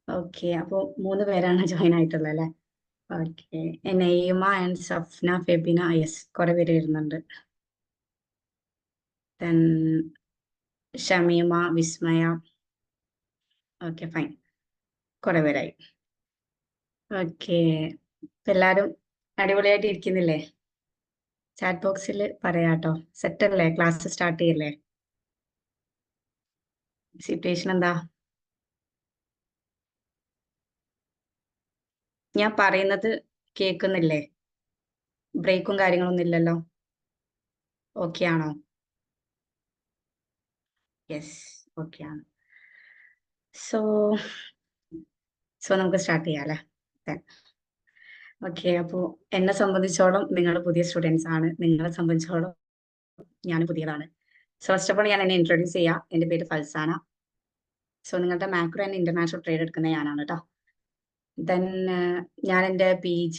Okay, അപ്പൊ 3 പേരാണ് join ആയിട്ടുള്ളത് അല്ലെ? Okay. Naima and Safna, Febina, yes, കുറെ പേര് വരുന്നുണ്ട്. Then Shameema, Vismaya. Okay, fine, കുറെ പേരായി. ഓക്കെ, എല്ലാരും അടിപൊളിയായിട്ട് ഇരിക്കുന്നില്ലേ? ചാറ്റ് ബോക്സിൽ പറയാട്ടോ. സെറ്റ് അല്ലേ? ക്ലാസ് സ്റ്റാർട്ട് ചെയ്യല്ലേ? സിറ്റുവേഷൻ എന്താ? ഞാൻ പറയുന്നത് കേൾക്കുന്നില്ലേ? ബ്രേക്കും കാര്യങ്ങളൊന്നും ഇല്ലല്ലോ? ഓക്കെ ആണോ? യെസ്, ഓക്കെ ആണ്. സോ സോ നമുക്ക് സ്റ്റാർട്ട് ചെയ്യാം അല്ലേ? ഓക്കെ, അപ്പോൾ എന്നെ സംബന്ധിച്ചോളം നിങ്ങൾ പുതിയ സ്റ്റുഡൻസ് ആണ്. നിങ്ങളെ സംബന്ധിച്ചോളം ഞാൻ പുതിയതാണ്. സോ ഫസ്റ്റ് ഓഫ് ഓൾ ഞാൻ എന്നെ ഇൻട്രൊഡ്യൂസ് ചെയ്യാം. എൻ്റെ പേര് ഫൽസാന. സോ നിങ്ങളുടെ മാക്രോ ആൻഡ് ഇന്റർനാഷണൽ ട്രേഡ് എടുക്കുന്ന ഞാനാണ് കേട്ടോ. ദെൻ ഞാൻ എൻ്റെ PG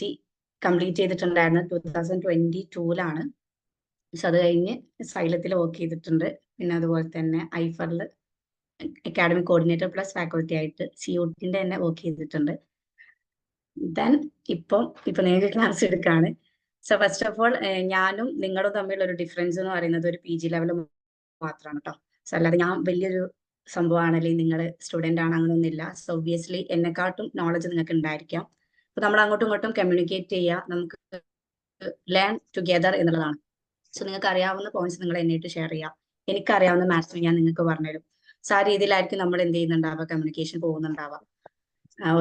കംപ്ലീറ്റ് ചെയ്തിട്ടുണ്ടായിരുന്നു 2022-ലാണ്. സോ അത് കഴിഞ്ഞ് സൈലത്തിൽ വർക്ക് ചെയ്തിട്ടുണ്ട്. പിന്നെ അതുപോലെ തന്നെ ഐഫറിൽ അക്കാഡമിക് കോർഡിനേറ്റർ പ്ലസ് ഫാക്കൽറ്റി ആയിട്ട് COTന്റെ തന്നെ വർക്ക് ചെയ്തിട്ടുണ്ട്. ദെൻ ഇപ്പൊ നിങ്ങൾക്ക് ക്ലാസ് എടുക്കാണ്. സോ ഫസ്റ്റ് ഓഫ് ഓൾ ഞാനും നിങ്ങളും തമ്മിലുള്ള ഒരു ഡിഫറൻസ് എന്ന് പറയുന്നത് ഒരു PG ലെവൽ മാത്രമാണ് കേട്ടോ. സോ അല്ലാതെ ഞാൻ വലിയൊരു സംഭവമാണ്, അല്ലെങ്കിൽ നിങ്ങൾ സ്റ്റുഡന്റ് ആണ്, അങ്ങനെയൊന്നുമില്ല. സോ ഒബ്വിയസ്ലി എന്നെക്കാട്ടും നോളജ് നിങ്ങൾക്ക് ഉണ്ടായിരിക്കാം. അപ്പൊ നമ്മൾ അങ്ങോട്ടും ഇങ്ങോട്ടും കമ്മ്യൂണിക്കേറ്റ് ചെയ്യുക, നമുക്ക് ലേൺ ടുഗെദർ എന്നുള്ളതാണ്. സോ നിങ്ങൾക്ക് അറിയാവുന്ന പോയിന്റ്സ് നിങ്ങൾ എന്നായിട്ട് ഷെയർ ചെയ്യുക, എനിക്കറിയാവുന്ന മാത്സ് ഞാൻ നിങ്ങൾക്ക് പറഞ്ഞുതരും. സോ ആ രീതിയിലായിരിക്കും നമ്മൾ എന്ത് ചെയ്യുന്നുണ്ടാവുക, കമ്മ്യൂണിക്കേഷൻ പോകുന്നുണ്ടാവുക.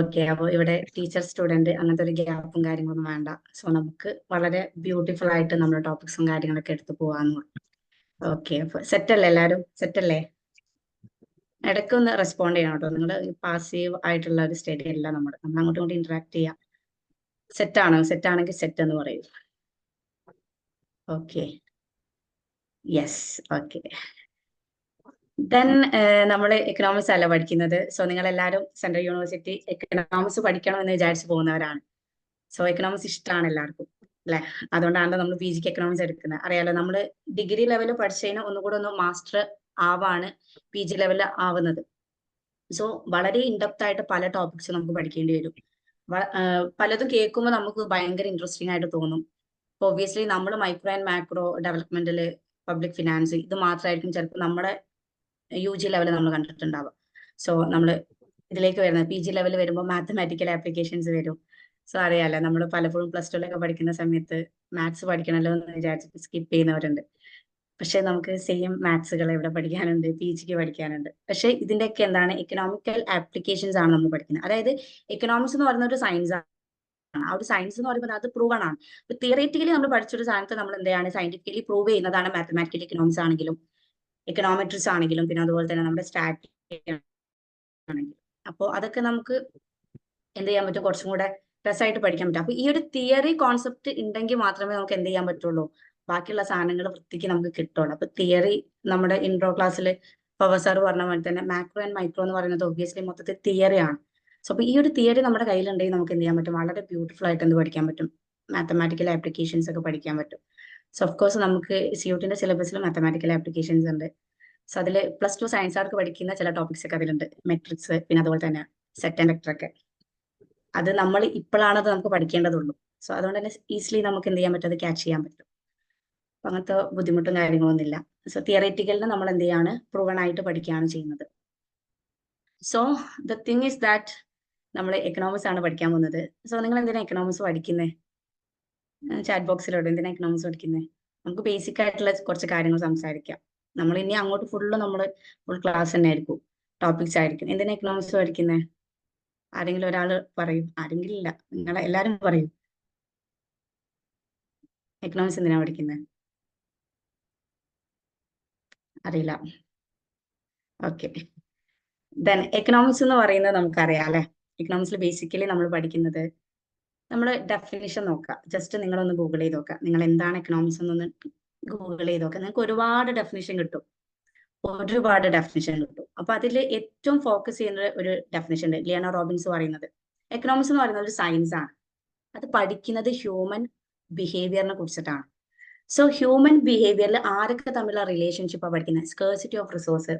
ഓക്കെ, അപ്പോൾ ഇവിടെ ടീച്ചർ സ്റ്റുഡന്റ് അങ്ങനത്തെ ഒരു ഗ്യാപ്പും കാര്യങ്ങളൊന്നും വേണ്ട. സോ നമുക്ക് വളരെ ബ്യൂട്ടിഫുൾ ആയിട്ട് നമ്മുടെ ടോപ്പിക്സും കാര്യങ്ങളൊക്കെ എടുത്ത് പോകാന്ന്. ഓക്കെ, അപ്പൊ സെറ്റ് അല്ലേ? എല്ലാവരും സെറ്റ് അല്ലേ? ഇടയ്ക്ക് ഒന്ന് റെസ്പോണ്ട് ചെയ്യണം കേട്ടോ. നിങ്ങൾ പാസീവ് ആയിട്ടുള്ള ഒരു സ്റ്റഡി അല്ല, നമ്മൾ അങ്ങോട്ടും ഇങ്ങോട്ടും ഇന്ററാക്ട് ചെയ്യാം. സെറ്റ് ആണോ? സെറ്റ് ആണെങ്കിൽ സെറ്റ് എന്ന് പറയൂ. Okay, yes, okay. ദെൻ നമ്മൾ എക്കണോമിക്സ് അല്ല പഠിക്കുന്നത്. സോ നിങ്ങൾ എല്ലാവരും സെൻട്രൽ യൂണിവേഴ്സിറ്റി എക്കണോമിക്സ് പഠിക്കണം എന്ന് വിചാരിച്ചു പോകുന്നവരാണ്. സോ എക്കണോമിക്സ് ഇഷ്ടമാണ് എല്ലാവർക്കും അല്ലെ? അതുകൊണ്ടാണ് നമ്മൾ PGക്ക് എക്കണോമിക്സ് എടുക്കുന്നത്. അറിയാലോ, നമ്മൾ ഡിഗ്രി ലെവലിൽ പഠിച്ചതിന് ഒന്നുകൂടെ ഒന്ന് മാസ്റ്റർ ആവാണ് PG ലെവലിൽ ആവുന്നത്. സോ വളരെ ഇൻഡെപ്ത് ആയിട്ട് പല ടോപ്പിക്സ് നമുക്ക് പഠിക്കേണ്ടി വരും. പലതും കേൾക്കുമ്പോൾ നമുക്ക് ഭയങ്കര ഇൻട്രസ്റ്റിംഗ് ആയിട്ട് തോന്നും. ഒബ്വിയസ്ലി നമ്മൾ മൈക്രോ ആൻഡ് മാക്രോ ഡെവലപ്മെന്റില് പബ്ലിക് ഫിനാൻസ് ഇത് മാത്രമായിരിക്കും ചിലപ്പോൾ നമ്മുടെ UG ലെവൽ നമ്മൾ കണ്ടിട്ടുണ്ടാവുക. സോ നമ്മൾ ഇതിലേക്ക് വരുന്നത് PG ലെവൽ വരുമ്പോൾ മാത്തമാറ്റിക്കൽ ആപ്ലിക്കേഷൻസ് വരും. സോ അറിയാലോ, നമ്മൾ പലപ്പോഴും +2 പഠിക്കുന്ന സമയത്ത് മാത്സ് പഠിക്കണമല്ലോ എന്ന് വിചാരിച്ചിട്ട് സ്കിപ്പ് ചെയ്യുന്നവരുണ്ട്. പക്ഷെ നമുക്ക് സെയിം മാത്സുകൾ ഇവിടെ പഠിക്കാനുണ്ട്, PGക്ക് പഠിക്കാനുണ്ട്. പക്ഷെ ഇതിന്റെയൊക്കെ എന്താണ്, എക്കണോമിക്കൽ ആപ്ലിക്കേഷൻസ് ആണ് നമ്മൾ പഠിക്കുന്നത്. അതായത് എക്കണോമിക്സ് എന്ന് പറയുന്ന ഒരു സയൻസ് ആണ്. ആ ഒരു സയൻസ് എന്ന് പറയുമ്പോൾ അത് പ്രൂവൺ ആണ്. തിയറേറ്റിക്കലി നമ്മൾ പഠിച്ചൊരു സാധനത്തെ നമ്മൾ എന്താണ് സയന്റിഫിക്കലി പ്രൂവ് ചെയ്യുന്നതാണ് മാത്തമാറ്റിക്കൽ എക്കണോമിക്സ് ആണെങ്കിലും എക്കണോമെട്രിക്സ് ആണെങ്കിലും, പിന്നെ അതുപോലെ തന്നെ നമ്മുടെ സ്റ്റാറ്റിക് ആണെങ്കിലും. അപ്പോൾ അതൊക്കെ നമുക്ക് എന്ത് ചെയ്യാൻ പറ്റും, കുറച്ചും കൂടെ രസമായിട്ട് പഠിക്കാൻ പറ്റും. അപ്പൊ ഈ ഒരു തിയറി കോൺസെപ്റ്റ് ഉണ്ടെങ്കിൽ മാത്രമേ നമുക്ക് എന്ത് ചെയ്യാൻ പറ്റുള്ളൂ, ബാക്കിയുള്ള സാധനങ്ങൾ വൃത്തിക്ക് നമുക്ക് കിട്ടുള്ളൂ. അപ്പൊ തിയറി നമ്മുടെ ഇൻട്രോ ക്ലാസ്സിൽ പ്രൊഫസർ പറഞ്ഞ പോലെ തന്നെ മാക്രോ ആൻഡ് മൈക്രോ എന്ന് പറയുന്നത് ഒബ്വിയസ്ലി മൊത്തത്തിൽ തിയറിയാണ്. സോ അപ്പൊ ഈ ഒരു തിയറി നമ്മുടെ കയ്യിലുണ്ടെങ്കിൽ നമുക്ക് എന്ത് ചെയ്യാൻ പറ്റും, വളരെ ബ്യൂട്ടിഫുൾ ആയിട്ട് എന്ത് പഠിക്കാൻ പറ്റും, മാത്തമാറ്റിക്കൽ ആപ്ലിക്കേഷൻസ് ഒക്കെ പഠിക്കാൻ പറ്റും. സോ ഓഫ് കോഴ്സ് നമുക്ക് COTന്റെ സിലബസിൽ മാത്തമാറ്റിക്കൽ ആപ്ലിക്കേഷൻസ് ഉണ്ട്. സോ അതിൽ +2 സയൻസുകാർക്ക് പഠിക്കുന്ന ചില ടോപ്പിക്സ് ഒക്കെ അതിലുണ്ട്, മെട്രിക്സ്, പിന്നെ അതുപോലെ തന്നെ സെറ്റ് ആൻഡ് വെക്ടർ ഒക്കെ. അത് നമ്മൾ ഇപ്പോഴാണ് അത് നമുക്ക് പഠിക്കേണ്ടതുള്ളൂ. സോ അതുകൊണ്ട് തന്നെ ഈസിലി നമുക്ക് എന്ത് ചെയ്യാൻ പറ്റും, അത് ക്യാച്ച് ചെയ്യാൻ പറ്റും. അപ്പൊ അങ്ങനത്തെ ബുദ്ധിമുട്ടും കാര്യങ്ങളൊന്നുമില്ല. സോ തിയററ്റിക്കലിന് നമ്മൾ എന്ത് ചെയ്യാണ്, പ്രൂവൺ ആയിട്ട് പഠിക്കുകയാണ് ചെയ്യുന്നത്. So the thing is that നമ്മൾ എക്കണോമിക്സ് ആണ് പഠിക്കാൻ പോകുന്നത്. സോ നിങ്ങൾ എന്തിനാ എക്കണോമിക്സ് പഠിക്കുന്നത്? ചാറ്റ് ബോക്സിലോട്ട് എന്തിനാ എക്കണോമിക്സ് പഠിക്കുന്നത്? നമുക്ക് ബേസിക് ആയിട്ടുള്ള കുറച്ച് കാര്യങ്ങൾ സംസാരിക്കാം. നമ്മൾ ഇനി അങ്ങോട്ട് ഫുൾ ക്ലാസ് തന്നെ ആയിരിക്കും, ടോപ്പിക്സ് ആയിരിക്കും. എന്തിനാ എക്കണോമിക്സ് പഠിക്കുന്നത്? ആരെങ്കിലും ഒരാൾ പറയും, ആരെങ്കിലും ഇല്ല, നിങ്ങൾ എല്ലാരും പറയും എക്കണോമിക്സ് എന്തിനാ പഠിക്കുന്നത്? അറിയില്ല. ഓക്കെ, ദെൻ എക്കണോമിക്സ് എന്ന് പറയുന്നത് നമുക്കറിയാം അല്ലെ. എക്കണോമിക്സിൽ ബേസിക്കലി നമ്മൾ പഠിക്കുന്നത്, നമ്മൾ ഡെഫിനിഷൻ നോക്കുക. ജസ്റ്റ് നിങ്ങളൊന്ന് ഗൂഗിൾ ചെയ്ത് നോക്കുക, നിങ്ങൾ എന്താണ് എക്കണോമിക്സ് എന്നൊന്ന് ഗൂഗിൾ ചെയ്ത് നോക്കുക. നിങ്ങൾക്ക് ഒരുപാട് ഡെഫിനിഷൻ കിട്ടും. അപ്പൊ അതിൽ ഏറ്റവും ഫോക്കസ് ചെയ്യുന്ന ഒരു ഡെഫിനിഷൻ ഉണ്ട്, ലിയാനോ റോബിൻസ് പറയുന്നത്. എക്കണോമിക്സ് എന്ന് പറയുന്നത് ഒരു സയൻസ് ആണ്. അത് പഠിക്കുന്നത് ഹ്യൂമൻ ബിഹേവിയറിനെ കുറിച്ചിട്ടാണ്. സോ ഹ്യൂമൻ ബിഹേവിയറിൽ ആരൊക്കെ തമ്മിലുള്ള റിലേഷൻഷിപ്പാണ് പഠിക്കുന്നത്, സ്കേഴ്സിറ്റി ഓഫ് റിസോഴ്സ്,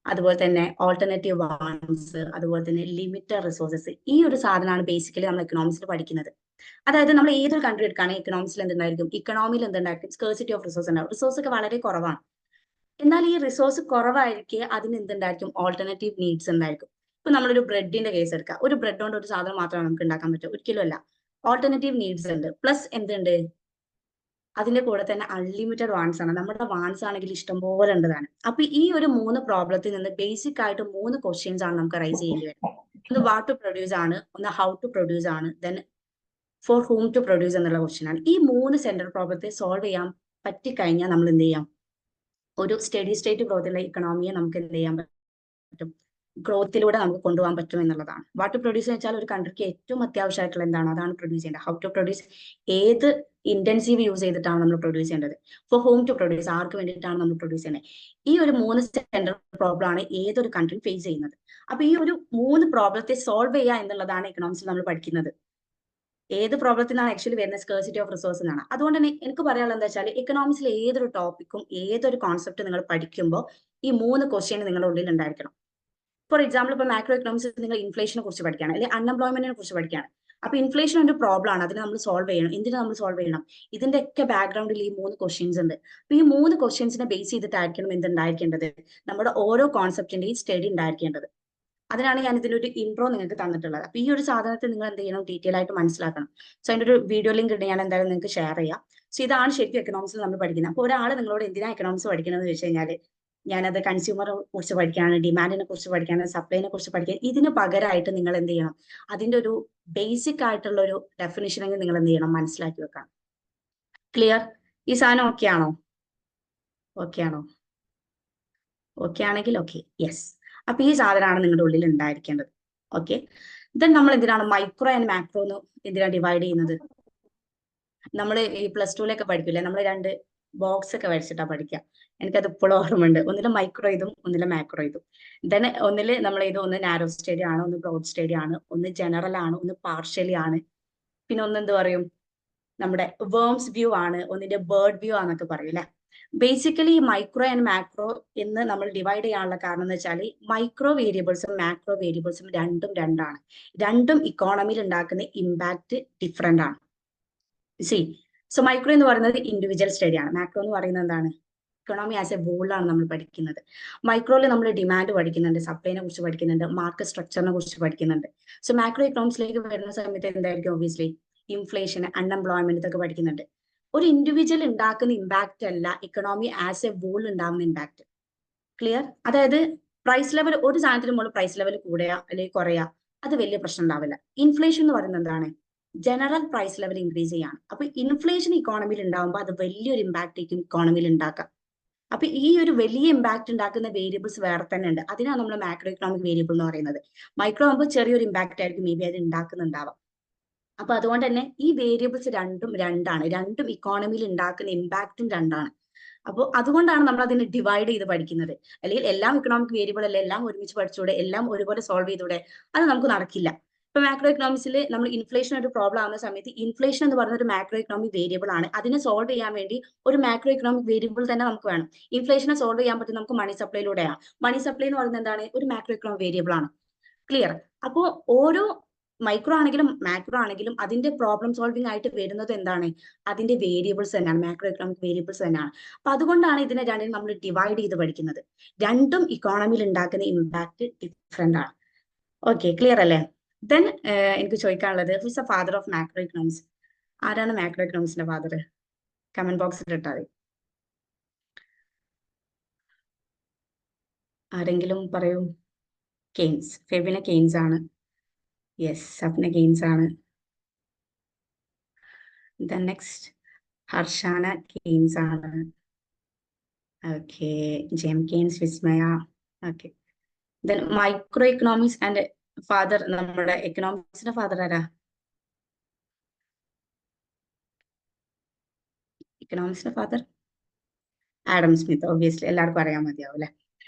അതുപോലെ തന്നെ ഓൾട്ടർനേറ്റീവ് വാൺസ്, അതുപോലെ തന്നെ ലിമിറ്റഡ് റിസോഴ്സസ്. ഈ ഒരു സാധനമാണ് ബേസിക്കലി നമ്മൾ എക്കണോമിക്സിൽ പഠിക്കുന്നത്. അതായത് നമ്മൾ ഏതൊരു കൺട്രി എടുക്കുകയാണെങ്കിൽ എക്കണോമിക്സിൽ എന്തുണ്ടായിരിക്കും, ഇക്കണോമിയിൽ എന്തുണ്ടായിരിക്കും, സ്കേഴ്സിറ്റി ഓഫ് റിസോഴ്സ് ഉണ്ടാവും. റിസോഴ്സ് ഒക്കെ വളരെ കുറവാണ്. എന്നാൽ ഈ റിസോഴ്സ് കുറവായിരിക്കെ അതിന് എന്തുണ്ടായിരിക്കും, ഓൾട്ടർനേറ്റീവ് നീഡ്സ് ഉണ്ടായിരിക്കും. ഇപ്പൊ നമ്മളൊരു ബ്രെഡിന്റെ കേസ് എടുക്കുക. ഒരു ബ്രെഡ് കൊണ്ട് ഒരു സാധനം മാത്രമാണ് നമുക്ക് ഉണ്ടാക്കാൻ പറ്റുക, ഒരിക്കലും അല്ല. ഓൾട്ടർനേറ്റീവ് നീഡ്സ് ഉണ്ട്, പ്ലസ് എന്തുണ്ട്, അതിന്റെ കൂടെ തന്നെ അൺലിമിറ്റഡ് വാൺസ് ആണ്. നമ്മുടെ വാൺസ് ആണെങ്കിൽ ഇഷ്ടംപോലെ ഉണ്ടതാണ്. അപ്പൊ ഈ ഒരു 3 പ്രോബ്ലത്തിൽ നിന്ന് ബേസിക് ആയിട്ട് 3 ക്വസ്റ്റ്യൻസ് ആണ് നമുക്ക് റൈസ് ചെയ്യേണ്ടി വരുന്നത്. ഒന്ന് വാട്ട് ടു പ്രൊഡ്യൂസ് ആണ്, ഒന്ന് ഹൗ ടു പ്രൊഡ്യൂസ് ആണ്, then for whom to produce എന്നുള്ള ക്വസ്റ്റ്യൻ ആണ്. ഈ 3 സെൻട്രൽ പ്രോബ്ലത്തെ സോൾവ് ചെയ്യാൻ പറ്റിക്കഴിഞ്ഞാൽ നമ്മൾ എന്ത് ചെയ്യാം, ഒരു സ്റ്റഡി സ്റ്റേറ്റ് ഗ്രോത്തുള്ള ഇക്കണോമിയെ നമുക്ക് എന്ത് ചെയ്യാൻ പറ്റും, ഗ്രോത്തിലൂടെ നമുക്ക് കൊണ്ടുപോകാൻ പറ്റും എന്നുള്ളതാണ്. വാട്ട് ടു പ്രൊഡ്യൂസ് എന്ന് വെച്ചാൽ ഒരു കൺട്രിക്ക് ഏറ്റവും അത്യാവശ്യമായിട്ടുള്ള എന്താണ്, അതാണ് പ്രൊഡ്യൂസ് ചെയ്യേണ്ടത്. ഹൗ ടു പ്രൊഡ്യൂസ്, ഏത് ഇന്റൻസീവ് യൂസ് ചെയ്തിട്ടാണ് നമ്മൾ പ്രൊഡ്യൂസ് ചെയ്യേണ്ടത്. ഫോർ ഹോം ടു പ്രൊഡ്യൂസ്, ആർക്ക് വേണ്ടിയിട്ടാണ് നമ്മൾ പ്രൊഡ്യൂസ് ചെയ്യുന്നത്. ഈ ഒരു 3 സെൻട്രൽ പ്രോബ്ലം ആണ് ഏതൊരു കൺട്രി ഫേസ് ചെയ്യുന്നത്. അപ്പൊ ഈ ഒരു 3 പ്രോബ്ലത്തെ സോൾവ് ചെയ്യുക എന്നുള്ളതാണ് എക്കണോമിക്സിൽ നമ്മൾ പഠിക്കുന്നത്. ഏത് പ്രോബ്ലത്തിനാണ് ആക്ച്വലി വരുന്നത്, സ്കേഴ്സിറ്റി ഓഫ് റിസോഴ്സ് എന്നാണ്. അതുകൊണ്ട് തന്നെ എനിക്ക് പറയാനുള്ളത് എന്താ വെച്ചാൽ, എക്കണോമിക്സിൽ ഏതൊരു ടോപ്പിക്കും ഏതൊരു കോൺസെപ്റ്റ് നിങ്ങൾ പഠിക്കുമ്പോൾ ഈ 3 ക്വസ്റ്റ്യൻ നിങ്ങളുടെ ഉള്ളിൽ ഉണ്ടായിരിക്കണം. ഫോർ എക്സാമ്പിൾ, ഇപ്പൊ മാക്രോ എക്കണോമിക്സ് നിങ്ങൾ ഇൻഫ്ലേഷനെ കുറിച്ച് പഠിക്കുകയാണ്, അല്ലെങ്കിൽ അൺഎംപ്ലോയ്മെന്റിനെ കുറിച്ച് പഠിക്കുകയാണ്. അപ്പൊ ഇൻഫ്ലേഷൻ ഒരു പ്രോബ്ലം ആണ്, അതിനെ നമ്മൾ സോൾവ് ചെയ്യണം. എന്തിനു നമ്മൾ സോൾവ് ചെയ്യണം, ഇതിന്റെ ഒക്കെ ബാക്ക്ഗ്രൗണ്ടിൽ ഈ 3 ക്വസ്റ്റ്യൻസ് ഉണ്ട്. അപ്പൊ ഈ 3 ക്വസ്റ്റ്യൻസിനെ ബേസ് ചെയ്തിട്ടായിരിക്കണം എന്തുണ്ടായിരിക്കേണ്ടത്, നമ്മുടെ ഓരോ കോൺസെപ്റ്റിന്റെയും സ്റ്റഡി ഉണ്ടായിരിക്കേണ്ടത്. അതിനാണ് ഞാൻ ഇതിനൊരു ഇൻട്രോ നിങ്ങൾക്ക് തന്നിട്ടുള്ളത്. അപ്പൊ ഈ ഒരു സാധനത്തെ നിങ്ങൾ എന്ത് ചെയ്യണം, ഡീറ്റെയിൽ ആയിട്ട് മനസ്സിലാക്കണം. സോ അതിന്റെ ഒരു വീഡിയോ ലിങ്ക് ഉണ്ട്, ഞാൻ എന്തായാലും നിങ്ങൾക്ക് ഷെയർ ചെയ്യാം. സോ ഇതാണ് ശരിക്കും എക്കണോമിക്സിൽ നമ്മൾ പഠിക്കുന്നത്. അപ്പോൾ ഒരാൾ നിങ്ങളോട് എന്തിനാ എക്കണോമിക്സ് പഠിക്കണമെന്ന് വെച്ച് കഴിഞ്ഞാൽ, ഞാനത് കൺസ്യൂമറെ കുറിച്ച് പഠിക്കാണ്, ഡിമാൻഡിനെ കുറിച്ച് പഠിക്കാണ്, സപ്ലൈനെ കുറിച്ച് പഠിക്കാൻ, ഇതിന് പകരമായിട്ട് നിങ്ങൾ എന്ത് ചെയ്യണം, അതിന്റെ ഒരു ബേസിക് ആയിട്ടുള്ള ഒരു ഡെഫിനിഷനെങ്കിൽ നിങ്ങൾ എന്ത് ചെയ്യണം, മനസ്സിലാക്കി വെക്കണം. ക്ലിയർ? ഈ സാധനം ഓക്കെ ആണോ? ഓക്കെ ആണോ? ഓക്കെ ആണെങ്കിൽ ഓക്കെ, യെസ്. അപ്പൊ ഈ സാധനമാണ് നിങ്ങളുടെ ഉള്ളിൽ ഉണ്ടായിരിക്കേണ്ടത്. ഓക്കെ, ദെൻ നമ്മൾ എന്തിനാണ് മൈക്രോ ആൻഡ് മാക്രോ എന്ന് എന്തിനാണ് ഡിവൈഡ് ചെയ്യുന്നത്? നമ്മൾ ഈ +2 പഠിക്കില്ലേ, നമ്മൾ 2 ബോക്സ് ഒക്കെ വരച്ചിട്ടാ പഠിക്കുക. എനിക്കത് ഇപ്പോഴും ഓർമ്മയുണ്ട്. ഒന്നില് മൈക്രോ ഇതും ഒന്നില് മാക്രോ ഇതും. ദെൻ ഒന്നില് നമ്മൾ ഇത് ഒന്ന് നാരോ സ്റ്റഡി ആണ്, ഒന്ന് ബ്രോഡ് സ്റ്റഡി ആണ്, ഒന്ന് ജനറൽ ആണ്, ഒന്ന് പാർഷ്യലി ആണ്, പിന്നെ ഒന്ന് എന്ത് പറയും, നമ്മുടെ വേംസ് വ്യൂ ആണ്, ഒന്നിന്റെ ബേർഡ് വ്യൂ ആണെന്നൊക്കെ പറയും അല്ലെ. ബേസിക്കലി ഈ മൈക്രോ ആൻഡ് മാക്രോ എന്ന് നമ്മൾ ഡിവൈഡ് ചെയ്യാനുള്ള കാരണം എന്ന് വെച്ചാൽ, മൈക്രോ വേരിയബിൾസും മാക്രോ വേരിയബിൾസും രണ്ടും രണ്ടാണ്. രണ്ടും ഇക്കോണമിയിൽ ഉണ്ടാക്കുന്ന ഇമ്പാക്ട് ഡിഫറെന്റ് ആണ്. സി, സോ മൈക്രോ എന്ന് പറയുന്നത് ഇൻഡിവിജ്വൽ സ്റ്റഡി ആണ്. മാക്രോ എന്ന് പറയുന്നത് എന്താണ്, ഇക്കണോമി ആസ് എ വോളാണ് നമ്മൾ പഠിക്കുന്നത്. മൈക്രോയിൽ നമ്മൾ ഡിമാൻഡ് പഠിക്കുന്നുണ്ട്, സപ്ലൈനെ കുറിച്ച് പഠിക്കുന്നുണ്ട്, മാർക്കറ്റ് സ്ട്രക്ചറിനെ കുറിച്ച് പഠിക്കുന്നുണ്ട്. സോ മാക്രോ ഇക്കണോമിക്സിലേക്ക് വരുന്ന സമയത്ത് എന്തായിരിക്കും, ഒബ്വിയസ്ലി ഇൻഫ്ലേഷൻ, അൺഎംപ്ലോയ്മെന്റ് ഇതൊക്കെ പഠിക്കുന്നുണ്ട്. ഒരു ഇൻഡിവിജ്വൽ ഉണ്ടാക്കുന്ന ഇമ്പാക്ട് അല്ല ഇക്കണോമി ആസ് എ വോൾ ഉണ്ടാകുന്ന ഇമ്പാക്ട്. ക്ലിയർ? അതായത് പ്രൈസ് ലെവൽ, ഒരു സാധനത്തിന് മുകളിൽ പ്രൈസ് ലെവൽ കൂടുക അല്ലെങ്കിൽ കുറയുക, അത് വലിയ പ്രശ്നം ഉണ്ടാവില്ല. ഇൻഫ്ലേഷൻ എന്ന് പറയുന്നത് എന്താണ്, ജനറൽ പ്രൈസ് ലെവൽ ഇൻക്രീസ് ചെയ്യാണ്. അപ്പൊ ഇൻഫ്ലേഷൻ ഇക്കോണമിയിൽ ഉണ്ടാകുമ്പോൾ അത് വലിയൊരു ഇമ്പാക്ട് ആയിരിക്കും ഇക്കോണമിയിൽ ഉണ്ടാക്കുക. അപ്പൊ ഈ ഒരു വലിയ ഇമ്പാക്ട് ഉണ്ടാക്കുന്ന വേരിയബിൾസ് വേറെ തന്നെ ഉണ്ട്. അതിനാണ് നമ്മൾ മാക്രോ ഇക്കണോമിക് വേരിയബിൾ എന്ന് പറയുന്നത്. മൈക്രോ ആകുമ്പോൾ ചെറിയൊരു ഇമ്പാക്ട് ആയിരിക്കും മേ ബി അത് ഉണ്ടാക്കുന്നുണ്ടാവാം. അപ്പൊ അതുകൊണ്ട് തന്നെ ഈ വേരിയബിൾസ് രണ്ടും രണ്ടാണ്, രണ്ടും ഇക്കോണമിയിൽ ഉണ്ടാക്കുന്ന ഇമ്പാക്റ്റും രണ്ടാണ്. അപ്പോൾ അതുകൊണ്ടാണ് നമ്മൾ അതിനെ ഡിവൈഡ് ചെയ്ത് പഠിക്കുന്നത്. അല്ലെങ്കിൽ എല്ലാം ഇക്കണോമിക് വേരിയബിൾ അല്ലെ, എല്ലാം ഒരുമിച്ച് പഠിച്ചൂടെ, എല്ലാം ഒരുപോലെ സോൾവ് ചെയ്തൂടെ, അത് നമുക്ക് നടക്കില്ല. ഇപ്പൊ മാക്രോ എക്കണോമിക്സിൽ നമ്മൾ ഇൻഫ്ലേഷൻ ഒരു പ്രോബ്ലം ആവുന്ന സമയത്ത്, ഇൻഫ്ലേഷൻ എന്ന് പറയുന്ന ഒരു മാക്രോ എക്കണോമിക് വേരിയബിൾ ആണ്. അതിനെ സോൾവ് ചെയ്യാൻ വേണ്ടി ഒരു മാക്രോ എക്കണോമിക് വേരിയബിൾ തന്നെ നമുക്ക് വേണം. ഇൻഫ്ലേഷനെ സോൾവ് ചെയ്യാൻ പറ്റും നമുക്ക് മണി സപ്ലൈയിലൂടെയാണ്. മണി സപ്ലൈ എന്ന് പറയുന്നത് എന്താണ്, ഒരു മാക്രോ എക്കണോമിക് വേരിയബിൾ ആണ്. ക്ലിയർ? അപ്പോ ഓരോ മൈക്രോ ആണെങ്കിലും മാക്രോ ആണെങ്കിലും അതിന്റെ പ്രോബ്ലം സോൾവിംഗ് ആയിട്ട് വരുന്നത് എന്താണ്, അതിന്റെ വേരിയബിൾസ് തന്നെയാണ്, മാക്രോ എക്കണോമിക് വേരിയബിൾസ് തന്നെയാണ്. അപ്പൊ അതുകൊണ്ടാണ് ഇതിനെ രണ്ടിനും നമ്മൾ ഡിവൈഡ് ചെയ്ത് പഠിക്കുന്നത്. രണ്ടും ഇക്കോണമിയിൽ ഉണ്ടാക്കുന്ന ഇമ്പാക്ട് ഡിഫറെന്റ് ആണ്. ഓക്കെ, ക്ലിയർ അല്ലേ? ദെൻ എനിക്ക് ചോദിക്കാനുള്ളത്, who is the father of macro economics? ആരാണ് മാക്രോ എക്കണോമിക്സിന്റെ ഫാദർ? കമന്റ് ബോക്സിൽ ഇട്ടാൽ മതി. ആരെങ്കിലും പറയൂ. കെയ്ൻസ്, ഫെബിന കെയ്ൻസ് ആണ്. യെസ്, സപ്ന കെയ്ൻസ് ആണ്. ദെൻ നെക്സ്റ്റ് ഹർഷാന കെയ്ൻസ് ആണ്. Okay, Jem Keynes, Vismaya. Okay, then micro economics and father, നമ്മുടെ എക്കണോമിക്സിന്റെ ഫാദർ ആരാ? എക്കണോമിക്സിന്റെ ഫാദർ ആഡം സ്മിത്ത്. ഒബ്വിയസ്ലി എല്ലാവർക്കും അറിയാൻ മതിയാവും അല്ലെ.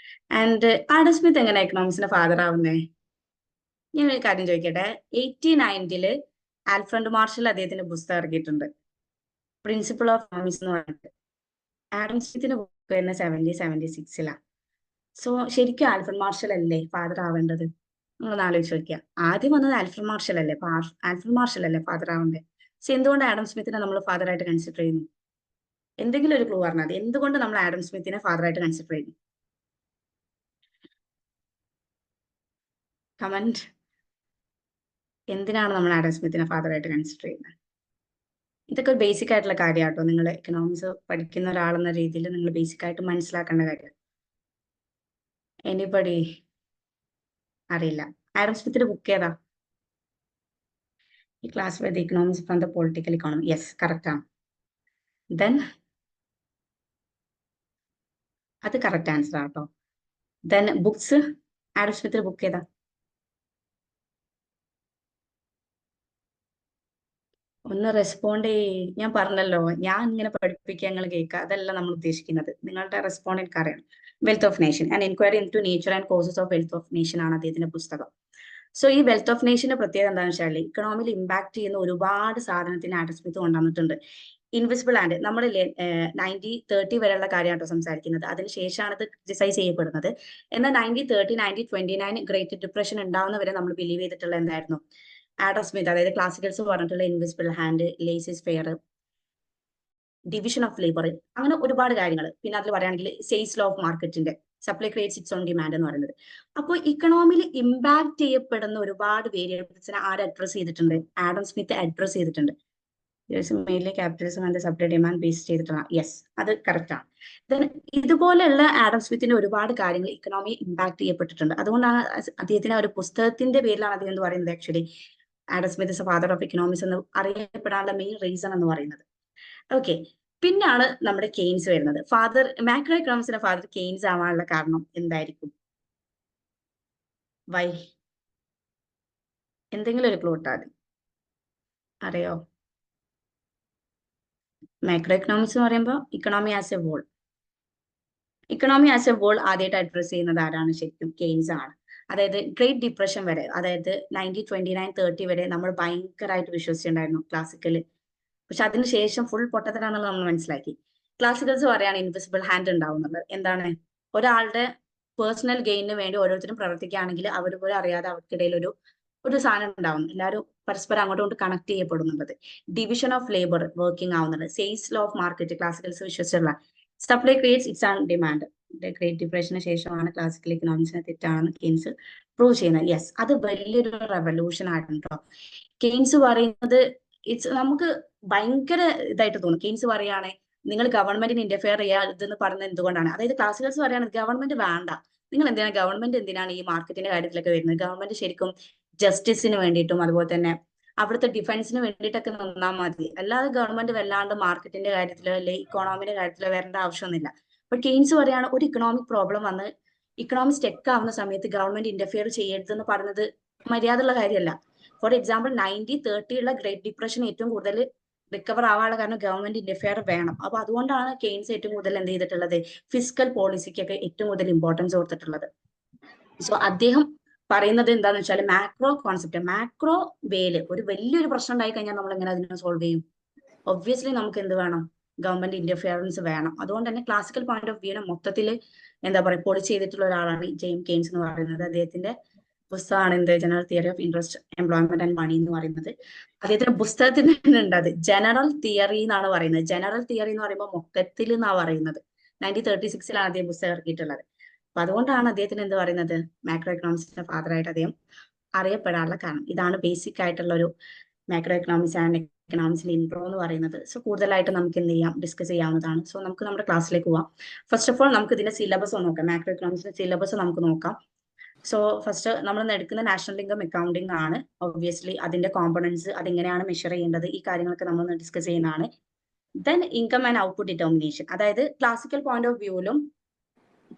ആൻഡ് ആഡം സ്മിത്ത് എങ്ങനെ എക്കണോമിക്സിന്റെ ഫാദർ ആവുന്നേ? ഞാൻ ഒരു കാര്യം ചോദിക്കട്ടെ. 1890 ആൽഫ്രഡ് മാർഷൽ അദ്ദേഹത്തിന്റെ പുസ്തകം ഇറക്കിയിട്ടുണ്ട്, പ്രിൻസിപ്പിൾ ഓഫ് എക്കണോമിക്സ് എന്ന് പറഞ്ഞിട്ട്. ആഡം സ്മിത്തിന്റെ ബുക്ക് തന്നെ 1776 സോ ശരിക്കും ആൽഫ്രഡ് മാർഷൽ അല്ലേ ഫാദർ ആവേണ്ടത്? നിങ്ങളൊന്ന് ആലോചിച്ച് നോക്കിയാ. ആദ്യം വന്നത് ആൽഫ്രഡ് മാർഷൽ അല്ലേ? അപ്പൊ ആൽഫ്രഡ് മാർഷൽ അല്ലേ ഫാദർ ആവേണ്ടത്? സോ എന്തുകൊണ്ട് ആഡം സ്മിത്തിനെ നമ്മൾ ഫാദർ ആയിട്ട് കൺസിഡർ ചെയ്യുന്നു? എന്തെങ്കിലും ഒരു ക്ലൂ പറഞ്ഞാൽ മതി. എന്തുകൊണ്ട് നമ്മൾ ആഡം സ്മിത്തിനെ ഫാദർ ആയിട്ട് കൺസിഡർ ചെയ്യുന്നു? കമന്റ്. എന്തിനാണ് നമ്മൾ ആഡം സ്മിത്തിനെ ഫാദർ ആയിട്ട് കൺസിഡർ ചെയ്യുന്നത്? ഇതൊക്കെ ഒരു ബേസിക് ആയിട്ടുള്ള കാര്യമാട്ടോ. നിങ്ങൾ എക്കണോമിക്സ് പഠിക്കുന്ന ഒരാളെന്ന രീതിയിൽ നിങ്ങൾ ബേസിക് ആയിട്ട് മനസ്സിലാക്കേണ്ട കാര്യം. എനിബഡി അറിയില്ല. ആഡം സ്മിത്തിന്റെ ബുക്ക് ഏതാ? ഈ class with economics from the political economy. Yes, correct ആണ്. ദെൻ അത് കറക്റ്റ് ആൻസർ ആട്ടോ. ദെൻ ബുക്സ്, ആഡം സ്മിത്തിന്റെ ബുക്ക് ഏതാ? ഒന്ന് റെസ്പോണ്ട് ഞാൻ പറഞ്ഞല്ലോ, ഞാൻ ഇങ്ങനെ പഠിപ്പിക്കുക, നിങ്ങൾ കേൾക്കുക, അതല്ല നമ്മൾ ഉദ്ദേശിക്കുന്നത്. നിങ്ങളുടെ റെസ്പോണ്ട് എനിക്ക് അറിയണം. Wealth of nation and inquiry into nature and causes of wealth of nation ആണ് അദ്ദേഹത്തിന്റെ പുസ്തകം. സോ ഈ വെൽത്ത് ഓഫ് നേഷന്റെ പ്രത്യേകത എന്താണെന്ന് വെച്ചാൽ ഇക്കണോമിയിൽ ഇമ്പാക്ട് ചെയ്യുന്ന ഒരുപാട് സാധനത്തിന് ആഡം സ്മിത്ത് കൊണ്ടുവന്നിട്ടുണ്ട്. ഇൻവിസിബിൾ ആൻഡ് നമ്മൾ 1930 വരെയുള്ള കാര്യമാട്ടോ സംസാരിക്കുന്നത്. അതിനുശേഷമാണ് ഇത് ക്രിറ്റിസൈസ് ചെയ്യപ്പെടുന്നത്. എന്നാൽ 1930, 1929 ഗ്രേറ്റ് ഡിപ്രഷൻ ഉണ്ടാവുന്നവരെ നമ്മൾ ബിലീവ് ചെയ്തിട്ടുള്ള എന്തായിരുന്നു? ആഡം സ്മിത്ത്, അതായത് ക്ലാസിക്കൽസ് പറഞ്ഞിട്ടുള്ള invisible hand, laissez fair, division of labour, അങ്ങനെ ഒരുപാട് കാര്യങ്ങൾ. പിന്നെ അതിൽ പറയുകയാണെങ്കിൽ സെയിൽസ് ലോ ഓഫ് മാർക്കറ്റിന്റെ supply creates it's on demand എന്ന് പറയുന്നത്. അപ്പോൾ ഇക്കണോമിയിൽ ഇമ്പാക്ട് ചെയ്യപ്പെടുന്ന ഒരുപാട് വേരിയബിൾസിനെ ആര് അഡ്രസ് ചെയ്തിട്ടുണ്ട്? ആഡം സ്മിത്ത് അഡ്രസ് ചെയ്തിട്ടുണ്ട്. Mainly capitalism and supply demand base ചെയ്തിട്ടാണ്. യെസ്, അത് കറക്റ്റ് ആണ്. ദെൻ ഇതുപോലെയുള്ള ആഡം സ്മിത്തിന്റെ ഒരുപാട് കാര്യങ്ങൾ ഇക്കണോമി ഇമ്പാക്ട് ചെയ്യപ്പെട്ടിട്ടുണ്ട്. അതുകൊണ്ടാണ് അദ്ദേഹത്തിന് ഒരു പുസ്തകത്തിന്റെ പേരിലാണ് അദ്ദേഹം എന്ന് പറയുന്നത് actually Adam Smith is father of economics എന്ന് അറിയപ്പെടാനുള്ള മെയിൻ റീസൺ എന്ന് പറയുന്നത്. ഓക്കെ, പിന്നാണ് നമ്മുടെ കെയ്ൻസ് വരുന്നത്. ഫാദർ മാക്രോ എക്കണോമിക്സിന്റെ ഫാദർ കെയ്ൻസ് ആവാനുള്ള കാരണം എന്തായിരിക്കും? വൈ? എന്തെങ്കിലും ഒരു ക്ലൂ ഇട്ടാൽ മതി. അറിയോ? മാക്രോ എക്കണോമിക്സ് എന്ന് പറയുമ്പോൾ economy as a whole, economy as a whole ആദ്യമായിട്ട് അഡ്രസ് ചെയ്യുന്നത് ആരാണ്? ശരിക്കും കെയ്ൻസ് ആണ്. അതായത് ഗ്രേറ്റ് ഡിപ്രഷൻ വരെ, അതായത് 1929-30 വരെ നമ്മൾ ഭയങ്കരമായിട്ട് വിശ്വസിച്ചിട്ടുണ്ടായിരുന്നു ക്ലാസിക്കല്. പക്ഷെ അതിനുശേഷം ഫുൾ പൊട്ടത്തരാണെന്നുള്ളത് നമ്മൾ മനസ്സിലാക്കി. ക്ലാസിക്കൽസ് പറയാണ് ഇൻവിസിബിൾ ഹാൻഡ് ഉണ്ടാവുന്നത്. എന്താണ്? ഒരാളുടെ പേഴ്സണൽ ഗെയിനിന് വേണ്ടി ഓരോരുത്തരും പ്രവർത്തിക്കുകയാണെങ്കിൽ അവർ പോലും അറിയാതെ അവർക്കിടയിൽ ഒരു സാധനം ഉണ്ടാവുന്നു. എല്ലാവരും പരസ്പരം അങ്ങോട്ടും ഇങ്ങോട്ട് കണക്ട് ചെയ്യപ്പെടുന്നുള്ളത്. ഡിവിഷൻ ഓഫ് ലേബർ വർക്കിംഗ് ആവുന്നത്. സെയിൽസ് ലോ ഓഫ് മാർക്കറ്റ് ക്ലാസിക്കൽസ് വിശ്വസിച്ചുള്ള. Supply creates its own demand. Great ഡിപ്രഷന് ശേഷമാണ് ക്ലാസിക്കൽ ഇക്കണോമിക്സിനെ തെറ്റാണെന്ന് കെയ്ൻസ് പ്രൂവ് ചെയ്യുന്നത്. യെസ്, അത് വലിയൊരു റെവല്യൂഷൻ ആയിട്ടുണ്ടോ. കെയ്ൻസ് പറയുന്നത് നമുക്ക് ഭയങ്കര ഇതായിട്ട് തോന്നും. കെയ്ൻസ് പറയാണ് നിങ്ങൾ ഗവൺമെന്റിന് ഇന്റർഫിയർ ചെയ്യാതെന്ന് പറഞ്ഞത് എന്തുകൊണ്ടാണ്? അതായത് ക്ലാസിക്കൽസ് പറയാണ് ഗവൺമെന്റ് വേണ്ട, നിങ്ങൾ എന്തിനാണ് ഗവൺമെന്റ് എന്തിനാണ് ഈ മാർക്കറ്റിന്റെ കാര്യത്തിലൊക്കെ വരുന്നത്? ഗവൺമെന്റ് ശരിക്കും ജസ്റ്റിസിന് വേണ്ടിയിട്ടും അതുപോലെ തന്നെ അവിടുത്തെ ഡിഫൻസിന് വേണ്ടിയിട്ടൊക്കെ നിന്നാൽ മതി, അല്ലാതെ ഗവൺമെന്റ് വല്ലാണ്ട് മാർക്കറ്റിന്റെ കാര്യത്തിലോ അല്ലെ ഇക്കോണമിന്റെ കാര്യത്തിലോ വരേണ്ട ആവശ്യമൊന്നുമില്ല. അപ്പൊ കെയ്ൻസ് പറയാണ് ഒരു ഇക്കണോമിക് പ്രോബ്ലം വന്ന് ഇക്കണോമിക് സ്റ്റെക്ക് ആവുന്ന സമയത്ത് ഗവൺമെന്റ് ഇന്റർഫിയർ ചെയ്യരുതെന്ന് പറയുന്നത് മര്യാദയുള്ള കാര്യമല്ല. ഫോർ എക്സാമ്പിൾ 1930 ഉള്ള ഗ്രേറ്റ് ഡിപ്രഷൻ ഏറ്റവും കൂടുതൽ റിക്കവർ ആവാനുള്ള കാരണം ഗവൺമെന്റ് ഇന്റർഫിയർ വേണം. അപ്പൊ അതുകൊണ്ടാണ് കെയ്ൻസ് ഏറ്റവും കൂടുതൽ എന്ത് ചെയ്തിട്ടുള്ളത്? ഫിസിക്കൽ പോളിസിക്കൊക്കെ ഏറ്റവും കൂടുതൽ ഇമ്പോർട്ടൻസ് കൊടുത്തിട്ടുള്ളത്. സോ അദ്ദേഹം പറയുന്നത് എന്താന്ന് വെച്ചാൽ മാക്രോ കോൺസെപ്റ്റ്, മാക്രോ വേല് ഒരു വലിയൊരു പ്രശ്നം ഉണ്ടായി കഴിഞ്ഞാൽ നമ്മൾ എങ്ങനെ അതിനെ സോൾവ് ചെയ്യും? ഒബ്വിയസ്ലി നമുക്ക് എന്ത് വേണം? ഗവൺമെന്റ് ഇന്റർഫിയറൻസ് വേണം. അതുകൊണ്ട് തന്നെ ക്ലാസിക്കൽ പോയിന്റ് ഓഫ് വ്യൂനെ മൊത്തത്തിൽ എന്താ പറയുക പൊളിച്ച് ചെയ്തിട്ടുള്ള ഒരാളാണ് ജെയിം കെയ്ൻസ് എന്ന് പറയുന്നത്. അദ്ദേഹത്തിന്റെ പുസ്തകമാണ് എന്ത്? General theory of interest, employment and money എന്ന് പറയുന്നത്. അദ്ദേഹത്തിന്റെ പുസ്തകത്തിൽ തന്നെ ഉണ്ട് അത്. ജനറൽ തിയറി എന്നാണ് പറയുന്നത്. ജനറൽ തിയറി എന്ന് പറയുമ്പോൾ മൊത്തത്തിൽ എന്നാണ് പറയുന്നത്. 1936 അദ്ദേഹം പുസ്തകം ഇറക്കിയിട്ടുള്ളത്. അപ്പൊ അതുകൊണ്ടാണ് അദ്ദേഹത്തിന് എന്ത് പറയുന്നത്? മാക്രോ എക്കണോമിക്സിന്റെ ഫാദർ ആയിട്ട് അദ്ദേഹം അറിയപ്പെടാനുള്ള കാരണം. ഇതാണ് ബേസിക് ആയിട്ടുള്ള ഒരു മാക്രോ എക്കണോമിക്സ് ആൻഡ് എക്കണോമിക്സിന്റെ ഇൻട്രോ എന്ന് പറയുന്നത്. സോ കൂടുതലായിട്ട് നമുക്ക് എന്ത് ചെയ്യാം? ഡിസ്കസ് ചെയ്യാവുന്നതാണ്. സോ നമുക്ക് നമ്മുടെ ക്ലാസ്സിലേക്ക് പോവാം. ഫസ്റ്റ് ഓഫ് ഓൾ നമുക്ക് ഇതിന്റെ സിലബസ് നോക്കാം. മാക്രോ എക്കണോമിക്സിന്റെ സിലബസ് നമുക്ക് നോക്കാം. സോ ഫസ്റ്റ് നമ്മൾ എടുക്കുന്ന നാഷണൽ ഇൻകം അക്കൗണ്ടിംഗ് ആണ്. ഒബ്വിയസ്ലി അതിന്റെ കോമ്പണൻസ്, അതെങ്ങനെയാണ് മെഷർ ചെയ്യേണ്ടത്, ഈ കാര്യങ്ങളൊക്കെ നമ്മൾ ഡിസ്കസ് ചെയ്യുന്നതാണ്. Then income and output determination, അതായത് ക്ലാസിക്കൽ പോയിന്റ് ഓഫ് വ്യൂവിലും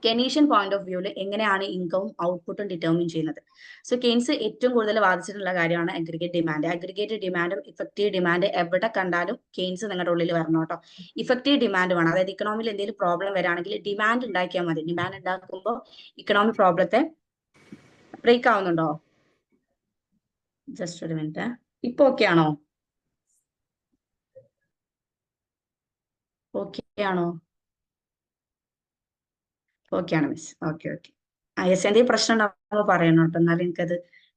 കെനീഷ്യൻ പോയിന്റ് ഓഫ് വ്യൂവിൽ എങ്ങനെയാണ് ഇൻകവും ഔട്ട്പുട്ടും ഡിറ്റർമിൻ ചെയ്യുന്നത്. സോ കെയ്ൻസ് ഏറ്റവും കൂടുതൽ വാദിച്ചിട്ടുള്ള കാര്യമാണ് അഗ്രിഗേറ്റ് ഡിമാൻഡ്. അഗ്രിഗേറ്റ് ഡിമാൻഡും ഇഫക്റ്റീവ് ഡിമാൻഡ് എവിടെ കണ്ടാലും കെയ്ൻസ് നിങ്ങളുടെ ഉള്ളിൽ വരണം കേട്ടോ. ഇഫക്റ്റീവ് ഡിമാൻഡ് വേണം. അതായത് ഇക്കണോമിയിൽ എന്തെങ്കിലും പ്രോബ്ലം വരാണെങ്കിൽ ഡിമാൻഡ് ഉണ്ടാക്കിയാൽ മതി. ഡിമാൻഡ് ഉണ്ടാക്കുമ്പോൾ ഇക്കണോമിക് പ്രോബ്ലത്തെ ബ്രേക്ക് ആവുന്നുണ്ടോ? ജസ്റ്റ് ഒരു മിനിറ്റ്. ഇപ്പൊ ഓക്കെ ആണോ? ഓക്കെ ആണോ? ഓക്കെയാണ് മിസ്. Okay okay. യെസ്, എന്തെങ്കിലും പ്രശ്നം ഉണ്ടാകുമ്പോൾ പറയണം കേട്ടോ, എന്നാലും എനിക്കത്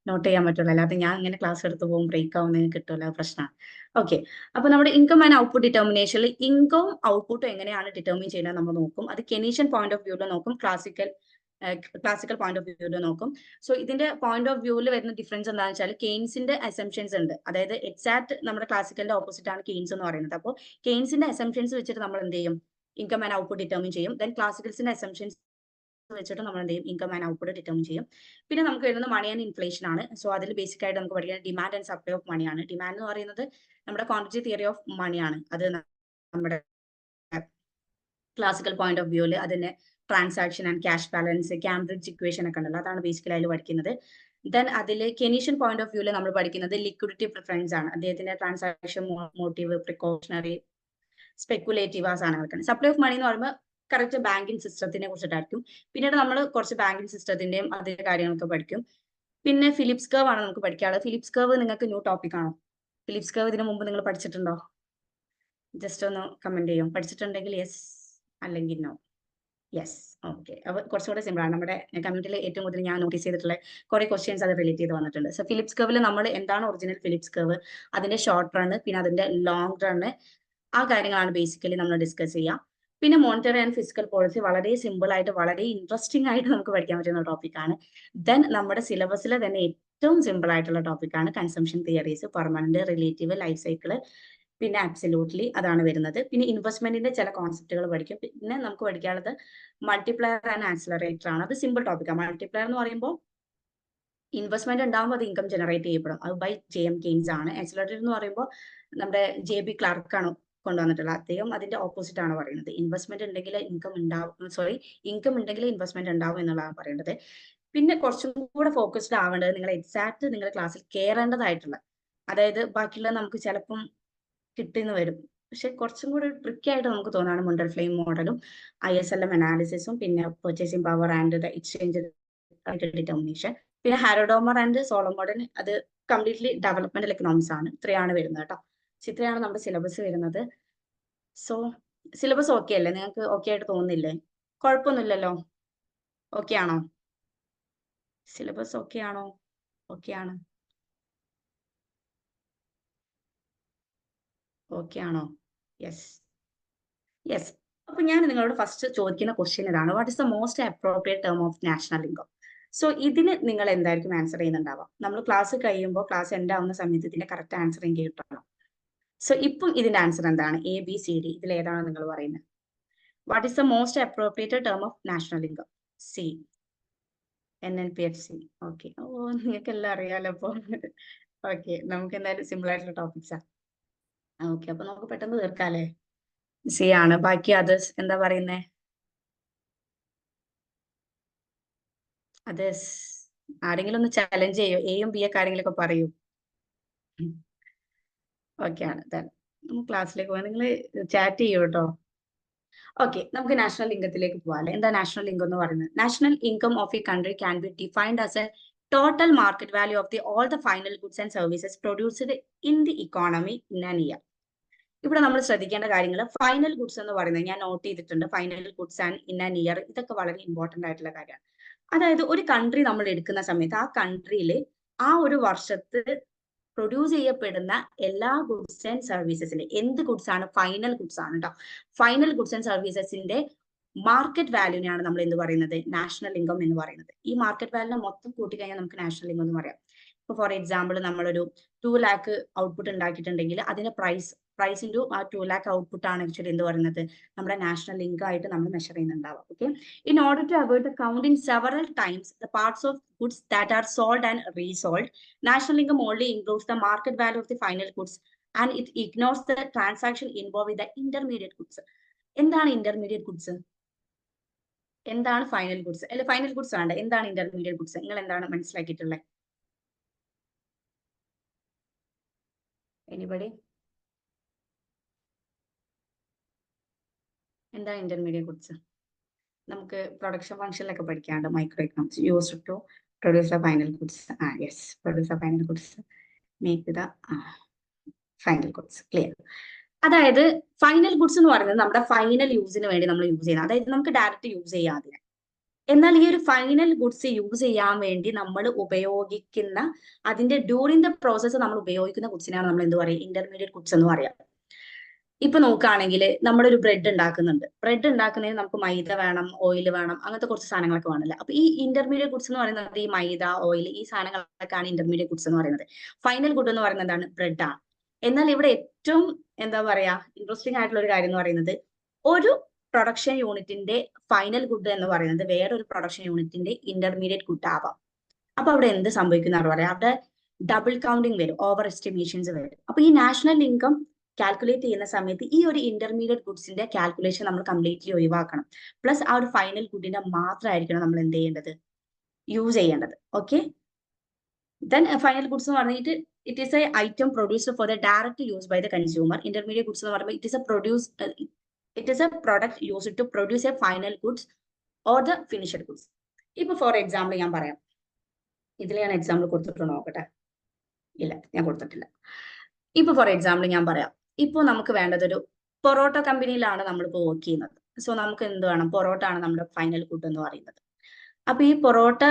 നോട്ട് ചെയ്യാൻ പറ്റുള്ളൂ. അല്ലാതെ ഞാൻ ഇങ്ങനെ ക്ലാസ് എടുത്ത് പോകും ബ്രേക്ക് ആവുന്നതിന് കിട്ടില്ല, പ്രശ്നമാണ്. ഓക്കെ, അപ്പൊ നമ്മുടെ ഇൻകം ആൻഡ് ഔട്ട്പുട്ട് ഡിറ്റർമിനേഷനിൽ ഇൻകവും ഔട്ട്പുട്ടും എങ്ങനെയാണ് ഡിറ്റർമിൻ ചെയ്യുന്നത് നമ്മൾ നോക്കും. അത് കെനീഷ്യൻ പോയിന്റ് ഓഫ് വ്യൂവിൽ നോക്കും, ക്ലാസിക്കൽ പോയിന്റ് ഓഫ് വ്യൂവിൽ നോക്കും. സോ ഇതിന്റെ പോയിന്റ് ഓഫ് വ്യൂവിൽ വരുന്ന ഡിഫറൻസ് എന്താണെന്ന് വെച്ചാൽ കെയ്ൻസിന്റെ അസംഷൻസ് ഉണ്ട്. അതായത് എക്സാക്ട് നമ്മുടെ ക്ലാസിക്കലിന്റെ ഓപ്പോസിറ്റ് ആണ് കെയ്ൻസ് എന്ന് പറയുന്നത്. അപ്പോൾ കെയ്ൻസിന്റെ അസംഷൻസ് വെച്ചിട്ട് നമ്മൾ എന്ത് ചെയ്യും, ഇൻകം ആൻഡ് ഔട്ട്പുട്ട് ഡിറ്റർമിൻ ചെയ്യും. ദെൻ ക്ലാസിക്കൽസിന്റെ അസംഷൻസ് വെച്ചിട്ട് നമ്മൾ എന്ത് ചെയ്യും, ഇൻകം ആൻഡ് ഔട്ട്പുട്ട് ഡിറ്റർമിൻ ചെയ്യും. പിന്നെ നമുക്ക് വരുന്നത് മണി ആൻഡ് ഇൻഫ്ലേഷൻ ആണ്. സോ അതിൽ ബേസിക് ആയിട്ട് നമുക്ക് പഠിക്കുന്നത് ഡിമാൻഡ് ആൻഡ് സപ്ലൈ ഓഫ് മണിയാണ്. ഡിമാൻഡ് എന്ന് പറയുന്നത് നമ്മുടെ ക്വാണ്ടിറ്റി തിയറി ഓഫ് മണിയാണ്. അത് നമ്മുടെ ക്ലാസിക്കൽ പോയിന്റ് ഓഫ് വ്യൂവിൽ അതിന്റെ transaction and cash balance, Cambridge equation ഒക്കെ ഉണ്ടല്ലോ, അതാണ് ബേസിക്കലി അതിൽ പഠിക്കുന്നത്. ദെൻ അതിൽ കെനീഷ്യൻ പോയിന്റ് ഓഫ് വ്യൂവിൽ നമ്മൾ പഠിക്കുന്നത് ലിക്വിഡിറ്റി പ്രിഫറൻസ് ആണ്. അദ്ദേഹത്തിന്റെ ട്രാൻസാക്ഷൻ മോട്ടീവ്, പ്രിക്കോഷണറി, സ്പെക്കുലേറ്റീവ്, ആ സാധനങ്ങളൊക്കെ. സപ്ലൈ ഓഫ് മണി എന്ന് പറയുമ്പോൾ കറക്റ്റ് ബാങ്കിങ് സിസ്റ്റത്തിനെ കുറിച്ചിട്ടായിരിക്കും. പിന്നീട് നമ്മൾ കുറച്ച് ബാങ്കിങ് സിസ്റ്റത്തിന്റെയും അതിന്റെ കാര്യങ്ങളൊക്കെ പഠിക്കും. പിന്നെ ഫിലിപ്സ് കർവ് ആണ് നമുക്ക് പഠിക്കാനുള്ളത്. ഫിലിപ്സ് കർവ് നിങ്ങൾക്ക് ന്യൂ ടോപ്പിക് ആണോ? ഫിലിപ്സ് കർവ് ഇതിനു മുമ്പ് നിങ്ങൾ പഠിച്ചിട്ടുണ്ടോ? ജസ്റ്റ് ഒന്ന് കമന്റ് ചെയ്യും, പഠിച്ചിട്ടുണ്ടെങ്കിൽ യെസ്, അല്ലെങ്കിൽ നോ. Yes, okay. അപ്പൊ കുറച്ചുകൂടെ സിമ്പിൾ ആണ്. നമ്മുടെ കമ്മ്യൂണിറ്റിയിൽ ഏറ്റവും കൂടുതൽ ഞാൻ നോട്ടീസ് ചെയ്തിട്ടുള്ള കുറെ ക്വസ്റ്റ്യൻസ് അത് റിലേറ്റ് ചെയ്ത് വന്നിട്ടുണ്ട്. സോ ഫിലിപ്സ് കർവിൽ നമ്മൾ എന്താണ് ഒറിജിനൽ ഫിലിപ്സ് കർവ്, അതിന്റെ ഷോർട്ട് റൺ, പിന്നെ അതിന്റെ ലോങ് റൺ, ആ കാര്യങ്ങളാണ് ബേസിക്കലി നമ്മൾ ഡിസ്കസ് ചെയ്യുക. പിന്നെ മോണിറ്ററി ആൻഡ് ഫിസിക്കൽ പോളിസി വളരെ സിമ്പിൾ ആയിട്ട് വളരെ ഇൻട്രസ്റ്റിംഗ് ആയിട്ട് നമുക്ക് പഠിക്കാൻ പറ്റുന്ന ടോപ്പിക്കാണ്. ദെൻ നമ്മുടെ സിലബസിലെ തന്നെ ഏറ്റവും സിമ്പിൾ ആയിട്ടുള്ള ടോപ്പിക്കാണ് consumption theories, permanent, relative, life cycle, പിന്നെ അബ്സല്യൂട്ട്ലി, അതാണ് വരുന്നത്. പിന്നെ ഇൻവെസ്റ്റ്മെന്റിന്റെ ചില കോൺസെപ്റ്റുകൾ പഠിക്കും. പിന്നെ നമുക്ക് പഠിക്കാനുള്ളത് മൾട്ടിപ്ലയർ ആൻഡ് ആക്സിലറേറ്റർ ആണ്. അത് സിമ്പിൾ ടോപ്പിക്കാണ്. മൾട്ടിപ്ലയർ എന്ന് പറയുമ്പോൾ ഇൻവെസ്റ്റ്മെന്റ് ഉണ്ടാകുമ്പോൾ അത് ഇൻകം ജനറേറ്റ് ചെയ്യപ്പെടും, അത് ബൈ ജെഎം കെയ്ൻസ് ആണ്. ആക്സിലറേറ്റർ എന്ന് പറയുമ്പോൾ നമ്മുടെ JB ക്ലാർക്ക് ആണ് കൊണ്ടുവന്നിട്ടുള്ളത്. അദ്ദേഹം അതിന്റെ ഓപ്പോസിറ്റ് ആണ് പറയുന്നത്. ഇൻവെസ്റ്റ്മെന്റ് ഉണ്ടെങ്കിൽ ഇൻകം ഉണ്ടാവും, സോറി, ഇൻകം ഉണ്ടെങ്കിൽ ഇൻവെസ്റ്റ്മെന്റ് ഉണ്ടാവും എന്നുള്ളതാണ് പറയുന്നത്. പിന്നെ കുറച്ചും കൂടെ ഫോക്കസ്ഡ് ആവേണ്ടത് നിങ്ങൾ എക്സാക്ട് നിങ്ങളുടെ ക്ലാസ്സിൽ കയറേണ്ടതായിട്ടുള്ള, അതായത് ബാക്കിയുള്ള നമുക്ക് ചിലപ്പം കിട്ടിയെന്ന് വരും, പക്ഷെ കുറച്ചും കൂടെ ട്രിക്കി ആയിട്ട് നമുക്ക് തോന്നാണ് മുണ്ടൽ ഫ്ലെയിം മോഡലും ISLM അനാലിസിസും പിന്നെ purchasing power and the exchange determination, പിന്നെ ഹാരോഡോമർ ആൻഡ് സോളമോഡൻ, അത് കംപ്ലീറ്റ്ലി ഡെവലപ്മെന്റൽ എക്കണോമിക്സ് ആണ്. ഇത്രയാണ് വരുന്നത് കേട്ടോ. ഇത്രയാണ് നമ്മുടെ സിലബസ് വരുന്നത്. സോ സിലബസ് ഓക്കെ അല്ലേ? നിങ്ങൾക്ക് ഓക്കെ ആയിട്ട് തോന്നുന്നില്ലേ? കുഴപ്പമൊന്നുമില്ലല്ലോ? ഓക്കെ ആണോ? സിലബസ് ഓക്കെ ആണോ? ഓക്കെ ആണ്. ഓക്കെ ആണോ? Yes yes. അപ്പൊ ഞാൻ നിങ്ങളോട് ഫസ്റ്റ് ചോദിക്കുന്ന ക്വസ്റ്റ്യൻ ഇതാണ്, what is the most appropriate term of national income? So ഇതിന് നിങ്ങൾ എന്തായിരിക്കും ആൻസർ ചെയ്യുന്നുണ്ടാവാം? നമ്മൾ ക്ലാസ് കഴിയുമ്പോൾ, ക്ലാസ് എൻഡ് ആവുന്ന സമയത്ത് ഇതിന്റെ കറക്റ്റ് ആൻസർ എനിക്ക് കിട്ടണം. സോ ഇപ്പം ഇതിന്റെ ആൻസർ എന്താണ്? ABCD, ഇതിൽ ഏതാണ് നിങ്ങൾ പറയുന്നത്? What is the most appropriate term of national income? C, NNPFC. Okay. ഓ, നിങ്ങൾക്ക് എല്ലാം അറിയാലോ അപ്പൊ. ഓക്കെ, നമുക്ക് എന്തായാലും സിമ്പിൾ ആയിട്ടുള്ള ടോപ്പിക്സാ. ഓക്കെ, അപ്പൊ നമുക്ക് പെട്ടെന്ന് തീർക്കാല്ലേ? സി ആണ്. ബാക്കി അതേഴ്സ് എന്താ പറയുന്നേ? അതേഴ്സ് ആരെങ്കിലും ഒന്ന് ചലഞ്ച് ചെയ്യോ? എയും ബി ഒക്കെ ആരെങ്കിലും ഒക്കെ പറയൂ. ഓക്കെ ആണ്. നമുക്ക് ക്ലാസ്സിലേക്ക് പോകാം. നിങ്ങൾ ചാറ്റ് ചെയ്യൂ കേട്ടോ. ഓക്കെ, നമുക്ക് നാഷണൽ ഇൻകത്തിലേക്ക് പോകാം. എന്താ നാഷണൽ ഇൻകം എന്ന് പറയുന്നത്? National income of A country can be defined as A total market value of the all the final goods and services produced in the economy in an year. ഇവിടെ നമ്മൾ ശ്രദ്ധിക്കേണ്ട കാര്യങ്ങൾ, final goods എന്ന് പറയുന്നത് ഞാൻ not ചെയ്തിട്ടുണ്ട്. Final goods and in an year, ഇതൊക്കെ വളരെ ഇമ്പോർട്ടന്റ് ആയിട്ടുള്ള കാര്യമാണ്. അതായത് ഒരു കൺട്രി നമ്മൾ എടുക്കുന്ന സമയത്ത് ആ കൺട്രിയിൽ ആ ഒരു വർഷത്ത് പ്രൊഡ്യൂസ് ചെയ്യപ്പെടുന്ന എല്ലാ ഗുഡ്സ് ആൻഡ് സർവീസസിന്റെ, എന്ത് ഗുഡ്സ് ആണ്? ഫൈനൽ ഗുഡ്സ് ആണ് കേട്ടോ. ഫൈനൽ ഗുഡ്സ് ആൻഡ് സർവീസസിന്റെ മാർക്കറ്റ് വാല്യൂവിനെയാണ് നമ്മൾ എന്ത് പറയുന്നത്? നാഷണൽ ഇൻകം എന്ന് പറയുന്നത്. ഈ മാർക്കറ്റ് വാല്യൂനെ മൊത്തം കൂട്ടിക്കഴിഞ്ഞാൽ നമുക്ക് നാഷണൽ ഇൻകം എന്ന് പറയാം. ഇപ്പൊ ഫോർ എക്സാമ്പിൾ നമ്മളൊരു 2 lakh ഔട്ട്പുട്ട് ഉണ്ടാക്കിയിട്ടുണ്ടെങ്കിൽ അതിന്റെ പ്രൈസ് ഇൻറ്റു ആ 2 lakh ഔട്ട്പുട്ട് ആണ് ആക്ച്വലി എന്ത് പറയുന്നത്? നമ്മുടെ നാഷണൽ ഇൻകം ആയിട്ട് നമ്മൾ മെഷർ ചെയ്യുന്നുണ്ടാവുക. Okay, in order to avoid the counting several times the parts of goods that are sold and resold, national income only includes the market value of the final goods and it ignores the transaction involve with the intermediate goods. എന്താണ് intermediate goods? എന്താണ് final goods? അല്ലെ final goods ആണ്, എന്താണ് intermediate goods? നിങ്ങൾ എന്താണ് മനസ്സിലാക്കിയിട്ടുള്ളത്? Anybody? എന്താ intermediate goods? നമുക്ക് പ്രൊഡക്ഷൻ ഫംഗ്ഷനിലൊക്കെ പഠിക്കാണ്ട് micro economics used to produce the final goods. Yes, produce the final goods, make the final goods. Clear? അതായത് ഫൈനൽ ഗുഡ്സ് എന്ന് പറയുന്നത് നമ്മുടെ ഫൈനൽ യൂസിന് വേണ്ടി നമ്മൾ യൂസ് ചെയ്യുന്നത്, അതായത് നമുക്ക് ഡയറക്റ്റ് യൂസ് ചെയ്യാം അതിനെ. എന്നാൽ ഈ ഒരു ഫൈനൽ ഗുഡ്സ് യൂസ് ചെയ്യാൻ വേണ്ടി നമ്മൾ ഉപയോഗിക്കുന്ന അതിന്റെ ഡ്യൂറിംഗ് ദ പ്രോസസ്സ് നമ്മൾ ഉപയോഗിക്കുന്ന ഗുഡ്സിനാണ് നമ്മൾ എന്ത് പറയുക, ഇന്റർമീഡിയറ്റ് ഗുഡ്സ് എന്ന് പറയാം. ഇപ്പൊ നോക്കുകയാണെങ്കിൽ നമ്മളൊരു ബ്രെഡ് ഉണ്ടാക്കുന്നുണ്ട്. ബ്രെഡ് ഉണ്ടാക്കുന്നതിന് നമുക്ക് മൈദ വേണം, ഓയിൽ വേണം, അങ്ങനത്തെ കുറച്ച് സാധനങ്ങളൊക്കെ വേണമല്ലോ. അപ്പൊ ഈ ഇന്റർമീഡിയറ്റ് ഗുഡ്സ് എന്ന് പറയുന്നത് ഈ മൈദ, ഓയിൽ, ഈ സാധനങ്ങളൊക്കെയാണ് ഇന്റർമീഡിയറ്റ് ഗുഡ്സ് എന്ന് പറയുന്നത്. ഫൈനൽ ഗുഡ് എന്ന് പറയുന്നത് എന്താണ്? ബ്രെഡാണ്. എന്നാൽ ഇവിടെ ഏറ്റവും എന്താ പറയാ ഇൻട്രസ്റ്റിംഗ് ആയിട്ടുള്ള ഒരു കാര്യം എന്ന് പറയുന്നത്, ഒരു പ്രൊഡക്ഷൻ യൂണിറ്റിന്റെ ഫൈനൽ ഗുഡ് എന്ന് പറയുന്നത് വേറൊരു പ്രൊഡക്ഷൻ യൂണിറ്റിന്റെ ഇന്റർമീഡിയറ്റ് ഗുഡ് ആവാം. അപ്പൊ അവിടെ എന്ത് സംഭവിക്കുന്ന പറയാം, അവിടെ ഡബിൾ കൗണ്ടിങ് വരും, ഓവർ എസ്റ്റിമേഷൻസ് വരും. അപ്പൊ ഈ നാഷണൽ ഇൻകം കാൽക്കുലേറ്റ് ചെയ്യുന്ന സമയത്ത് ഈ ഒരു ഇന്റർമീഡിയറ്റ് ഗുഡ്സിന്റെ കാൽക്കുലേഷൻ നമ്മൾ കംപ്ലീറ്റ്ലി ഒഴിവാക്കണം. പ്ലസ് ആ ഒരു ഫൈനൽ ഗുഡിന്റെ മാത്രമായിരിക്കണം നമ്മൾ എന്ത് ചെയ്യേണ്ടത്, യൂസ് ചെയ്യേണ്ടത്. ഓക്കെ, ദെൻ ഫൈനൽ ഗുഡ്സ് എന്ന് പറഞ്ഞിട്ട് it is a item produced for the direct use by the consumer. Intermediate goods എന്ന് പറയുമ്പോൾ it is a product used to produce a final goods or the finished goods. ഇപ്പൊ for example ഞാൻ പറയാം, ഇതിൽ ഞാൻ example കൊടുത്തിട്ടുണ്ടോ നോക്കട്ടെ, ഇല്ല ഞാൻ കൊടുത്തിട്ടില്ല. ഇപ്പൊ ഫോർ എക്സാമ്പിൾ ഞാൻ പറയാം, ഇപ്പൊ നമുക്ക് വേണ്ടത് ഒരു പൊറോട്ട കമ്പനിയിലാണ് നമ്മളിപ്പോ വർക്ക് ചെയ്യുന്നത്. സോ നമുക്ക് എന്ത് വേണം, പൊറോട്ട ആണ് നമ്മുടെ ഫൈനൽ ഗുഡ് എന്ന് പറയുന്നത്. അപ്പൊ ഈ പൊറോട്ട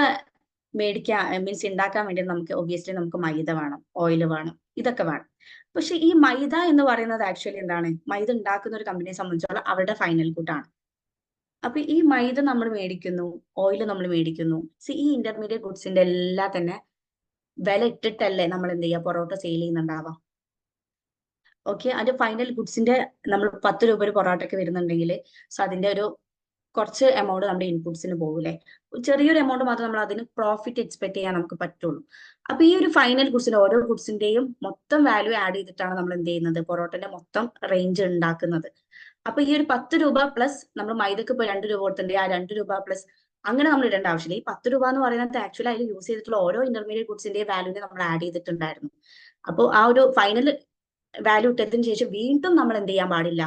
മേടിക്കാൻ മീൻസ് ഉണ്ടാക്കാൻ വേണ്ടി നമുക്ക് ഒബ്വിയസ്ലി നമുക്ക് മൈദ വേണം, ഓയിൽ വേണം, ഇതൊക്കെ വേണം. പക്ഷെ ഈ മൈദ എന്ന് പറയുന്നത് ആക്ച്വലി എന്താണ്, മൈദ ഉണ്ടാക്കുന്ന ഒരു കമ്പനിയെ സംബന്ധിച്ചോളം അവരുടെ ഫൈനൽ ഗുഡ് ആണ്. അപ്പൊ ഈ മൈദ നമ്മൾ മേടിക്കുന്നു, ഓയിൽ നമ്മൾ മേടിക്കുന്നു. ഈ ഇന്റർമീഡിയറ്റ് ഗുഡ്സിന്റെ എല്ലാം തന്നെ വില ഇട്ടിട്ടല്ലേ നമ്മൾ എന്ത് ചെയ്യുക, പൊറോട്ട സെയിൽ ചെയ്യുന്നുണ്ടാവാം. ഓക്കെ, അതിന്റെ ഫൈനൽ ഗുഡ്സിന്റെ നമ്മൾ 10 രൂപ ഒരു പൊറോട്ടയ്ക്ക് വരുന്നുണ്ടെങ്കിൽ സോ അതിന്റെ ഒരു കുറച്ച് എമൗണ്ട് നമ്മുടെ ഇൻപുട്സിന് പോകൂലേ, ചെറിയൊരു എമൗണ്ട് മാത്രം നമ്മൾ അതിന് പ്രോഫിറ്റ് എക്സ്പെക്ട് ചെയ്യാൻ നമുക്ക് പറ്റുള്ളൂ. അപ്പൊ ഈ ഒരു ഫൈനൽ ഗുഡ്സിന്റെ ഓരോ ഗുഡ്സിന്റെയും മൊത്തം വാല്യൂ ആഡ് ചെയ്തിട്ടാണ് നമ്മൾ എന്ത് ചെയ്യുന്നത്, പൊറോട്ടന്റെ മൊത്തം റേഞ്ച് ഉണ്ടാക്കുന്നത്. അപ്പൊ ഈ ഒരു 10 രൂപ പ്ലസ് നമ്മൾ മൈദക്ക് ഇപ്പൊ 2 രൂപ കൊടുത്തിട്ടുണ്ട്, ആ 2 രൂപ പ്ലസ് അങ്ങനെ നമ്മൾ ഇടേണ്ട ആവശ്യമില്ല. ഈ 10 രൂപ എന്ന് പറയുന്നത് ആക്ച്വലി അതിൽ യൂസ് ചെയ്തിട്ടുള്ള ഓരോ ഇന്റർമീഡിയറ്റ് ഗുഡ്സിന്റെ വാല്യൂനെ നമ്മൾ ആഡ് ചെയ്തിട്ടുണ്ടായിരുന്നു. അപ്പോൾ ആ ഒരു ഫൈനൽ വാല്യൂ ഇട്ടതിന് ശേഷം വീണ്ടും നമ്മൾ എന്ത് ചെയ്യാൻ പാടില്ല,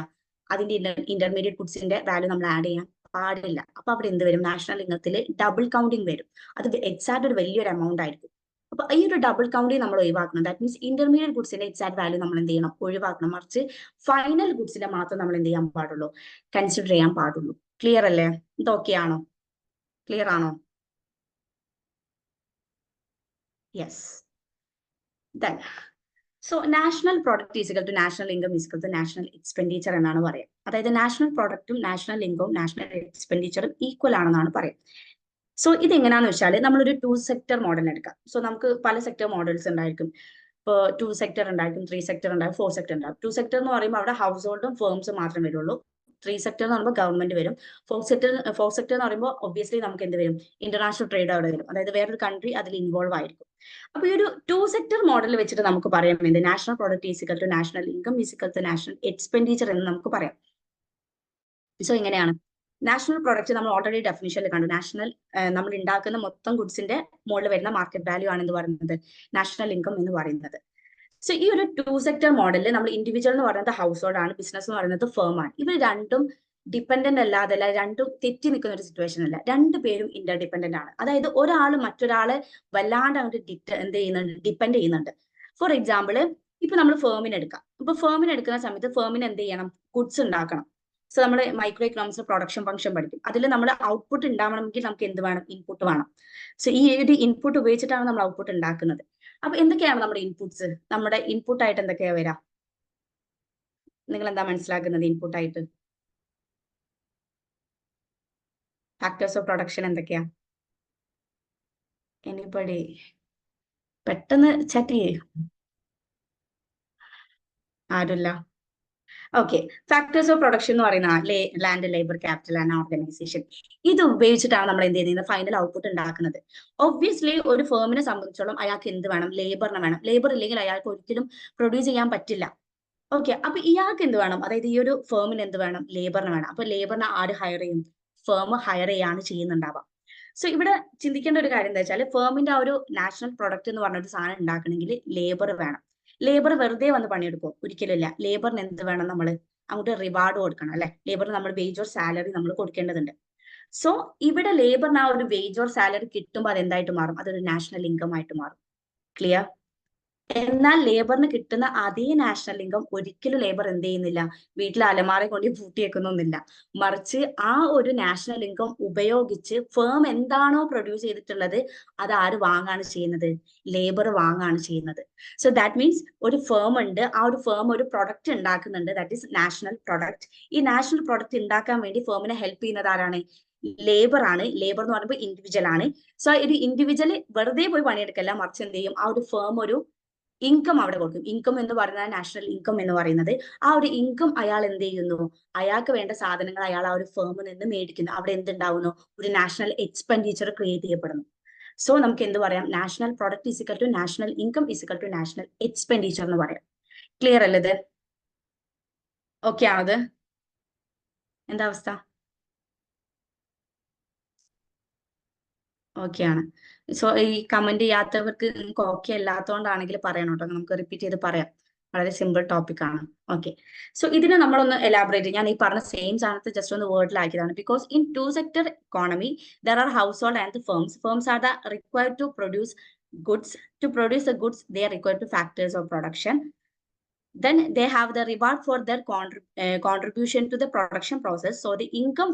അതിന്റെ ഇന്റർമീഡിയറ്റ് ഗുഡ്സിന്റെ വാല്യൂ നമ്മൾ ആഡ് ചെയ്യാൻ പാടില്ല. അപ്പൊ അവിടെ എന്ത് വരും, നാഷണൽ ഇൻകത്തിൽ ഡബിൾ കൗണ്ടിങ് വരും. അത് എക്സാക്ട് ഒരു വലിയൊരു എമൗണ്ട് ആയിരിക്കും. അപ്പൊ ഈ ഒരു ഡബിൾ കൗണ്ടിങ് നമ്മൾ ഒഴിവാക്കണം. ദാറ്റ് മീൻസ് ഇന്റർമീഡിയറ്റ് ഗുഡ്സിന്റെ എക്സാക്ട് വാല്യൂ നമ്മൾ എന്ത് ചെയ്യണം, ഒഴിവാക്കണം. മറിച്ച് ഫൈനൽ ഗുഡ്സിന്റെ മാത്രം നമ്മൾ എന്ത് ചെയ്യാൻ പാടുള്ളൂ, കൺസിഡർ ചെയ്യാൻ പാടുള്ളൂ. ക്ലിയർ അല്ലേ? ഇതൊക്കെ ആണോ? ക്ലിയർ ആണോ? Yes. Then so national product is equal to national income is equal to national expenditure എന്നാണ് പറയുക. അതായത് നാഷണൽ പ്രോഡക്റ്റും നാഷണൽ ഇൻകവും നാഷണൽ എക്സ്പെൻഡിച്ചറും ഈക്വൽ ആണെന്നാണ് പറയുക. സോ ഇതെങ്ങനെയാന്ന് വെച്ചാൽ നമ്മളൊരു 2 സെക്ടർ മോഡൽ എടുക്കാം. സോ നമുക്ക് പല സെക്ടർ മോഡൽസ് ഉണ്ടായിരിക്കും. ഇപ്പോൾ 2 സെക്ടർ ഉണ്ടായിരിക്കും, 3 സെക്ടർ ഉണ്ടാകും, 4 സെക്ടർ ഉണ്ടാകും. 2 സെക്ടർ എന്ന് പറയുമ്പോൾ അവിടെ ഹൗസ് ഹോൾഡും ഫേംസും മാത്രമേ വരുള്ളൂ. 3 സെക്ടർ എന്ന് പറയുമ്പോൾ ഗവൺമെന്റ് വരും. 4 സെക്ടർ എന്ന് പറയുമ്പോൾ ഒബ്വിയസ്ലി നമുക്ക് എന്ത് വരും, ഇന്റർനാഷണൽ ട്രേഡ് അവിടെ വരും. അതായത് വേറൊരു കൺട്രി അതിൽ ഇൻവോൾവ് ആയിരിക്കും. അപ്പൊ ഈ ഒരു 2 സെക്ടർ മോഡൽ വെച്ചിട്ട് നമുക്ക് പറയാം എന്ത്, national product is equal to national income is equal to national expenditure എന്ന് നമുക്ക് പറയാം. സോ എങ്ങനെയാണ് നാഷണൽ പ്രോഡക്റ്റ് നമ്മൾ ഓൾറെഡി ഡെഫിനിഷനിൽ കണ്ടു. നാഷണൽ നമ്മൾ ഉണ്ടാക്കുന്ന മൊത്തം ഗുഡ്സിന്റെ മുകളിൽ വരുന്ന മാർക്കറ്റ് വാല്യൂ ആണ് എന്ന് പറയുന്നത് നാഷണൽ ഇൻകം എന്ന് പറയുന്നത്. സോ ഈ ഒരു 2 സെക്ടർ മോഡലിൽ നമ്മൾ ഇൻഡിവിജ്വൽ എന്ന് പറയുന്നത് ഹൗസ് ഹോൾഡ് ആണ്, ബിസിനസ് എന്ന് പറയുന്നത് ഫേം ആണ്. ഇവർ രണ്ടും ഡിപ്പെൻഡന്റ് അല്ലാതെ അല്ല, രണ്ടും തെറ്റി നിൽക്കുന്ന ഒരു സിറ്റുവേഷൻ അല്ല, രണ്ടുപേരും ഇന്റർഡിപെൻഡന്റ് ആണ്. അതായത് ഒരാൾ മറ്റൊരാളെ വല്ലാണ്ട് അങ്ങോട്ട് എന്ത് ചെയ്യുന്നുണ്ട്, ഡിപ്പെൻഡ് ചെയ്യുന്നുണ്ട്. ഫോർ എക്സാമ്പിൾ ഇപ്പൊ നമ്മൾ ഫേമിന് എടുക്കാം. ഇപ്പൊ ഫേമിന് എടുക്കുന്ന സമയത്ത് ഫേമിന് എന്ത് ചെയ്യണം, ഗുഡ്സ് ഉണ്ടാക്കണം. സോ നമ്മൾ മൈക്രോ എക്കണോമിക്സ് പ്രൊഡക്ഷൻ ഫംഗ്ഷൻ പഠിക്കും. അതിൽ നമ്മൾ ഔട്ട്പുട്ട് ഉണ്ടാവണമെങ്കിൽ നമുക്ക് എന്ത് വേണം, ഇൻപുട്ട് വേണം. സോ ഈ ഒരു ഇൻപുട്ട് ഉപയോഗിച്ചിട്ടാണ് നമ്മൾ ഔട്ട്പുട്ട് ഉണ്ടാക്കുന്നത്. അപ്പൊ എന്തൊക്കെയാണ് നമ്മുടെ ഇൻപുട്സ്, നമ്മുടെ ഇൻപുട്ട് ആയിട്ട് എന്തൊക്കെയാ വരാം, നിങ്ങൾ എന്താ മനസ്സിലാക്കുന്നത് ഇൻപുട്ട് ആയിട്ട്? ഫാക്ടേഴ്സ് ഓഫ് പ്രൊഡക്ഷൻ എന്തൊക്കെയാ? എനിബഡി പെട്ടെന്ന് ചാറ്റ് ചെയ്യേ, ആരുമില്ല. ഓക്കെ, ഫാക്ടേഴ്സ് ഓഫ് പ്രൊഡക്ഷൻ എന്ന് പറയുന്ന land, labour, capital and organisation, ഇത് ഉപയോഗിച്ചിട്ടാണ് നമ്മൾ എന്ത് ചെയ്യുന്നത്, ഫൈനൽ ഔട്ട്പുട്ട് ഉണ്ടാക്കുന്നത്. ഒബ്വിയസ്ലി ഒരു ഫേമിനെ സംബന്ധിച്ചോളം അയാൾക്ക് എന്ത് വേണം, ലേബറിനെ വേണം. ലേബർ ഇല്ലെങ്കിൽ അയാൾക്ക് ഒരിക്കലും പ്രൊഡ്യൂസ് ചെയ്യാൻ പറ്റില്ല. ഓക്കെ, അപ്പൊ ഇയാൾക്ക് എന്ത് വേണം, അതായത് ഈ ഒരു ഫേമിന് എന്ത് വേണം, ലേബറിന് വേണം. അപ്പൊ ലേബറിനെ ആര് ഹയർ ചെയ്യും, ഫേം ഹയർ ചെയ്യാണ് ചെയ്യുന്നുണ്ടാവുക. സോ ഇവിടെ ചിന്തിക്കേണ്ട ഒരു കാര്യം എന്താ വെച്ചാൽ, ഫേമിന്റെ ആ ഒരു നാഷണൽ പ്രൊഡക്റ്റ് എന്ന് പറഞ്ഞൊരു സാധനം ഉണ്ടാക്കണമെങ്കിൽ ലേബർ വേണം. ലേബർ വെറുതെ വന്ന് പണിയെടുക്കും, ഒരിക്കലും ഇല്ല. ലേബറിന് എന്ത് വേണം, നമ്മൾ അങ്ങോട്ട് റിവാർഡ് കൊടുക്കണം അല്ലെ. ലേബറിന് നമ്മൾ വേജ് ഓർ സാലറി നമ്മൾ കൊടുക്കേണ്ടതുണ്ട്. സോ ഇവിടെ ലേബറിന് ആ ഒരു വേജ് ഓർ സാലറി കിട്ടുമ്പോൾ അത് എന്തായിട്ട് മാറും, അതൊരു നാഷണൽ ഇൻകം ആയിട്ട് മാറും. ക്ലിയർ? എന്നാൽ ലേബറിന് കിട്ടുന്ന അതേ നാഷണൽ ഇൻകം ഒരിക്കലും ലേബർ എന്ത് ചെയ്യുന്നില്ല, വീട്ടിൽ അലമാര കൊണ്ട് പൂട്ടിയേക്കുന്നൊന്നുമില്ല. മറിച്ച് ആ ഒരു നാഷണൽ ഇൻകം ഉപയോഗിച്ച് ഫേം എന്താണോ പ്രൊഡ്യൂസ് ചെയ്തിട്ടുള്ളത് അത് ആര് വാങ്ങാണ് ചെയ്യുന്നത്, ലേബർ വാങ്ങാണ് ചെയ്യുന്നത്. സോ ദാറ്റ് മീൻസ് ഒരു ഫേം ഉണ്ട്, ആ ഒരു ഫേം ഒരു പ്രൊഡക്റ്റ് ഉണ്ടാക്കുന്നുണ്ട്, ദാറ്റ് ഈസ് നാഷണൽ പ്രൊഡക്റ്റ്. ഈ നാഷണൽ പ്രൊഡക്റ്റ് ഉണ്ടാക്കാൻ വേണ്ടി ഫേമിനെ ഹെൽപ്പ് ചെയ്യുന്നത് ആരാണ്, ലേബർ ആണ്. ലേബർ എന്ന് പറയുമ്പോൾ ഇൻഡിവിജ്വൽ ആണ്. സോ ഒരു ഇൻഡിവിജ്വൽ വെറുതെ പോയി പണിയെടുക്കല്ല, മറിച്ച് എന്ത് ചെയ്യും, ആ ഒരു ഫേം ഒരു ഇൻകം അവിടെ കൊടുക്കും. ഇൻകം എന്ന് പറയുന്നത് നാഷണൽ ഇൻകം എന്ന് പറയുന്നത്, ആ ഒരു ഇൻകം അയാൾ എന്ത് ചെയ്യുന്നു, അയാൾക്ക് വേണ്ട സാധനങ്ങൾ അയാൾ ആ ഒരു ഫേമിൽ നിന്ന് മേടിക്കുന്നു. അവിടെ എന്തുണ്ടാവുന്നു, ഒരു നാഷണൽ എക്സ്പെൻഡിച്ചർ ക്രിയേറ്റ് ചെയ്യപ്പെടുന്നു. സോ നമുക്ക് എന്ത് പറയാം, national product is equal to national income is equal to national expenditure എന്ന് പറയാം. ക്ലിയർ അല്ലേ ഇത്? ഓക്കെ ആണത്? എന്താ അവസ്ഥ? ഓക്കെ ആണ്. സോ ഈ കമന്റ് ചെയ്യാത്തവർക്ക് നിങ്ങൾക്ക് ഓക്കെ അല്ലാത്തതുകൊണ്ടാണെങ്കിൽ പറയണം കേട്ടോ, നമുക്ക് റിപ്പീറ്റ് ചെയ്ത് പറയാം. വളരെ സിമ്പിൾ ടോപ്പിക് ആണ്. ഓക്കെ. സോ ഇതിനെ നമ്മളൊന്ന് എലാബറേറ്റ്, ഞാൻ ഈ പറഞ്ഞ സെയിം സാധനത്തെ ജസ്റ്റ് ഒന്ന് വേർഡിലാക്കിയതാണ്. Because in two sector economy there are household and firms. Firms are the required to produce goods. To produce the goods, they are required to factors of production. Then they have the reward for their contribution to the production process. So the income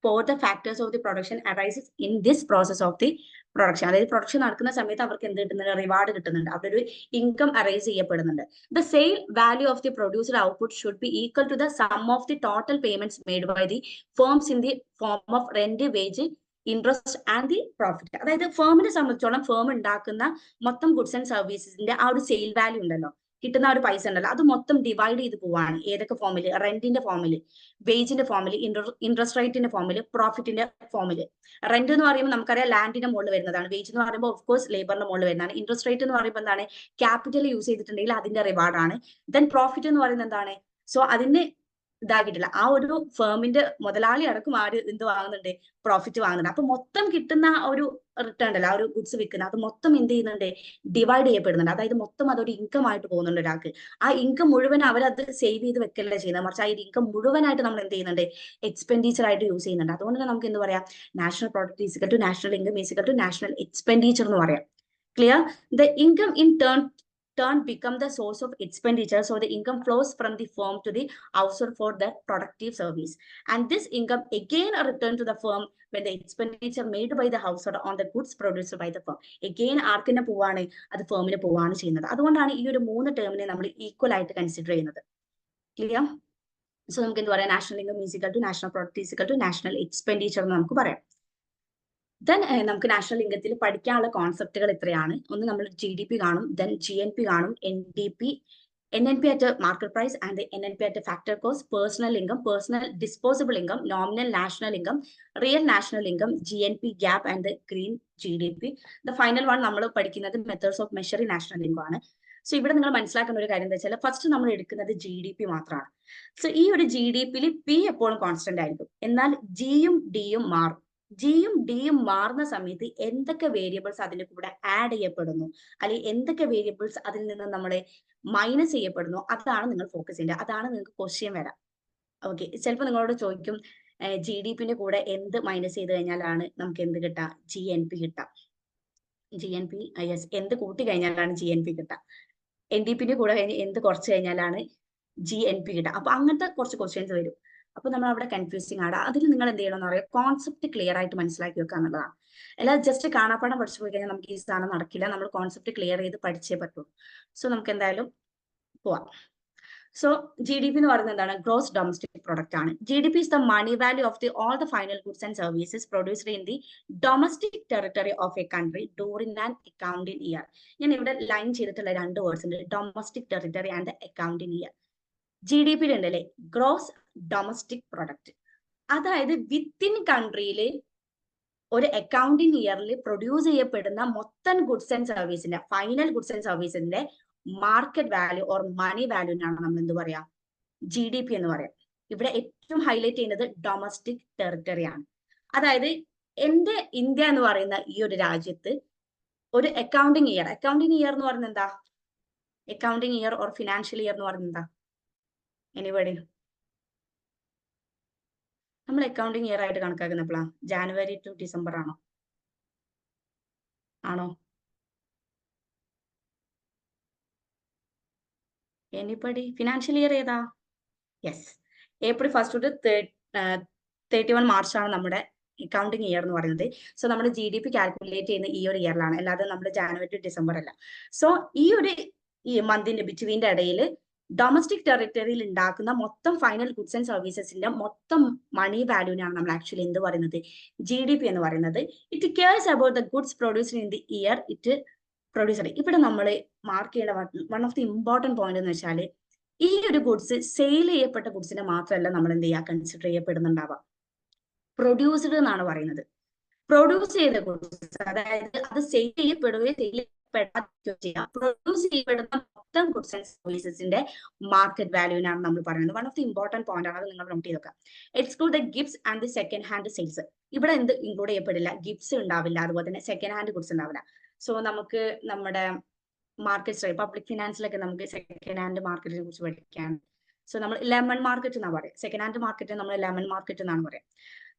for the factors of the production arises in this process of the production. അതായത് production നടക്കുന്ന സമയത്ത് അവർക്ക് എന്ത് കിട്ടുന്നുണ്ട്, reward കിട്ടുന്നുണ്ട്, അവിടെ ഒരു income arise ചെയ്യപ്പെടുന്നുണ്ട്. The sale value of the producer output should be equal to the sum of the total payments made by the firms in the form of rent, wage, interest and the profit. അതായത് ഫേമിനെ സംബന്ധിച്ചോളം firm ഉണ്ടാക്കുന്ന മൊത്തം goods and സർവീസസിന്റെ ആ ഒരു sale value ഉണ്ടല്ലോ, കിട്ടുന്ന ഒരു പൈസ ഉണ്ടല്ലോ, അത് മൊത്തം ഡിവൈഡ് ചെയ്ത് പോവാണ്. ഏതൊക്കെ ഫോമിൽ, റെന്റിന്റെ ഫോമിൽ, വേജിന്റെ ഫോമിൽ, ഇൻട്രസ്റ്റ് റേറ്റിന്റെ ഫോമിൽ, പ്രോഫിറ്റിന്റെ ഫോമിൽ. റെന്റ് എന്ന് പറയുമ്പോൾ നമുക്കറിയാം ലാൻഡിന്റെ മുകളിൽ വരുന്നതാണ്. വേജ് എന്ന് പറയുമ്പോൾ ഓഫ് കോഴ്സ് ലേബറിന്റെ മുകളിൽ വരുന്നതാണ്. ഇൻട്രസ്റ്റ് റേറ്റ് എന്ന് പറയുമ്പോൾ എന്താണ്, ക്യാപിറ്റൽ യൂസ് ചെയ്തിട്ടുണ്ടെങ്കിൽ അതിന്റെ റിവാർഡാണ്. ദെൻ പ്രോഫിറ്റ് എന്ന് പറയുന്നത് എന്താണ്, സോ അതിന് ഇതാക്കിയിട്ടില്ല, ആ ഒരു ഫേമിന്റെ മുതലാളി അടക്കം ആര് എന്ത് വാങ്ങുന്നുണ്ട്, പ്രോഫിറ്റ് വാങ്ങുന്നുണ്ട്. അപ്പൊ മൊത്തം കിട്ടുന്ന ഒരു റിട്ടേൺ ഉണ്ടല്ലോ, ആ ഒരു ഗുഡ്സ് വിൽക്കുന്നത്, അത് മൊത്തം എന്ത് ചെയ്യുന്നുണ്ട്, ഡിവൈഡ് ചെയ്യപ്പെടുന്നുണ്ട്. അതായത് മൊത്തം അതൊരു ഇൻകം ആയിട്ട് പോകുന്നുണ്ട് ഒരാൾക്ക്. ആ ഇൻകം മുഴുവൻ അവരത് സേവ് ചെയ്ത് വെക്കല്ലേ ചെയ്യുന്നത്, മറിച്ച് ആ ഇൻകം മുഴുവനായിട്ട് നമ്മൾ എന്ത് ചെയ്യുന്നുണ്ട്, എക്സ്പെൻഡിച്ചർ ആയിട്ട് യൂസ് ചെയ്യുന്നുണ്ട്. അതുകൊണ്ട് തന്നെ നമുക്ക് എന്ത് പറയാം, national product is equal to national income is equal to national expenditure എന്ന് പറയാം. Clear? The income in turn become the source of expenditure. So the income flows from the firm to the household for the productive service. And this income again return to the firm when the expenditure made by the household on the goods produced by the firm. Again ആർക്കിനെ പോവാണ്, അത് ഫേമിന് പോവാണ് ചെയ്യുന്നത്. അതുകൊണ്ടാണ് ഈ ഒരു 3 ടേമിനെ നമ്മൾ equal ആയിട്ട് consider ചെയ്യുന്നത്. ക്ലിയർ? സോ നമുക്ക് എന്ത് പറയാം, national income is equal to national product is equal to national expenditure എന്ന് നമുക്ക് പറയാം. ദെൻ നമുക്ക് നാഷണൽ ഇൻകത്തിൽ പഠിക്കാനുള്ള കോൺസെപ്റ്റുകൾ ഇത്രയാണ്. ഒന്ന് നമ്മൾ GDP കാണും, ദെൻ GNP കാണും, NDP, NNP at a market price and the NNP at a factor cost, personal income, personal disposable income, nominal national income, real national income, GNP gap and the green GDP. The final one നമ്മൾ പഠിക്കുന്നത് methods of measuring national income ആണ്. So ഇവിടെ നിങ്ങൾ മനസ്സിലാക്കുന്ന ഒരു കാര്യം എന്താ വെച്ചാൽ, ഫസ്റ്റ് നമ്മൾ എടുക്കുന്നത് GDP മാത്രമാണ്. സോ ഈ ഒരു GDPയിൽ P എപ്പോഴും കോൺസ്റ്റന്റ് ആയിരിക്കും, എന്നാൽ ജിയും ഡിയും മാറും. ജിയും ഡിയും മാറുന്ന സമയത്ത് എന്തൊക്കെ വേരിയബിൾസ് അതിന്റെ കൂടെ ആഡ് ചെയ്യപ്പെടുന്നു, അല്ലെങ്കിൽ എന്തൊക്കെ വേരിയബിൾസ് അതിൽ നിന്ന് നമ്മളെ മൈനസ് ചെയ്യപ്പെടുന്നു, അതാണ് നിങ്ങൾ ഫോക്കസ് ചെയ്യേണ്ടത്. അതാണ് നിങ്ങൾക്ക് ക്വസ്റ്റ്യൻ വരാം. ഓക്കെ, ചിലപ്പോൾ നിങ്ങളോട് ചോദിക്കും GDPന്റെ കൂടെ എന്ത് മൈനസ് ചെയ്ത് കഴിഞ്ഞാലാണ് നമുക്ക് എന്ത് കിട്ടുക, GNP കിട്ടാം. GNP യെസ്, എന്ത് കൂട്ടി കഴിഞ്ഞാലാണ് GNP കിട്ടുക, NDPന്റെ കൂടെ കഴിഞ്ഞ് എന്ത് കുറച്ച് കഴിഞ്ഞാലാണ് GNP കിട്ടുക. അപ്പൊ അങ്ങനത്തെ കുറച്ച് ക്വസ്റ്റ്യൻസ് വരും. അപ്പൊ നമ്മൾ അവിടെ കൺഫ്യൂസിങ് ആണ്. അതിൽ നിങ്ങൾ എന്ത് ചെയ്യണം എന്ന് പറയാം, കോൺസെപ്റ്റ് ക്ലിയർ ആയിട്ട് മനസ്സിലാക്കി വെക്കുക എന്നുള്ളതാണ്. അല്ലാതെ ജസ്റ്റ് കാണാപ്പാടം പഠിച്ചു പോയി കഴിഞ്ഞാൽ നമുക്ക് ഈ സാധനം നടക്കില്ല. നമ്മൾ കോൺസെപ്റ്റ് ക്ലിയർ ചെയ്ത് പഠിച്ചേ പറ്റുള്ളൂ. സോ നമുക്ക് എന്തായാലും പോവാം. സോ GDP എന്ന് പറയുന്നത് എന്താണ്, ഗ്രോസ് ഡൊമസ്റ്റിക് പ്രൊഡക്റ്റ് ആണ്. GDP is the money value of all the final goods and services produced in the domestic territory of a country during an accounting year. ഞാൻ ഇവിടെ ലൈൻ ചെയ്തിട്ടുള്ള 2 വേർഡ്സ് ഉണ്ട്, domestic territory and accounting year. GDP ഉണ്ടല്ലേ, gross domestic product. അതായത് within കൺട്രിയിൽ ഒരു accounting ഇയറിൽ produce ചെയ്യപ്പെടുന്ന മൊത്തം ഗുഡ്സ് ആൻഡ് സർവീസിന്റെ, ഫൈനൽ ഗുഡ്സ് ആൻഡ് സർവീസിന്റെ മാർക്കറ്റ് വാല്യൂ ഓർ മണി വാല്യൂനാണ് നമ്മൾ എന്ത് പറയാ, GDP എന്ന് പറയാം. ഇവിടെ ഏറ്റവും ഹൈലൈറ്റ് ചെയ്യുന്നത് ഡൊമസ്റ്റിക് ടെറിട്ടറി ആണ്. അതായത് എന്റെ ഇന്ത്യ എന്ന് പറയുന്ന ഈ ഒരു രാജ്യത്ത് ഒരു അക്കൗണ്ടിങ് ഇയർ എന്ന് പറയുന്നത് എന്താ, accounting year or financial year എന്ന് പറയുന്നത് എന്താ, എനിബഡി? നമ്മൾ അക്കൗണ്ടിങ് ഇയർ ആയിട്ട് കണക്കാക്കുന്നപ്പോഴാ ജാനുവരി ടു ഡിസംബർ ആണോ? എനിബഡി? ഫിനാൻഷ്യൽ ഇയർ ഏതാ? യെസ്, ഏപ്രിൽ 1 തൊട്ട് 31 മാർച്ചാണ് നമ്മുടെ അക്കൗണ്ടിങ് ഇയർ എന്ന് പറയുന്നത്. സോ നമ്മുടെ GDP കാൽക്കുലേറ്റ് ചെയ്യുന്ന ഈ ഒരു ഇയറിലാണ്, അല്ലാതെ നമ്മുടെ ജാനുവരി ടു ഡിസംബർ അല്ല. സോ ഈ മന്തിന്റെ ബിറ്റ്വീന്റെ ഇടയിൽ ഡൊമസ്റ്റിക് ടെറിട്ടറിയിൽ ഉണ്ടാക്കുന്ന മൊത്തം ഫൈനൽ ഗുഡ്സ് ആൻഡ് സർവീസസിന്റെ മൊത്തം മണി വാല്യൂവിനാണ് നമ്മൾ ആക്ച്വലി എന്ത് പറയുന്നത്? GDP എന്ന് പറയുന്നത്. It CARES about the goods produced in the year it producer. ഇവിടെ നമ്മൾ മാർക്ക് ചെയ്യേണ്ട one of the important point എന്ന് വെച്ചാൽ, ഈ ഒരു ഗുഡ്സ് സെയിൽ ചെയ്യപ്പെട്ട ഗുഡ്സിനെ മാത്രമല്ല നമ്മൾ എന്ത് ചെയ്യുക കൺസിഡർ ചെയ്യപ്പെടുന്നുണ്ടാവുക, പ്രൊഡ്യൂസ്ഡ് എന്നാണ് പറയുന്നത്. പ്രൊഡ്യൂസ് ചെയ്ത ഗുഡ്സ്, അതായത് അത് സെയിൽ ചെയ്യപ്പെടുകയോ സെയിൽ പ്രൊഡ്യൂസ് ചെയ്യപ്പെടുന്ന മൊത്തം ഗുഡ്സ് ആൻഡ് സർവീസസിന്റെ മാർക്കറ്റ് വാല്യൂവിനാണ് നമ്മൾ പറയുന്നത്. One of the important point ആണ്, അത് നിങ്ങൾ നോട്ട് ചെയ്ത് വെക്കാം. Exclude the gifts and the second hand sales. ഇവിടെ എന്ത് ഇൻക്ലൂഡ് ചെയ്യപ്പെടില്ല? ഗിഫ്റ്റ്സ് ഉണ്ടാവില്ല, അതുപോലെ തന്നെ സെക്കൻഡ് ഹാൻഡ് ഗുഡ്സ് ഉണ്ടാവില്ല. സോ നമുക്ക് നമ്മുടെ മാർക്കറ്റ് പബ്ലിക് ഫിനാൻസിലൊക്കെ നമുക്ക് സെക്കൻഡ് ഹാൻഡ് മാർക്കറ്റിനെ കുറിച്ച് പഠിക്കാൻ. സോ നമ്മൾ ലെമൺ മാർക്കറ്റ് എന്നാണ് പറയുക. സെക്കൻഡ് ഹാൻഡ് മാർക്കറ്റ് നമ്മൾ ലെമൺ മാർക്കറ്റ് എന്നാണ് പറയുക.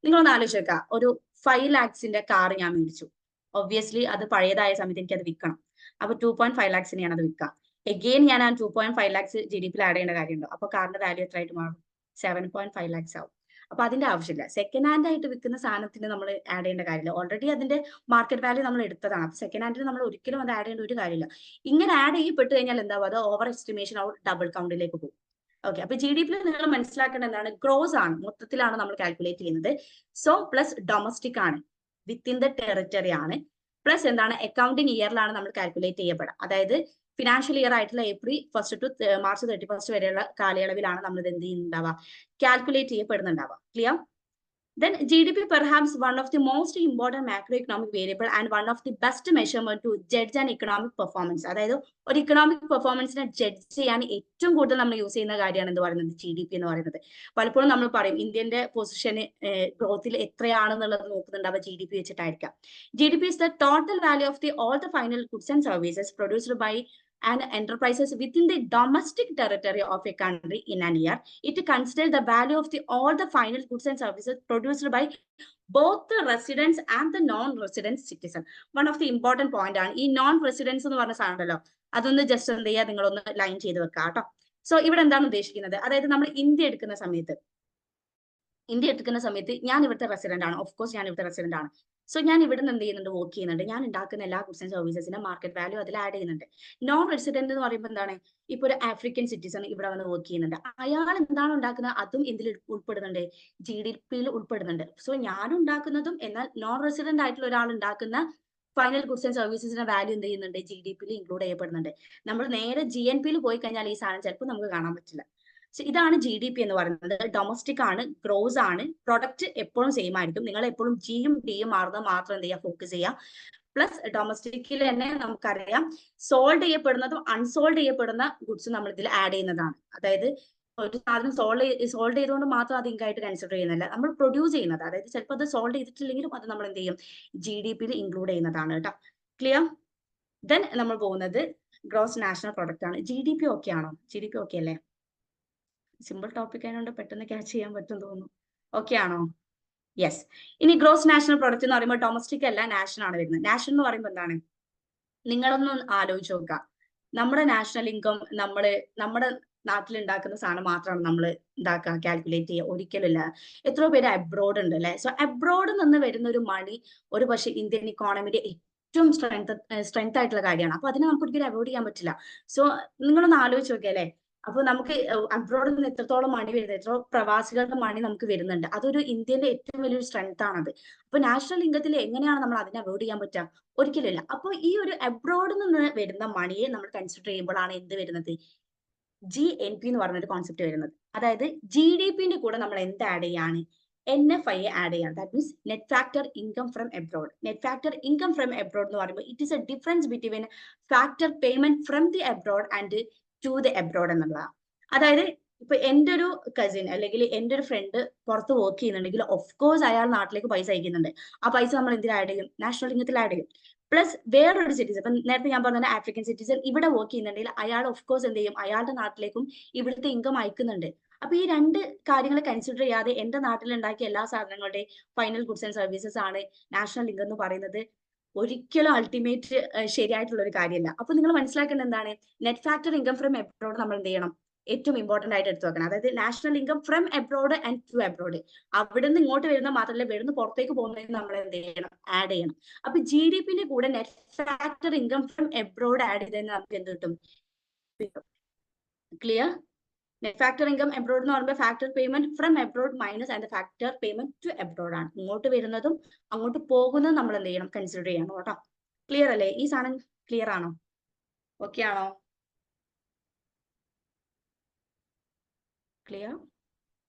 നിങ്ങളൊന്ന് ആലോചിച്ച് വെക്കുക, ഒരു 5 lakhsന്റെ കാർ ഞാൻ മേടിച്ചു. ഒബ്വിയസ്ലി അത് പഴയതായ സമയത്ത് എനിക്ക് അത് വിൽക്കണം. അപ്പൊ 2.5 lakhsനെയാണ് അത് വിൽക്കുക. എഗെയിൻ ഞാൻ ആ 2.5 lakhs GDP ആഡ് ചെയ്യേണ്ട കാര്യമുണ്ടോ? അപ്പൊ കാറിന്റെ വാല്യൂ എത്ര ആയിട്ട് മാറും? 7.5 lakhs ആവും. അപ്പൊ അതിന്റെ ആവശ്യമില്ല. സെക്കൻഡ് ഹാൻഡ് ആയിട്ട് വിൽക്കുന്ന സാധനത്തിന് നമ്മൾ ആഡ് ചെയ്യേണ്ട കാര്യമില്ല. ഓൾറെഡി അതിന്റെ മാർക്കറ്റ് വാല്യൂ നമ്മൾ എടുത്തതാണ്. അപ്പൊ സെക്കൻഡ് ഹാൻഡിന് നമ്മൾ ഒരിക്കലും അത് ആഡ് ചെയ്യേണ്ട ഒരു കാര്യമില്ല. ഇങ്ങനെ ആഡ് ചെയ്യപ്പെട്ട് കഴിഞ്ഞാൽ എന്താവും? അത് ഓവർ എസ്റ്റിമേഷൻ ഓർ ഡബിൾ കൗണ്ടിലേക്ക് പോകും. ഓക്കെ, അപ്പൊ GDP നിങ്ങൾ മനസ്സിലാക്കേണ്ട എന്താണ്? ഗ്രോസ് ആണ്, മൊത്തത്തിലാണ് നമ്മൾ കാൽക്കുലേറ്റ് ചെയ്യുന്നത്. സോ പ്ലസ് ഡൊമസ്റ്റിക് ആണ്, വിത്തിൻ ദ ടെറിറ്ററി ആണ്, പ്ലസ് എന്താണ് അക്കൗണ്ടിങ് ഇയറിലാണ് നമ്മൾ കാൽക്കുലേറ്റ് ചെയ്യപ്പെടുക. അതായത് ഫിനാൻഷ്യൽ ഇയർ ആയിട്ടുള്ള ഏപ്രിൽ 1 ടു മാർച്ച് 31 വരെയുള്ള കാലയളവിലാണ് നമ്മൾ ഇത് എന്ത് ചെയ്യുന്നുണ്ടാവുക, കാൽക്കുലേറ്റ് ചെയ്യപ്പെടുന്നുണ്ടാവുക. Clear? Then GDP perhaps one of the most important macroeconomic variable and one of the best measurement to judge an economic performance. അതായത് ഒരു ഇക്കണോമിക് പെർഫോമൻസിനെ ജഡ്ജ് ചെയ്യാൻ ഏറ്റവും കൂടുതൽ നമ്മൾ യൂസ് ചെയ്യുന്ന കാര്യമാണ് എന്ന് പറയുന്നത് GDP എന്ന് പറയുന്നത്. പലപ്പോഴും നമ്മൾ പറയും ഇന്ത്യന്റെ പൊസിഷൻ ഗ്രോത്തിൽ എത്രയാണെന്നുള്ളത് നോക്കുന്നുണ്ടാവുക GDP വെച്ചിട്ടായിരിക്കാം. GDP is the total value of all the final goods and services produced by and enterprises within the domestic territory of a country in an year. It considers the value of all the final goods and services produced by both the residents and the non-resident citizen. One of the important point ആണ് ഈ non residence എന്ന് പറഞ്ഞ സാധനം ഉണ്ടല്ലോ, അതൊന്ന് just എന്ത് ചെയ്യുക, നിങ്ങളൊന്ന് ലൈൻ ചെയ്ത് വെക്കുക കേട്ടോ. സോ ഇവിടെ എന്താണ് ഉദ്ദേശിക്കുന്നത്? അതായത് നമ്മൾ ഇന്ത്യ എടുക്കുന്ന സമയത്ത് ഞാൻ ഇവിടുത്തെ റെസിഡന്റ് ആണ്. ഓഫ് കോഴ്സ് ഞാൻ ഇവിടുത്തെ റെസിഡന്റ് ആണ്. സോ ഞാൻ ഇവിടെ നിന്ന് എന്ത് ചെയ്യുന്നുണ്ട്? വർക്ക് ചെയ്യുന്നുണ്ട്. ഞാൻ ഉണ്ടാക്കുന്ന എല്ലാ ഗുഡ്സ് ആൻഡ് സർവീസസിന്റെ മാർക്കറ്റ് വാല്യൂ അതിൽ ആഡ് ചെയ്യുന്നുണ്ട്. നോൺ റെസിഡന്റ് എന്ന് പറയുമ്പോൾ എന്താണ്? ഇപ്പൊ ഒരു ആഫ്രിക്കൻ സിറ്റിസൺ ഇവിടെ വന്ന് വർക്ക് ചെയ്യുന്നുണ്ട്. അയാൾ എന്താണ് ഉണ്ടാക്കുന്നത്? അതും എന്തിൽ ഉൾപ്പെടുന്നുണ്ട്? GDP-യിൽ ഉൾപ്പെടുന്നുണ്ട്. സോ ഞാൻ ഉണ്ടാക്കുന്നതും എന്നാൽ നോൺ റെസിഡന്റ് ആയിട്ടുള്ള ഒരാൾ ഉണ്ടാക്കുന്ന ഫൈനൽ ഗുഡ്സ് ആൻഡ് സർവീസസിന്റെ വാല്യൂ എന്ത് ചെയ്യുന്നുണ്ട്? GDP-യിൽ ഇൻക്ലൂഡ് ചെയ്യപ്പെടുന്നുണ്ട്. നമ്മൾ നേരെ GNP-യിൽ പോയി കഴിഞ്ഞാൽ ഈ സാധനം ചിലപ്പോൾ നമുക്ക് കാണാൻ പറ്റില്ല. ഇതാണ് GDP എന്ന് പറയുന്നത്. ഡൊമസ്റ്റിക് ആണ്, ഗ്രോസ് ആണ്, പ്രൊഡക്റ്റ് എപ്പോഴും സെയിം ആയിരിക്കും. നിങ്ങൾ എപ്പോഴും ജിയും ഡിയും മാറുന്നത് മാത്രം എന്ത് ചെയ്യുക? ഫോക്കസ് ചെയ്യുക. പ്ലസ് ഡൊമസ്റ്റിക്കിൽ തന്നെ നമുക്കറിയാം സോൾഡ് ചെയ്യപ്പെടുന്നതും അൺസോൾഡ് ചെയ്യപ്പെടുന്ന ഗുഡ്സ് നമ്മൾ ഇതിൽ ആഡ് ചെയ്യുന്നതാണ്. അതായത് ഒരു സാധനം സോൾഡ് ചെയ്തുകൊണ്ട് മാത്രം അത് ഇൻകായിട്ട് കൺസിഡർ ചെയ്യുന്നില്ല, നമ്മൾ പ്രൊഡ്യൂസ് ചെയ്യുന്നത്. അതായത് ചിലപ്പോൾ അത് സോൾഡ് ചെയ്തിട്ടില്ലെങ്കിലും അത് നമ്മൾ എന്ത് ചെയ്യും? GDP-യിൽ ഇൻക്ലൂഡ് ചെയ്യുന്നതാണ് കേട്ടോ. ക്ലിയർ? ദെൻ നമ്മൾ പോകുന്നത് ഗ്രോസ് നാഷണൽ പ്രൊഡക്റ്റ് ആണ്. GDP ഓക്കെ ആണോ? GDP ഓക്കെ അല്ലേ? സിമ്പിൾ ടോപ്പിക് ആയതുകൊണ്ട് പെട്ടെന്ന് ക്യാച്ച് ചെയ്യാൻ പറ്റും തോന്നുന്നു. ഓക്കെ ആണോ? യെസ്. ഇനി ഗ്രോസ് നാഷണൽ പ്രൊഡക്റ്റ് എന്ന് പറയുമ്പോൾ ഡൊമസ്റ്റിക് അല്ല, നാഷണൽ ആണ് വരുന്നത്. നാഷണൽ എന്ന് പറയുമ്പോൾ എന്താണ്? നിങ്ങളൊന്ന് ആലോചിച്ച് നോക്കുക, നമ്മുടെ നാഷണൽ ഇൻകം നമ്മുടെ നാട്ടിൽ ഉണ്ടാക്കുന്ന സാധനം മാത്രമാണ് നമ്മൾ ഉണ്ടാക്കുക, കാൽക്കുലേറ്റ് ചെയ്യുക? ഒരിക്കലില്ല. എത്രയോ പേര് അബ്രോഡ് ഉണ്ട് അല്ലെ? സോ അബ്രോഡ് നിന്ന് വരുന്ന ഒരു മണി ഒരു പക്ഷേ ഇന്ത്യൻ ഇക്കോണമിയുടെ ഏറ്റവും സ്ട്രെങ്ത് ആയിട്ടുള്ള കാര്യമാണ്. അപ്പൊ അതിനെ നമുക്ക് ഒരിക്കലും അവോയ്ഡ് ചെയ്യാൻ പറ്റില്ല. സോ നിങ്ങളൊന്ന് ആലോചിച്ച് നോക്കിയ അല്ലെ, അപ്പൊ നമുക്ക് അബ്രോഡിൽ നിന്ന് എത്രത്തോളം മണി വരുന്നത്, എത്ര പ്രവാസികളുടെ മണി നമുക്ക് വരുന്നുണ്ട്. അതൊരു ഇന്ത്യന്റെ ഏറ്റവും വലിയൊരു സ്ട്രെങ്ത് ആണത്. അപ്പൊ നാഷണൽ ഇൻകത്തിൽ എങ്ങനെയാണ് നമ്മൾ അതിനെ അവോയ്ഡ് ചെയ്യാൻ പറ്റുക? ഒരിക്കലില്ല. അപ്പൊ ഈ ഒരു അബ്രോഡിൽ നിന്ന് വരുന്ന മണിയെ നമ്മൾ കൺസിഡർ ചെയ്യുമ്പോഴാണ് എന്ത് വരുന്നത്? GNP എന്ന് പറഞ്ഞൊരു കോൺസെപ്റ്റ് വരുന്നത്. അതായത് GDP-ന്റെ കൂടെ നമ്മൾ എന്ത് ആഡ് ചെയ്യാണ്? NFI ആഡ് ചെയ്യാണ്. That means net factor income from abroad. Net factor income from abroad എന്ന് പറയുമ്പോൾ it is a difference between factor payment from the abroad and to the abroad എന്നുള്ളതാണ്. അതായത് ഇപ്പൊ എൻ്റെ ഒരു കസിൻ അല്ലെങ്കിൽ എൻ്റെ ഒരു ഫ്രണ്ട് പുറത്ത് വർക്ക് ചെയ്യുന്നുണ്ടെങ്കിൽ ഓഫ് കോഴ്സ് അയാൾ നാട്ടിലേക്ക് പൈസ അയക്കുന്നുണ്ട്. ആ പൈസ നമ്മൾ എന്തിൽ ആഡ് ചെയ്യും? നാഷണൽ ഇൻകത്തിൽ ആഡ് ചെയ്യും. പ്ലസ് വേറൊരു സിറ്റിസൺ, ഇപ്പൊ നേരത്തെ ഞാൻ പറഞ്ഞ ആഫ്രിക്കൻ സിറ്റിസൺ ഇവിടെ വർക്ക് ചെയ്യുന്നുണ്ടെങ്കിൽ അയാൾ ഓഫ് കോഴ്സ് എന്ത് ചെയ്യും? അയാളുടെ നാട്ടിലേക്കും ഇവിടുത്തെ ഇൻകം അയക്കുന്നുണ്ട്. അപ്പൊ ഈ രണ്ട് കാര്യങ്ങൾ കൺസിഡർ ചെയ്യാതെ എന്റെ നാട്ടിൽ ഉണ്ടാക്കിയ എല്ലാ സാധനങ്ങളുടെയും ഫൈനൽ ഗുഡ്സ് ആൻഡ് സർവീസസ് ആണ് നാഷണൽ ഇൻകം എന്ന് പറയുന്നത് ഒരിക്കലും അൾട്ടിമേറ്റ് ശരിയായിട്ടുള്ള ഒരു കാര്യമല്ല. അപ്പൊ നിങ്ങൾ മനസ്സിലാക്കേണ്ടത് എന്താണ്? Net factor income from abroad നമ്മൾ എന്ത് ചെയ്യണം? ഏറ്റവും ഇമ്പോർട്ടന്റ് ആയിട്ട് എടുത്തു വെക്കണം. അതായത് national income from abroad and to abroad. അവിടെ നിന്ന് ഇങ്ങോട്ട് വരുന്ന മാത്രമല്ല, ഇവിടുന്ന് പുറത്തേക്ക് പോകുന്നതിന് നമ്മൾ എന്ത് ചെയ്യണം? ആഡ് ചെയ്യണം. അപ്പൊ GDP കൂടെ net factor income from abroad add ചെയ്തതിന് നമുക്ക് എന്ത് കിട്ടും? Clear? Net factor income abroad എന്ന് പറയുമ്പോൾ factor payment from abroad minus and factor payment to abroad ആണ്. ഇങ്ങോട്ട് വരുന്നതും അങ്ങോട്ട് പോകുന്നതും നമ്മൾ എന്ത് ചെയ്യണം? കൺസിഡർ ചെയ്യണം കേട്ടോ. ക്ലിയർ അല്ലേ? ഈ സാധനം ക്ലിയർ ആണോ? ഓക്കെ ആണോ? Clear?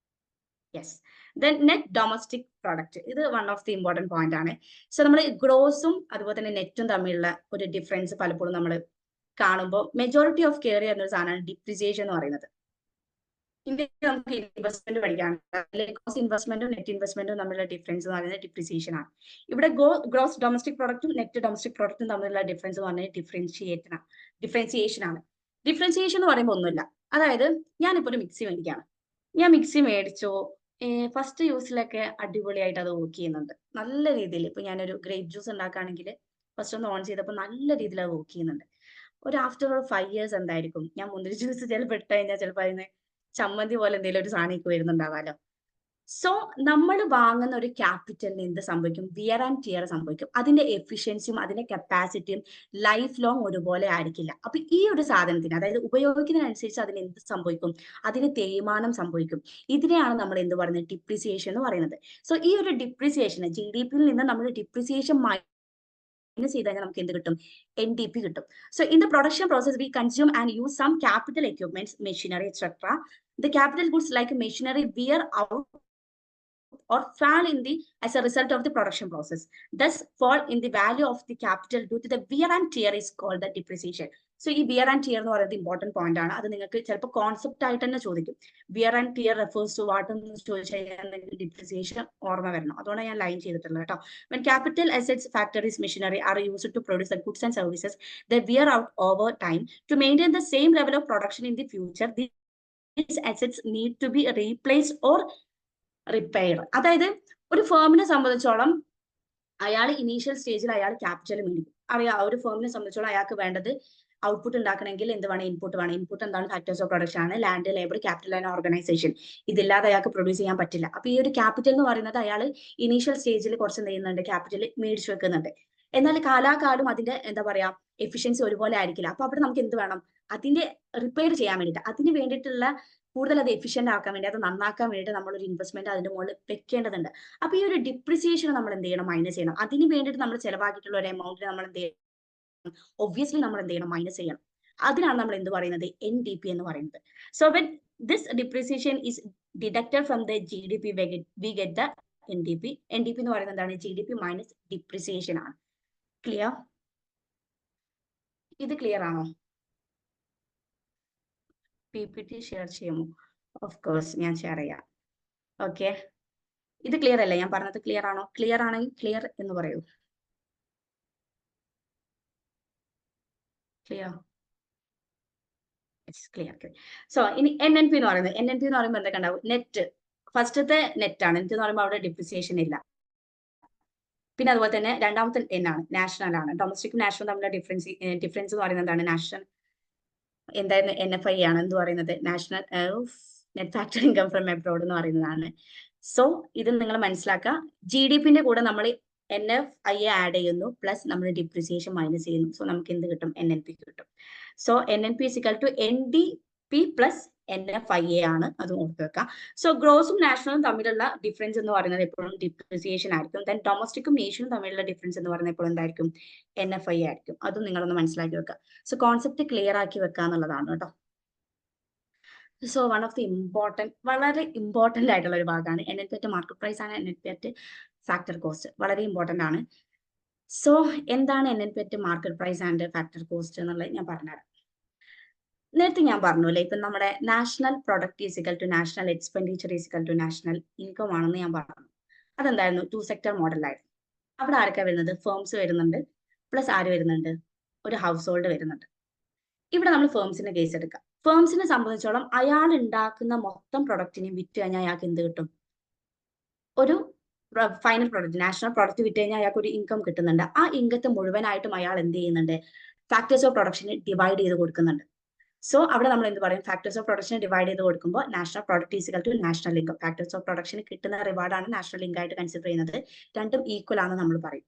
Yes. Then net domestic product, ഇത് one of the important point ആണ്. സോ നമ്മൾ ഗ്രോസും അതുപോലെ തന്നെ നെറ്റും തമ്മിലുള്ള ഒരു ഡിഫറൻസ് പലപ്പോഴും നമ്മൾ കാണുമ്പോൾ മെജോറിറ്റി ഓഫ് കെയർ ചെയ്യുന്ന ഒരു സാധനമാണ് ഡിപ്രിസിയേഷൻ എന്ന് പറയുന്നത്. ഇന്ത്യയിൽ നമുക്ക് ഇൻവെസ്റ്റ്മെന്റ് പഠിക്കാനുണ്ട്. ഗ്രോസ് ഇൻവെസ്റ്റ്മെന്റും നെറ്റ് ഇൻവെസ്റ്റ്മെന്റും തമ്മിലുള്ള ഡിഫറൻസ് എന്ന് പറയുന്നത് ഡിപ്രിസിയേഷൻ ആണ്. ഇവിടെ ഗ്രോസ് ഡൊമസ്റ്റിക് പ്രൊഡക്റ്റും നെറ്റ് ഡൊമസ്റ്റിക് പ്രൊഡക്റ്റും തമ്മിലുള്ള ഡിഫറൻസ് എന്ന് പറഞ്ഞാൽ ഡിഫറൻസിയേഷൻ ആണ്. ഡിഫറൻസിയേഷൻ എന്ന് പറയുമ്പോൾ ഒന്നുമില്ല. അതായത് ഞാനിപ്പോ ഒരു മിക്സി മേടിക്കുകയാണ്. ഞാൻ മിക്സി മേടിച്ചു, ഫസ്റ്റ് യൂസിലൊക്കെ അടിപൊളിയായിട്ട് അത് വർക്ക് ചെയ്യുന്നുണ്ട് നല്ല രീതിയിൽ. ഇപ്പൊ ഞാനൊരു ഗ്രേപ്പ് ജ്യൂസ് ഉണ്ടാക്കുകയാണെങ്കിൽ ഫസ്റ്റ് ഒന്ന് ഓൺ ചെയ്തപ്പോൾ നല്ല രീതിയിൽ അത് വർക്ക് ചെയ്യുന്നുണ്ട്. ഒരു ആഫ്റ്റർ 5 years എന്തായിരിക്കും, ഞാൻ മുന്തിരി ജ്യൂസ് ചിലപ്പോൾ ഇട്ട് കഴിഞ്ഞാൽ ചിലപ്പോൾ അതിന് ചമ്മന്തി പോലെ എന്തെങ്കിലും ഒരു സാധനം വരുന്നുണ്ടാവാലോ. സോ നമ്മൾ വാങ്ങുന്ന ഒരു ക്യാപിറ്റലിന് എന്ത് സംഭവിക്കും? വിയർ ആൻഡ് ടിയർ സംഭവിക്കും. അതിന്റെ എഫിഷ്യൻസിയും അതിന്റെ കപ്പാസിറ്റിയും ലൈഫ് ലോങ് ഒരുപോലെ ആയിരിക്കില്ല. അപ്പൊ ഈ ഒരു സാധനത്തിന്, അതായത് ഉപയോഗിക്കുന്നതിനനുസരിച്ച് അതിന് എന്ത് സംഭവിക്കും? അതിന് തേയ്മാനം സംഭവിക്കും. ഇതിനെയാണ് നമ്മൾ എന്ത് പറയുന്നത്? ഡിപ്രിസിയേഷൻ എന്ന് പറയുന്നത്. സോ ഈ ഒരു ഡിപ്രിസിയേഷന് GDP നിന്ന് നമ്മൾ ഡിപ്രിസിയേഷൻ ചെയ്ത് കഴിഞ്ഞാൽ നമുക്ക് എന്ത് കിട്ടും? NDP കിട്ടും. So in the production process we consume and use some capital equipments, machinery etcetera. The capital goods like machinery wear out or fall in the as a result of the production process. Thus, fall in the value of the capital due to the wear and tear is called the depreciation. So, ഈ wear and tear എന്ന് പറയുന്നത് important point ആണ്. അത് നിങ്ങൾക്ക് ചിലപ്പോൾ concept ആയിട്ട് തന്നെ ചോദിക്കും. Wear and tear refers to what എന്ന് ചോദിച്ചു കഴിഞ്ഞാൽ ഡിപ്രിസിയേഷൻ ഓർമ്മ വരണം. അതുകൊണ്ടാണ് ഞാൻ ലൈൻ ചെയ്തിട്ടുള്ളത് കേട്ടോ. When capital assets, factories, machinery are used to produce the goods and services, they wear out over time. To maintain the same level of production in the future, these assets need to be replaced or repaired. അതായത് ഒരു ഫേമിനെ സംബന്ധിച്ചോളം അയാൾ initial സ്റ്റേജിൽ അയാൾ capital മേടിക്കും. അറിയാം, ഒരു ഫേമിനെ സംബന്ധിച്ചോളം അയാൾക്ക് വേണ്ടത് ഔട്ട്പുട്ട് ഉണ്ടാക്കണമെങ്കിൽ എന്ത് വേണം? ഇൻപുട്ട് വേണം. ഇൻപുട്ട് എന്താണ്? ഫാക്ടേഴ്സ് ഓഫ് പ്രൊഡക്ഷൻ ആണ്. Land, labour, capital and organisation. ഇതില്ലാതെ അയാൾക്ക് പ്രൊഡ്യൂസ് ചെയ്യാൻ പറ്റില്ല. അപ്പൊ ഈ ഒരു ക്യാപിറ്റൽ എന്ന് പറയുന്നത് അയാൾ ഇനീഷ്യൽ സ്റ്റേജിൽ കുറച്ച് എന്ത് ചെയ്യുന്നുണ്ട്? ക്യാപിറ്റൽ മേടിച്ചു വെക്കുന്നുണ്ട്. എന്നാൽ കാലാകാലം അതിന്റെ എന്താ പറയാ എഫിഷ്യൻസി ഒരുപോലെ ആയിരിക്കില്ല. അപ്പൊ അവിടെ നമുക്ക് എന്ത് വേണം? അതിന്റെ റിപ്പയർ ചെയ്യാൻ വേണ്ടിയിട്ട്, അതിന് വേണ്ടിയിട്ടുള്ള കൂടുതൽ അത് എഫിഷ്യന്റ് ആക്കാൻ വേണ്ടി, അത് നന്നാക്കാൻ വേണ്ടിയിട്ട് നമ്മൾ ഒരു ഇൻവെസ്റ്റ്മെന്റ് അതിന്റെ മുകളിൽ വെക്കേണ്ടതുണ്ട്. അപ്പൊ ഈ ഒരു ഡിപ്രിസിയേഷൻ നമ്മൾ എന്ത് ചെയ്യണം? മൈനസ് ചെയ്യണം. അതിന് വേണ്ടിയിട്ട് നമ്മൾ ചെലവാക്കിയിട്ടുള്ള ഒരു എമൗണ്ട് നമ്മൾ എന്ത് ചെയ്യണം? ഒബ്വിയസ്ലി നമ്മൾ എന്ത് ചെയ്യണം? മൈനസ് ചെയ്യണം. അതിനാണ് നമ്മൾ എന്ത് പറയുന്നത്? NDP എന്ന് പറയുന്നത്. So when this depreciation is deducted from the GDP, we get the NDP. NDP എന്ന് പറയുന്നത് എന്താണ്? GDP മൈനസ് ഡിപ്രിസിയേഷൻ ആണ്. ക്ലിയർ? ഇത് ക്ലിയർ ആണോ? PPT ഷെയർ ചെയ്യുമോ? ഓഫ് കോഴ്സ് ഞാൻ ഷെയർ ചെയ്യാം. ഓക്കെ, ഇത് ക്ലിയർ അല്ലേ? ഞാൻ പറഞ്ഞത് ക്ലിയർ ആണോ? ക്ലിയർ ആണെങ്കിൽ ക്ലിയർ എന്ന് പറയൂ. ക്ലിയർ? ക്ലിയർ. സോ ഇനി NNP എന്ന് പറയുന്നത്, NNP എന്ന് പറയുമ്പോൾ എന്തൊക്കെ ഉണ്ടാവും? നെറ്റ്, ഫസ്റ്റത്തെ നെറ്റ് ആണ്. നെറ്റ് എന്ന് പറയുമ്പോൾ അവിടെ ഡിപ്രിസിയേഷൻ ഇല്ല. പിന്നെ അതുപോലെ തന്നെ രണ്ടാമത്തെ N ആണ്, നാഷണൽ ആണ്. ഡൊമസ്റ്റിക് നാഷണൽ തമ്മിലുള്ള ഡിഫറൻസ് എന്ന് പറയുന്നത് എന്താണ്? നാഷണൽ എന്തായിരുന്നു? NFI ആണ്. എന്ത് പറയുന്നത്? National net factor income from abroad എന്ന് പറയുന്നതാണ്. സോ ഇത് നിങ്ങൾ മനസ്സിലാക്കുക. GDP കൂടെ നമ്മൾ NFI ആഡ് ചെയ്യുന്നു, പ്ലസ് നമ്മൾ ഡിപ്രിസിയേഷൻ മൈനസ് ചെയ്യുന്നു. സോ നമുക്ക് എന്ത് കിട്ടും? NNP കിട്ടും. So NNP is equal to NDP plus NFIA ആണ്. അത് ഓർത്ത് വെക്കാം. സോ ഗ്രോസും നാഷണലും തമ്മിലുള്ള ഡിഫറൻസ് എന്ന് പറയുന്നത് എപ്പോഴും ഡിപ്രിസിയേഷൻ ആയിരിക്കും. ദെൻ ഡൊമസ്റ്റിക്കും നേഷനും തമ്മിലുള്ള ഡിഫറൻസ് എന്ന് പറയുന്നത് എപ്പോഴും എന്തായിരിക്കും? NFI ആയിരിക്കും. അതും നിങ്ങളൊന്ന് മനസ്സിലാക്കി വെക്കുക. സോ കോൺസെപ്റ്റ് ക്ലിയർ ആക്കി വെക്കുക എന്നുള്ളതാണ് കേട്ടോ. സോ വൺ ഓഫ് ദി വളരെ ഇമ്പോർട്ടന്റ് ആയിട്ടുള്ള ഒരു ഭാഗമാണ് NNP അറ്റ് മാർക്കറ്റ് പ്രൈസ് ആണ്. NNP അറ്റ് ഫാക്ടർ കോസ്റ്റ് വളരെ ഇമ്പോർട്ടന്റ് ആണ്. സോ എന്താണ് NNP at market price and factor cost എന്നുള്ളത് ഞാൻ പറഞ്ഞുതരാം. നേരത്തെ ഞാൻ പറഞ്ഞു അല്ലേ, ഇപ്പം നമ്മുടെ national product is equal to national expenditure is equal to national income ആണെന്ന് ഞാൻ പറഞ്ഞു. അതെന്തായിരുന്നു? 2 sector മോഡലായിരുന്നു. അവിടെ ആരൊക്കെ വരുന്നത്? ഫേംസ് വരുന്നുണ്ട്, പ്ലസ് ആര് വരുന്നുണ്ട്? ഒരു ഹൗസ് ഹോൾഡ് വരുന്നുണ്ട്. ഇവിടെ നമ്മൾ ഫേംസിന്റെ കേസ് എടുക്കാം. ഫേംസിനെ സംബന്ധിച്ചോളം അയാൾ ഉണ്ടാക്കുന്ന മൊത്തം പ്രൊഡക്റ്റിനെയും വിറ്റ് കഴിഞ്ഞാൽ അയാൾക്ക് എന്ത് കിട്ടും? ഒരു ഫൈനൽ പ്രോഡക്റ്റ് നാഷണൽ പ്രോഡക്റ്റ് വിറ്റ് കഴിഞ്ഞാൽ അയാൾക്ക് ഒരു ഇൻകം കിട്ടുന്നുണ്ട്. ആ ഇൻകത്തെ മുഴുവനായിട്ടും അയാൾ എന്ത് ചെയ്യുന്നുണ്ട്, ഫാക്ടേഴ്സ് ഓഫ് പ്രൊഡക്ഷന് ഡിവൈഡ് ചെയ്ത് കൊടുക്കുന്നുണ്ട്. സോ അവിടെ നമ്മൾ എന്ത് പറയും, ഫാക്ടേഴ്സ് ഓഫ് പ്രൊഡക്ഷൻ ഡിവൈഡ് ചെയ്ത് കൊടുക്കുമ്പോൾ national product is equal to national income. Factors of പ്രൊഡക്ഷന് കിട്ടുന്ന റിവാർഡാണ് നാഷണൽ ഇൻകം ആയിട്ട് കൺസിഡർ ചെയ്യുന്നത്. രണ്ടും ഈക്വൽ ആണെന്ന് നമ്മൾ പറയും.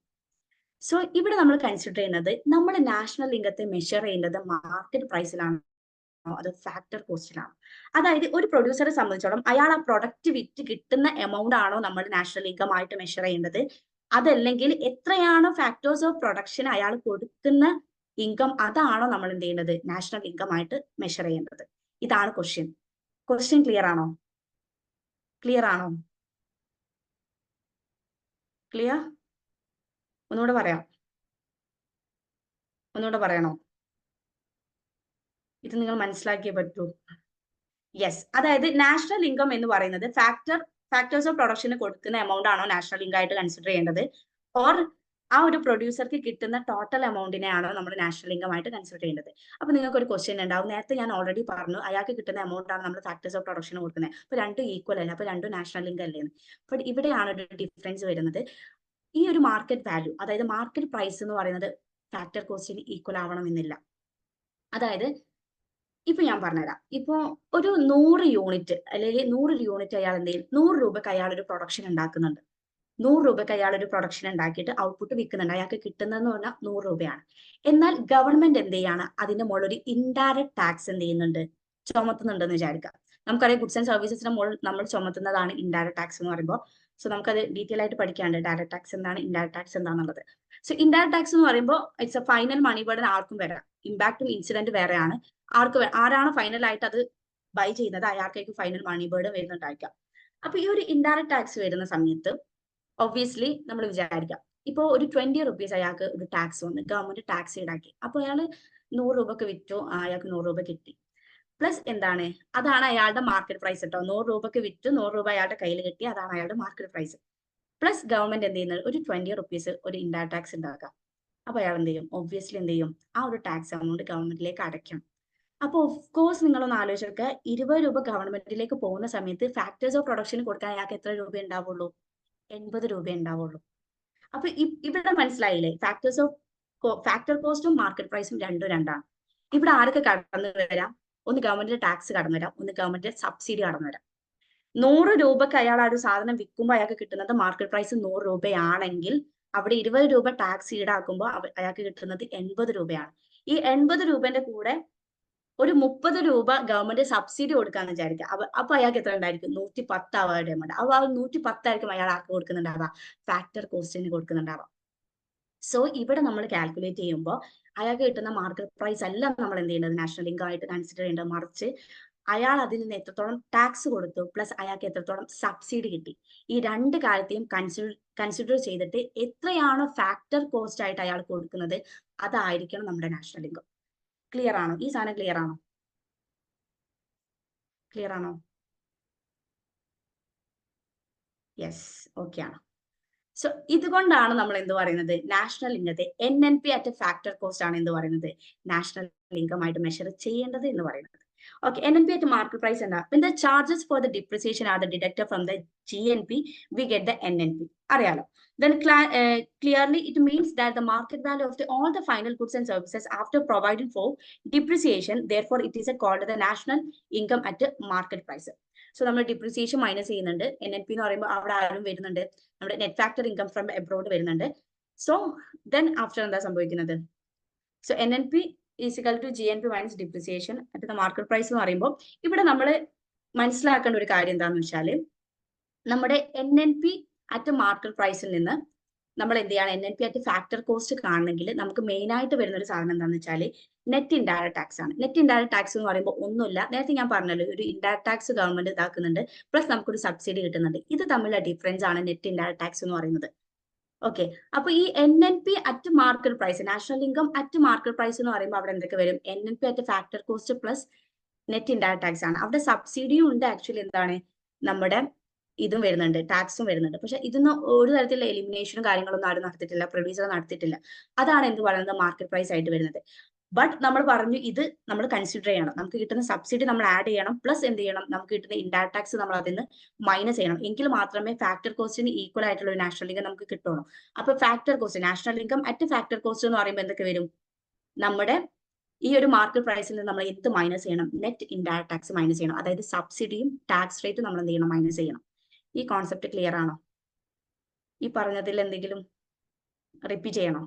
സോ ഇവിടെ നമ്മൾ കൺസിഡർ ചെയ്യുന്നത്, നമ്മൾ നാഷണൽ ഇൻകത്തെ മെഷർ ചെയ്യുന്നത് മാർക്കറ്റ് പ്രൈസിലാണ് അത് ഫാക്ടർ കോസ്റ്റിലാണ്. അതായത് ഒരു പ്രൊഡ്യൂസറെ സംബന്ധിച്ചോളം അയാൾ ആ പ്രൊഡക്റ്റ് വിറ്റ് കിട്ടുന്ന എമൗണ്ട് ആണോ നമ്മൾ നാഷണൽ ഇൻകം ആയിട്ട് മെഷർ ചെയ്യേണ്ടത്, അതല്ലെങ്കിൽ എത്രയാണോ ഫാക്ടേഴ്സ് ഓഫ് പ്രൊഡക്ഷൻ അയാൾ കൊടുക്കുന്ന ഇൻകം അതാണോ നമ്മൾ എന്ത് ചെയ്യേണ്ടത് നാഷണൽ ഇൻകം ആയിട്ട് മെഷർ ചെയ്യേണ്ടത്. ഇതാണ് ക്വസ്റ്റ്യൻ. ക്വസ്റ്റ്യൻ ക്ലിയർ ആണോ? ക്ലിയർ ആണോ? ക്ലിയർ? ഒന്നുകൂടെ പറയാം, ഒന്നുകൂടെ പറയണോ? ഇത് നിങ്ങൾ മനസ്സിലാക്കിയേ പറ്റൂ. യെസ്, അതായത് നാഷണൽ ഇൻകം എന്ന് പറയുന്നത് ഫാക്ടേഴ്സ് ഓഫ് പ്രൊഡക്ഷന് കൊടുക്കുന്ന എമൗണ്ട് ആണോ നാഷണൽ ഇൻകം ആയിട്ട് കൺസിഡർ ചെയ്യേണ്ടത്, ഓർ ആ ഒരു പ്രൊഡ്യൂസർക്ക് കിട്ടുന്ന ടോട്ടൽ എമൗണ്ടിനെ ആണോ നമ്മൾ നാഷണൽ ഇൻകം ആയിട്ട് കൺസിഡർ ചെയ്യേണ്ടത്. അപ്പൊ നിങ്ങൾക്ക് ഒരു ക്വസ്റ്റ്യൻ ഉണ്ടാവും, നേരത്തെ ഞാൻ ഓൾറെഡി പറഞ്ഞു അയാൾക്ക് കിട്ടുന്ന എമൗണ്ട് ആണ് നമ്മൾ ഫാക്ടേഴ്സ് ഓഫ് പ്രൊഡക്ഷന് കൊടുക്കുന്നത്, അപ്പൊ രണ്ടും ഈക്വൽ അല്ല, അപ്പൊ രണ്ടും നാഷണൽ ഇൻകം അല്ലേന്ന്. ബട്ട് ഇവിടെയാണ് ഒരു ഡിഫറൻസ് വരുന്നത്. ഈ ഒരു മാർക്കറ്റ് വാല്യൂ, അതായത് മാർക്കറ്റ് പ്രൈസ് എന്ന് പറയുന്നത് ഫാക്ടർ കോസ്റ്റിന് ഈക്വൽ ആവണമെന്നില്ല. അതായത് ഇപ്പൊ ഞാൻ പറഞ്ഞുതരാം, ഇപ്പൊ ഒരു 100 യൂണിറ്റ് അല്ലെങ്കിൽ 100 യൂണിറ്റ് അയാൾ എന്ത് ചെയ്യും, 100 രൂപക്ക് അയാൾ ഒരു പ്രൊഡക്ഷൻ ഉണ്ടാക്കുന്നുണ്ട്. 100 രൂപക്ക് അയാൾ ഒരു പ്രൊഡക്ഷൻ ഉണ്ടാക്കിയിട്ട് ഔട്ട്പുട്ട് വിൽക്കുന്നുണ്ട്. അയാൾക്ക് കിട്ടുന്നതെന്ന് പറഞ്ഞാൽ 100 രൂപയാണ്. എന്നാൽ ഗവൺമെന്റ് എന്ത് ചെയ്യാണ്, അതിന്റെ മുകളിൽ ഒരു ഇൻഡയറക്ട് ടാക്സ് എന്ത് ചെയ്യുന്നുണ്ട്, ചുമത്തുന്നുണ്ടെന്ന് വിചാരിക്കാം. നമുക്കറിയാം ഗുഡ്സ് ആൻഡ് സർവീസസിന്റെ മുകളിൽ നമ്മൾ ചുമത്തുന്നതാണ് ഇൻഡയറക്ട് ടാക്സ് എന്ന് പറയുമ്പോൾ. സോ നമുക്കത് ഡീറ്റെയിൽ ആയിട്ട് പഠിക്കാണ്ട് ഡയറക്ട് ടാക്സ് എന്താണ്, ഇൻഡയറക്ട് ടാക്സ് എന്താണെന്നുള്ളത്. സോ ഇൻഡയറക്ട് ടാക്സ് എന്ന് പറയുമ്പോൾ it's a final money burden ആർക്കും വരാം. ഇമ്പാക്റ്റും ഇൻസിഡന്റ് വേറെയാണ്. ആരാണ് ഫൈനൽ ആയിട്ട് അത് ബൈ ചെയ്യുന്നത് അയാൾക്കായിരിക്കും ഫൈനൽ മണി ബർഡൻ വരുന്നുണ്ടായിരിക്കാം. അപ്പൊ ഈ ഒരു ഇൻഡയറക്ട് ടാക്സ് വരുന്ന സമയത്ത് ഒബ്വിയസ്ലി നമ്മൾ വിചാരിക്കാം, ഇപ്പോ ഒരു 20 റുപ്പീസ് അയാൾക്ക് ഒരു ടാക്സ് വന്ന് ഗവൺമെന്റ് ടാക്സ് ഈടാക്കി. അപ്പൊ അയാൾ 100 രൂപക്ക് വിറ്റു, അയാൾക്ക് 100 രൂപ കിട്ടി. പ്ലസ് എന്താണ്, അതാണ് അയാളുടെ മാർക്കറ്റ് പ്രൈസ് കേട്ടോ. 100 രൂപക്ക് വിറ്റ് 100 രൂപ അയാളുടെ കയ്യിൽ കിട്ടി, അതാണ് അയാളുടെ മാർക്കറ്റ് പ്രൈസ്. പ്ലസ് ഗവൺമെന്റ് എന്ത് ചെയ്യുന്നത്, ഒരു 20 റുപ്പീസ് ഒരു ഇൻഡയറക്ട് ടാക്സ് ഉണ്ടാക്കാം. അപ്പൊ അയാൾ എന്ത് ചെയ്യും, ഒബ്വിയസ്ലി എന്ത് ചെയ്യും, ആ ഒരു ടാക്സ് എമൗണ്ട് ഗവൺമെന്റിലേക്ക് അടയ്ക്കണം. അപ്പൊ ഓഫ് കോഴ്സ് നിങ്ങളൊന്ന് ആലോചിച്ചൊക്കെ 20 രൂപ ഗവൺമെന്റിലേക്ക് പോകുന്ന സമയത്ത് ഫാക്ടേഴ്സ് ഓഫ് പ്രൊഡക്ഷന് കൊടുക്കാൻ അയാൾക്ക് എത്ര രൂപ ഉണ്ടാവുള്ളൂ, 80 രൂപ ഉണ്ടാവുള്ളൂ. അപ്പൊ ഇവിടെ മനസ്സിലായില്ലേ, ഫാക്ടർ കോസ്റ്റും മാർക്കറ്റ് പ്രൈസും രണ്ടും രണ്ടാണ്. ഇവിടെ ആരൊക്കെ കടന്നു വരാം, ഒന്ന് ഗവൺമെന്റിന്റെ ടാക്സ് കടന്നു വരാം, ഒന്ന് ഗവൺമെന്റിന്റെ സബ്സിഡി കടന്നു വരാം. 100 രൂപക്ക് അയാൾ ആ ഒരു സാധനം വിൽക്കുമ്പോൾ അയാൾക്ക് കിട്ടുന്നത് മാർക്കറ്റ് പ്രൈസ് 100 രൂപയാണെങ്കിൽ അവിടെ 20 രൂപ ടാക്സ് ഈടാക്കുമ്പോൾ അയാൾക്ക് കിട്ടുന്നത് 80 രൂപയാണ്. ഈ 80 രൂപന്റെ കൂടെ ഒരു 30 രൂപ ഗവൺമെന്റ് സബ്സിഡി കൊടുക്കാന്ന് വിചാരിക്കുക. അപ്പൊ അയാൾക്ക് എത്ര ഉണ്ടായിരിക്കും, 110 ആവാതെ ഉണ്ട്. അപ്പൊ ആ 110 ആയിരിക്കും അയാൾ ആർക്ക് കൊടുക്കുന്നുണ്ടാവുക, ഫാക്ടർ കോസ്റ്റിന് കൊടുക്കുന്നുണ്ടാവുക. സോ ഇവിടെ നമ്മൾ കാൽക്കുലേറ്റ് ചെയ്യുമ്പോൾ അയാൾക്ക് കിട്ടുന്ന മാർക്കറ്റ് പ്രൈസ് അല്ല നമ്മൾ എന്ത് ചെയ്യേണ്ടത് നാഷണൽ ഇൻകം ആയിട്ട് കൺസിഡർ ചെയ്യേണ്ടത്, മറിച്ച് അയാൾ അതിൽ നിന്ന് എത്രത്തോളം ടാക്സ് കൊടുത്തു പ്ലസ് അയാൾക്ക് എത്രത്തോളം സബ്സിഡി കിട്ടി, ഈ രണ്ട് കാര്യത്തെയും കൺസിഡർ ചെയ്തിട്ട് എത്രയാണോ ഫാക്ടർ കോസ്റ്റ് ആയിട്ട് അയാൾ കൊടുക്കുന്നത് അതായിരിക്കണം നമ്മുടെ നാഷണൽ ഇൻകം. ക്ലിയർ ആണോ? ഈ സാധനം ക്ലിയർ ആണോ? ക്ലിയർ ആണോ? യെസ്, ഓക്കെ ആണ്. സോ ഇതുകൊണ്ടാണ് നമ്മൾ എന്ത് പറയുന്നത്, നാഷണൽ ഇൻകത്തെ NNP അറ്റ് ഫാക്ടർ കോസ്റ്റ് ആണ് എന്ത് പറയുന്നത്, നാഷണൽ ഇൻകം ആയിട്ട് മെഷർ ചെയ്യേണ്ടത് എന്ന് പറയുന്നത്. Okay, NNP at market price എന്താ, when the charges for the depreciation are the deducted from the GNP we get the NNP. അറിയാലോ. Then clearly it means that the market value of all the final goods and services after providing for depreciation, therefore it is called the national income at market price. So നമ്മൾ depreciation minus ചെയ്യുന്നുണ്ട്. NNP എന്ന് പറയുമ്പോൾ അവിടെ ആരും വരുന്നുണ്ട്, നമ്മുടെ net factor income from abroad വരുന്നുണ്ട്. So then after എന്താ സംഭവിക്കുന്നത്, so NNP is equal to GNP minus depreciation at the market price എന്ന് പറയുമ്പോൾ ഇവിടെ നമ്മൾ മനസ്സിലാക്കേണ്ട ഒരു കാര്യം എന്താണെന്ന് വെച്ചാൽ, നമ്മുടെ NNP അറ്റ് മാർക്കറ്റ് പ്രൈസിൽ നിന്ന് നമ്മൾ എന്ത് ചെയ്യണം, NNP അറ്റ് ഫാക്ടർ കോസ്റ്റ് കാണണമെങ്കിൽ നമുക്ക് മെയിൻ ആയിട്ട് വരുന്ന ഒരു സാധനം എന്താണെന്ന് വെച്ചാൽ നെറ്റ് ഇൻഡയറക്ട് ടാക്സ് ആണ്. നെറ്റ് ഇൻഡയറക്ട് ടാക്സ് എന്ന് പറയുമ്പോൾ ഒന്നുമില്ല, നേരത്തെ ഞാൻ പറഞ്ഞല്ലോ ഒരു ഇൻഡയറക്ട് ടാക്സ് ഗവൺമെന്റ് ഇതാക്കുന്നുണ്ട് പ്ലസ് നമുക്കൊരു സബ്സിഡി കിട്ടുന്നുണ്ട്. ഇത് തമ്മിലുള്ള ഡിഫറൻസ് ആണ് നെറ്റ് ഇൻഡയറക്ട് ടാക്സ് എന്ന് പറയുന്നത്. ഓക്കെ, അപ്പൊ ഈ NNP at market price, national income at market price എന്ന് പറയുമ്പോൾ അവിടെ എന്തൊക്കെ വരും, NNP at factor cost plus net indirect tax ആണ്. അവിടെ സബ്സിഡിയും ഉണ്ട്, ആക്ച്വലി എന്താണ് നമ്മുടെ ഇതും വരുന്നുണ്ട്, ടാക്സും വരുന്നുണ്ട്. പക്ഷെ ഇതൊന്നും ഒരു തരത്തിലുള്ള എലിമിനേഷനും കാര്യങ്ങളൊന്നും ആരും നടത്തിയിട്ടില്ല, പ്രൊഡ്യൂസർ നടത്തിയിട്ടില്ല. അതാണ് എന്ത് പറയുന്നത് മാർക്കറ്റ് പ്രൈസ് ആയിട്ട് വരുന്നത്. ബട്ട് നമ്മൾ പറഞ്ഞു ഇത് നമ്മൾ കൺസിഡർ ചെയ്യണം, നമുക്ക് കിട്ടുന്ന സബ്സിഡി നമ്മൾ ആഡ് ചെയ്യണം, പ്ലസ് എന്ത് ചെയ്യണം, നമുക്ക് കിട്ടുന്ന ഇൻഡയറക്ട് ടാക്സ് നമ്മൾ അതിൽ നിന്ന് മൈനസ് ചെയ്യണം, എങ്കിൽ മാത്രമേ ഫാക്ടർ കോസ്റ്റിന് ഈക്വൽ ആയിട്ടുള്ള ഒരു നാഷണൽ ഇൻകം നമുക്ക് കിട്ടുള്ളൂ. അപ്പൊ factor cost, national income at factor cost എന്ന് പറയുമ്പോൾ എന്തൊക്കെ വരും, നമ്മുടെ ഈ ഒരു മാർക്കറ്റ് പ്രൈസിൽ നിന്ന് നമ്മൾ എന്ത് മൈനസ് ചെയ്യണം, നെറ്റ് ഇൻഡയറക്ട് ടാക്സ് മൈനസ് ചെയ്യണം, അതായത് സബ്സിഡിയും ടാക്സ് റേറ്റും നമ്മൾ എന്ത് ചെയ്യണം, മൈനസ് ചെയ്യണം. ഈ കോൺസെപ്റ്റ് ക്ലിയർ ആണോ? ഈ പറഞ്ഞതിൽ എന്തെങ്കിലും റിപ്പീറ്റ് ചെയ്യണോ?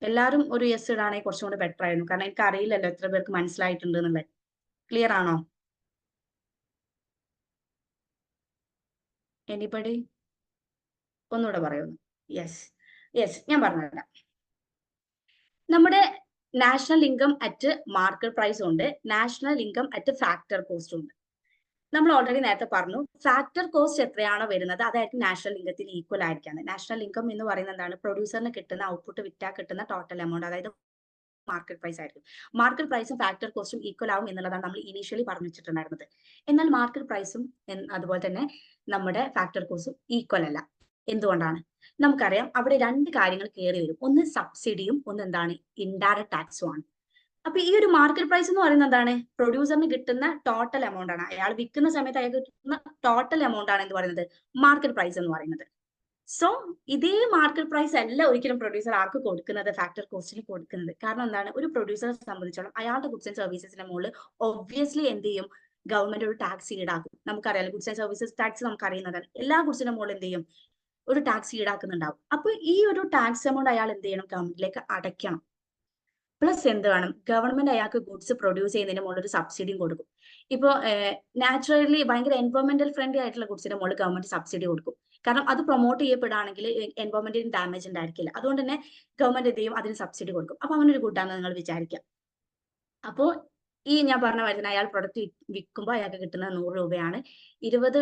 എല്ലാവരും ഒരു യെസ് ഇടാണെങ്കിൽ കുറച്ചും കൂടി ബെറ്റർ ആയിരുന്നു, കാരണം എനിക്ക് അറിയില്ലല്ലോ എത്ര പേർക്ക് മനസ്സിലായിട്ടുണ്ട് എന്നുള്ളത്. ക്ലിയർ ആണോ? എനിബഡി ഒന്നുകൂടെ പറയുന്നു. യെസ് യെസ്, ഞാൻ പറഞ്ഞുതരാം. നമ്മുടെ national income at market price ഉണ്ട്, national income at factor cost ഉണ്ട്. നമ്മൾ ഓൾറെഡി നേരത്തെ പറഞ്ഞു, ഫാക്ടർ കോസ്റ്റ് എത്രയാണോ വരുന്നത് അതായിരിക്കും നാഷണൽ ഇൻകത്തിന് ഈക്വൽ ആയിരിക്കാണ്. നാഷണൽ ഇൻകം എന്ന് പറയുന്നത് എന്താണ്, പ്രൊഡ്യൂസറിന് കിട്ടുന്ന ഔട്ട്പുട്ട് വിറ്റാ കിട്ടുന്ന ടോട്ടൽ എമൗണ്ട്, അതായത് മാർക്കറ്റ് പ്രൈസ് ആയിരിക്കും. മാർക്കറ്റ് പ്രൈസും ഫാക്ടർ കോസ്റ്റും ഈക്വൽ ആവും എന്നുള്ളതാണ് നമ്മൾ ഇനീഷ്യലി പറഞ്ഞു വെച്ചിട്ടുണ്ടായിരുന്നത്. എന്നാൽ മാർക്കറ്റ് പ്രൈസും അതുപോലെ തന്നെ നമ്മുടെ ഫാക്ടർ കോസ്റ്റും ഈക്വൽ അല്ല. എന്തുകൊണ്ടാണ്? നമുക്കറിയാം അവിടെ രണ്ട് കാര്യങ്ങൾ കയറി വരും, ഒന്ന് സബ്സിഡിയും ഒന്ന് എന്താണ്, ഇൻഡയറക്ട് ടാക്സും ആണ്. അപ്പൊ ഈ ഒരു മാർക്കറ്റ് പ്രൈസ് എന്ന് പറയുന്നത് എന്താണ്, പ്രൊഡ്യൂസറിന് കിട്ടുന്ന ടോട്ടൽ എമൗണ്ട് ആണ്, അയാൾ വിൽക്കുന്ന സമയത്ത് അയാൾക്ക് കിട്ടുന്ന ടോട്ടൽ എമൗണ്ട് ആണ് എന്ത് പറയുന്നത്, മാർക്കറ്റ് പ്രൈസ് എന്ന് പറയുന്നത്. സോ ഇതേ മാർക്കറ്റ് പ്രൈസ് അല്ല ഒരിക്കലും പ്രൊഡ്യൂസർ ആർക്ക് കൊടുക്കുന്നത്, ഫാക്ടർ കോസ്റ്റിന് കൊടുക്കുന്നത്. കാരണം എന്താണ്, ഒരു പ്രൊഡ്യൂസറെ സംബന്ധിച്ചോളം അയാളുടെ ഗുഡ്സ് ആൻഡ് സർവീസസിന്റെ മുകളിൽ ഒബ്വിയസ്ലി എന്ത് ചെയ്യും, ഗവൺമെന്റ് ഒരു ടാക്സ് ഈടാക്കും. നമുക്കറിയാലോ, ഗുഡ്സ് ആൻഡ് സർവീസസ് ടാക്സ് നമുക്ക് അറിയുന്നതാണ്. എല്ലാ ഗുഡ്സിന്റെ മുകളിൽ എന്ത് ചെയ്യും, ഒരു ടാക്സ് ഈടാക്കുന്നുണ്ടാവും. അപ്പൊ ഈ ഒരു ടാക്സ് എമൗണ്ട് അയാൾ എന്ത് ചെയ്യണം, ഗവൺമെന്റിലേക്ക് അടയ്ക്കണം. പ്ലസ് എന്ത് വേണം, ഗവൺമെന്റ് അയാൾക്ക് ഗുഡ്സ് പ്രൊഡ്യൂസ് ചെയ്യുന്നതിന് മുകളിൽ ഒരു സബ്സിഡിയും കൊടുക്കും. ഇപ്പോ നാച്ചുറലി ഭയങ്കര എൻവയോൺമെന്റൽ ഫ്രണ്ട്ലി ആയിട്ടുള്ള ഗുഡ്സിന്റെ മുകളിൽ ഗവൺമെന്റ് സബ്സിഡി കൊടുക്കും. കാരണം അത് പ്രൊമോട്ട് ചെയ്യപ്പെടുകയാണെങ്കിൽ എൻവയോൺമെന്റിന് ഡാമേജ് ഉണ്ടായിരിക്കില്ല. അതുകൊണ്ട് തന്നെ ഗവൺമെന്റ് എന്ത് ചെയ്യും, അതിന് സബ്സിഡി കൊടുക്കും. അപ്പൊ അങ്ങനെ ഒരു ഗുഡാണെന്ന് നിങ്ങൾ വിചാരിക്കാം. അപ്പോ ഈ ഞാൻ പറഞ്ഞ മാതിരി അയാൾ പ്രൊഡക്റ്റ് വിൽക്കുമ്പോൾ അയാൾക്ക് കിട്ടുന്നത് 100 രൂപയാണ്. 20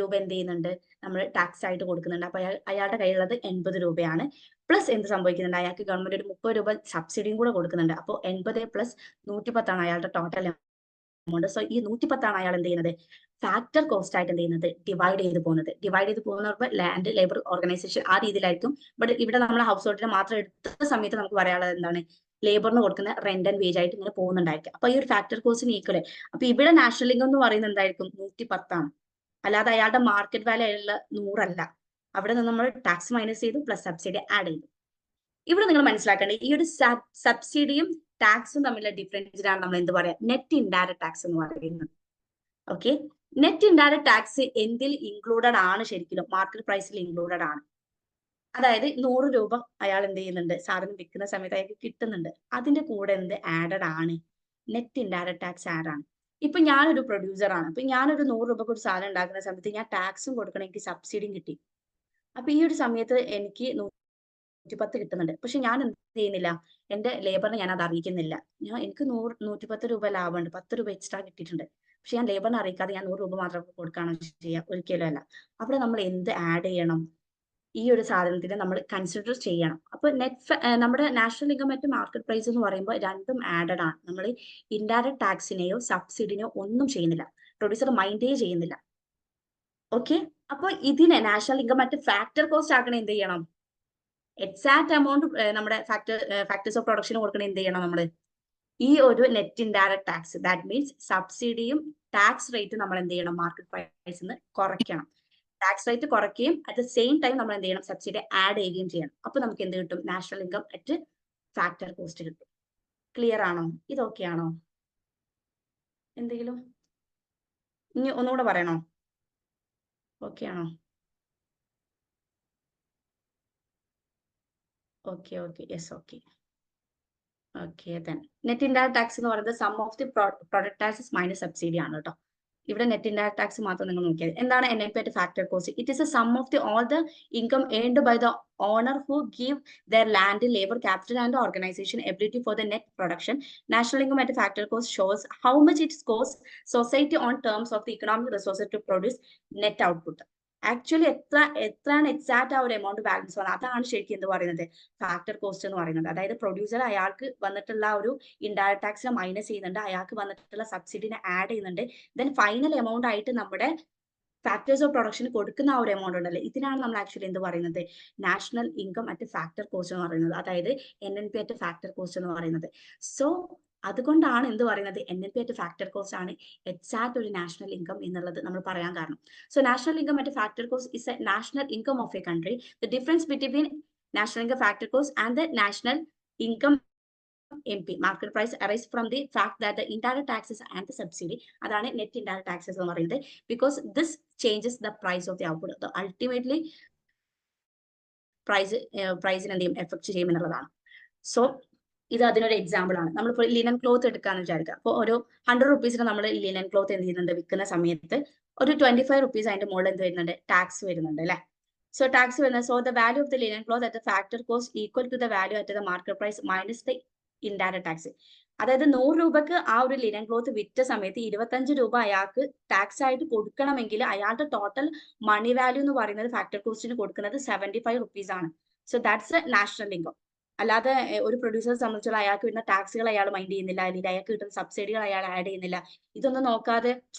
രൂപ എന്ത് ചെയ്യുന്നുണ്ട്, നമ്മൾ ടാക്സ് ആയിട്ട് കൊടുക്കുന്നുണ്ട്. അപ്പൊ അയാളുടെ കയ്യിലുള്ളത് 80 രൂപയാണ്. പ്ലസ് എന്ത് സംഭവിക്കുന്നുണ്ട്, അയാൾക്ക് ഗവൺമെന്റ് ഒരു 30 രൂപ സബ്സിഡിയും കൂടെ കൊടുക്കുന്നുണ്ട്. അപ്പോൾ 80 പ്ലസ് 110 അയാളുടെ ടോട്ടൽ എമൗണ്ട്. സോ ഈ 110 അയാൾ എന്ത് ചെയ്യുന്നത്, ഫാക്ടർ കോസ്റ്റ് ആയിട്ട് എന്ത് ചെയ്യുന്നത്, ഡിവൈഡ് ചെയ്ത് പോകുന്നത് ലാൻഡ് ലേബർ ഓർഗനൈസേഷൻ ആ രീതിയിലായിരിക്കും. ബട്ട് ഇവിടെ നമ്മൾ ഹൗസ് ഹോൾഡിനെ മാത്രം എടുത്ത സമയത്ത് നമുക്ക് പറയാനുള്ളത് എന്താണ്, ലേബറിന് കൊടുക്കുന്ന റെന്റ് ആൻഡ് വേജ് ആയിട്ട് ഇങ്ങനെ പോകുന്നുണ്ടായിരിക്കും. അപ്പൊ ഈ ഒരു ഫാക്ടർ കോസ്റ്റിന് ഈക്വൽ. അപ്പൊ ഇവിടെ നാഷണൽ ഇൻകം എന്ന് പറയുന്നത് എന്തായിരിക്കും, 110 അല്ലാതെ അയാളുടെ മാർക്കറ്റ് വാല്യൂ ആയുള്ള 100 അല്ല. അവിടെ നിന്ന് നമ്മൾ ടാക്സ് മൈനസ് ചെയ്തു, പ്ലസ് സബ്സിഡി ആഡ് ചെയ്തു. ഇവിടെ നിങ്ങൾ മനസ്സിലാക്കേണ്ടത് ഈ ഒരു സബ്സിഡിയും ടാക്സും തമ്മിലുള്ള ഡിഫറൻസിനാണ് നമ്മൾ എന്ത് പറയാ, നെറ്റ് ഇൻഡയറക്ട് ടാക്സ് എന്ന് പറയുന്നത്. ഓക്കെ, നെറ്റ് ഇൻഡയറക്ട് ടാക്സ് എന്തിൽ ഇൻക്ലൂഡഡ് ആണ്, ശരിക്കും മാർക്കറ്റ് പ്രൈസിൽ ഇൻക്ലൂഡഡ് ആണ്. അതായത് 100 രൂപ അയാൾ എന്ത് ചെയ്യുന്നുണ്ട്, സാധനം വിൽക്കുന്ന സമയത്ത് അയാൾക്ക് കിട്ടുന്നുണ്ട്. അതിന്റെ കൂടെ എന്ത് ആഡഡ് ആണ്, നെറ്റ് ഇൻഡയറക്ട് ടാക്സ് ആഡ് ആണ്. ഇപ്പൊ ഞാനൊരു പ്രൊഡ്യൂസർ ആണ്. അപ്പൊ ഞാനൊരു 100 രൂപക്ക് ഒരു സാധനം ഉണ്ടാക്കുന്ന സമയത്ത് ഞാൻ ടാക്സും കൊടുക്കണം, എനിക്ക് സബ്സിഡിയും കിട്ടി. അപ്പൊ ഈ ഒരു സമയത്ത് എനിക്ക് 110 കിട്ടുന്നുണ്ട്. പക്ഷെ ഞാൻ എന്ത് ചെയ്യുന്നില്ല, എന്റെ ലേബറിനെ ഞാൻ അത് അറിയിക്കുന്നില്ല. എനിക്ക് 110 രൂപ ലാഭമുണ്ട്, 10 രൂപ എക്സ്ട്രാ കിട്ടിയിട്ടുണ്ട്. പക്ഷെ ഞാൻ ലേബറിനെ അറിയിക്കാതെ ഞാൻ 100 രൂപ മാത്രം കൊടുക്കുകയാണ് ചെയ്യുക, ഒരിക്കലും അല്ല. അവിടെ നമ്മൾ എന്ത് ആഡ് ചെയ്യണം, ഈ ഒരു സാധനത്തിന് നമ്മൾ കൺസിഡർ ചെയ്യണം. അപ്പൊ നമ്മുടെ national income at market price എന്ന് പറയുമ്പോൾ രണ്ടും ആഡഡ് ആണ്. നമ്മൾ ഇൻഡയറക്ട് ടാക്സിനെയോ സബ്സിഡിനെയോ ഒന്നും ചെയ്യുന്നില്ല, പ്രൊഡ്യൂസർ മൈൻഡേ ചെയ്യുന്നില്ല. ഓക്കെ, അപ്പൊ ഇതിനെ national income at factor cost ആക്കണേ എന്ത് ചെയ്യണം, എക്സാക്ട് എമൗണ്ട് നമ്മുടെ ഫാക്ടേഴ്സ് ഓഫ് പ്രൊഡക്ഷൻ കൊടുക്കണേ എന്ത് ചെയ്യണം, നമ്മൾ ഈ ഒരു net indirect tax, that means സബ്സിഡിയും ടാക്സ് റേറ്റും നമ്മൾ എന്ത് ചെയ്യണം, മാർക്കറ്റ് പ്രൈസിൽ നിന്ന് കുറയ്ക്കണം. ടാക്സ് റേറ്റ് കുറയ്ക്കുകയും അറ്റ് ദ സെയിം ടൈം നമ്മൾ എന്ത് ചെയ്യണം, സബ്സിഡി ആഡ് ചെയ്യുകയും ചെയ്യണം. അപ്പൊ നമുക്ക് എന്ത് കിട്ടും, national income at factor cost കിട്ടും. ക്ലിയർ ആണോ? ഇതൊക്കെ ആണോ? എന്തെങ്കിലും ഇനി ഒന്നുകൂടെ പറയണോ? ഓക്കെ ആണോ? Okay okay, yes, okay okay. Then net indirect tax എന്ന് പറയുന്നത് sum of the product taxes minus subsidy ആണ് കേട്ടോ. ഇവിടെ നെറ്റ് ഇൻഡയറക്ട് ടാക്സ് മാത്രം നിങ്ങൾ നോക്കിയാൽ എന്താണ് NIP at factor cost. It is a sum of the all the income earned by the owner who give their land, labor, capital and organization ability for the net production. National income at factor cost shows how much it costs society on terms of the economic resources to produce net output. Actually എത്രയാണ് exact ആ ഒരു amount balance വന്നത്, അതാണ് ശരിക്കും എന്ത് പറയുന്നത്, factor cost എന്ന് പറയുന്നത്. അതായത് പ്രൊഡ്യൂസർ അയാൾക്ക് വന്നിട്ടുള്ള ഒരു ഇൻഡയറക്ട് ടാക്സിനെ മൈനസ് ചെയ്യുന്നുണ്ട്, അയാൾക്ക് വന്നിട്ടുള്ള സബ്സിഡിനെ ആഡ് ചെയ്യുന്നുണ്ട്. ദെൻ ഫൈനൽ എമൗണ്ട് ആയിട്ട് നമ്മുടെ ഫാക്ടേഴ്സ് ഓഫ് പ്രൊഡക്ഷൻ കൊടുക്കുന്ന ആ ഒരു എമൗണ്ട് ഉണ്ടല്ലോ, ഇതിനാണ് നമ്മൾ ആക്ച്വലി എന്ത് പറയുന്നത്, national income at factor cost എന്ന് പറയുന്നത്, അതായത് NNP അറ്റ് ഫാക്ടർ കോസ്റ്റ് എന്ന് പറയുന്നത്. സോ അതുകൊണ്ടാണ് എന്ത് പറയുന്നത്, NNP അറ്റ് ഫാക്ടർ കോസ്റ്റ് ആണ് എക്സാക്ട് ഒരു നാഷണൽ ഇൻകം എന്നുള്ളത് നമ്മൾ പറയാൻ കാരണം. So national income at factor cost is A national income of A country. The difference between national income factor cost and the national income MP market price arise from the fact that the indirect taxes and the subsidy, അതാണ് net indirect taxes എന്ന് പറയുന്നത്, because this changes the price of the output. Ultimately പ്രൈസിന് എന്ത് ചെയ്യും, effect ചെയ്യും എന്നുള്ളതാണ്. So ഇത് അതിനൊരു എക്സാമ്പിൾ ആണ്. നമ്മളിപ്പോൾ ലിനൻ ക്ലോത്ത് എടുക്കാന്ന് വിചാരിക്കുക. അപ്പോൾ ഒരു 100 റുപ്പീസിന് നമ്മൾ ലിനൻ ക്ലോത്ത് എന്ത് ചെയ്യുന്നുണ്ട്, വിൽക്കുന്ന സമയത്ത് ഒരു 25 റുപ്പീസ് അതിന്റെ മുകളിൽ എന്ത് വരുന്നുണ്ട്, ടാക്സ് വരുന്നുണ്ട് അല്ലെ. സോ ടാക്സ് വരുന്നത്, so the value of the linen cloth at the factor cost equal to the value at the market price minus the indirect tax. അതായത് 100 രൂപക്ക് ആ ഒരു ലിനൻ ക്ലോത്ത് വിറ്റ സമയത്ത് 25 രൂപ അയാൾക്ക് ടാക്സ് ആയിട്ട് കൊടുക്കണമെങ്കിൽ അയാളുടെ ടോട്ടൽ മണി വാല്യൂ എന്ന് പറയുന്നത് ഫാക്ടർ കോസ്റ്റിന് കൊടുക്കുന്നത് 75 റുപ്പീസ് ആണ്. So that's A national income. അല്ലാതെ ഒരു പ്രൊഡ്യൂസറെ സംബന്ധിച്ചുള്ള അയാൾക്ക് വരുന്ന ടാക്സുകൾ അയാൾ മൈൻഡ് ചെയ്യുന്നില്ല, അല്ലെങ്കിൽ അയാൾക്ക് കിട്ടുന്ന സബ്സിഡികൾ അയാൾ ആഡ് ചെയ്യുന്നില്ല. ഇതൊന്നും നോക്കാതെ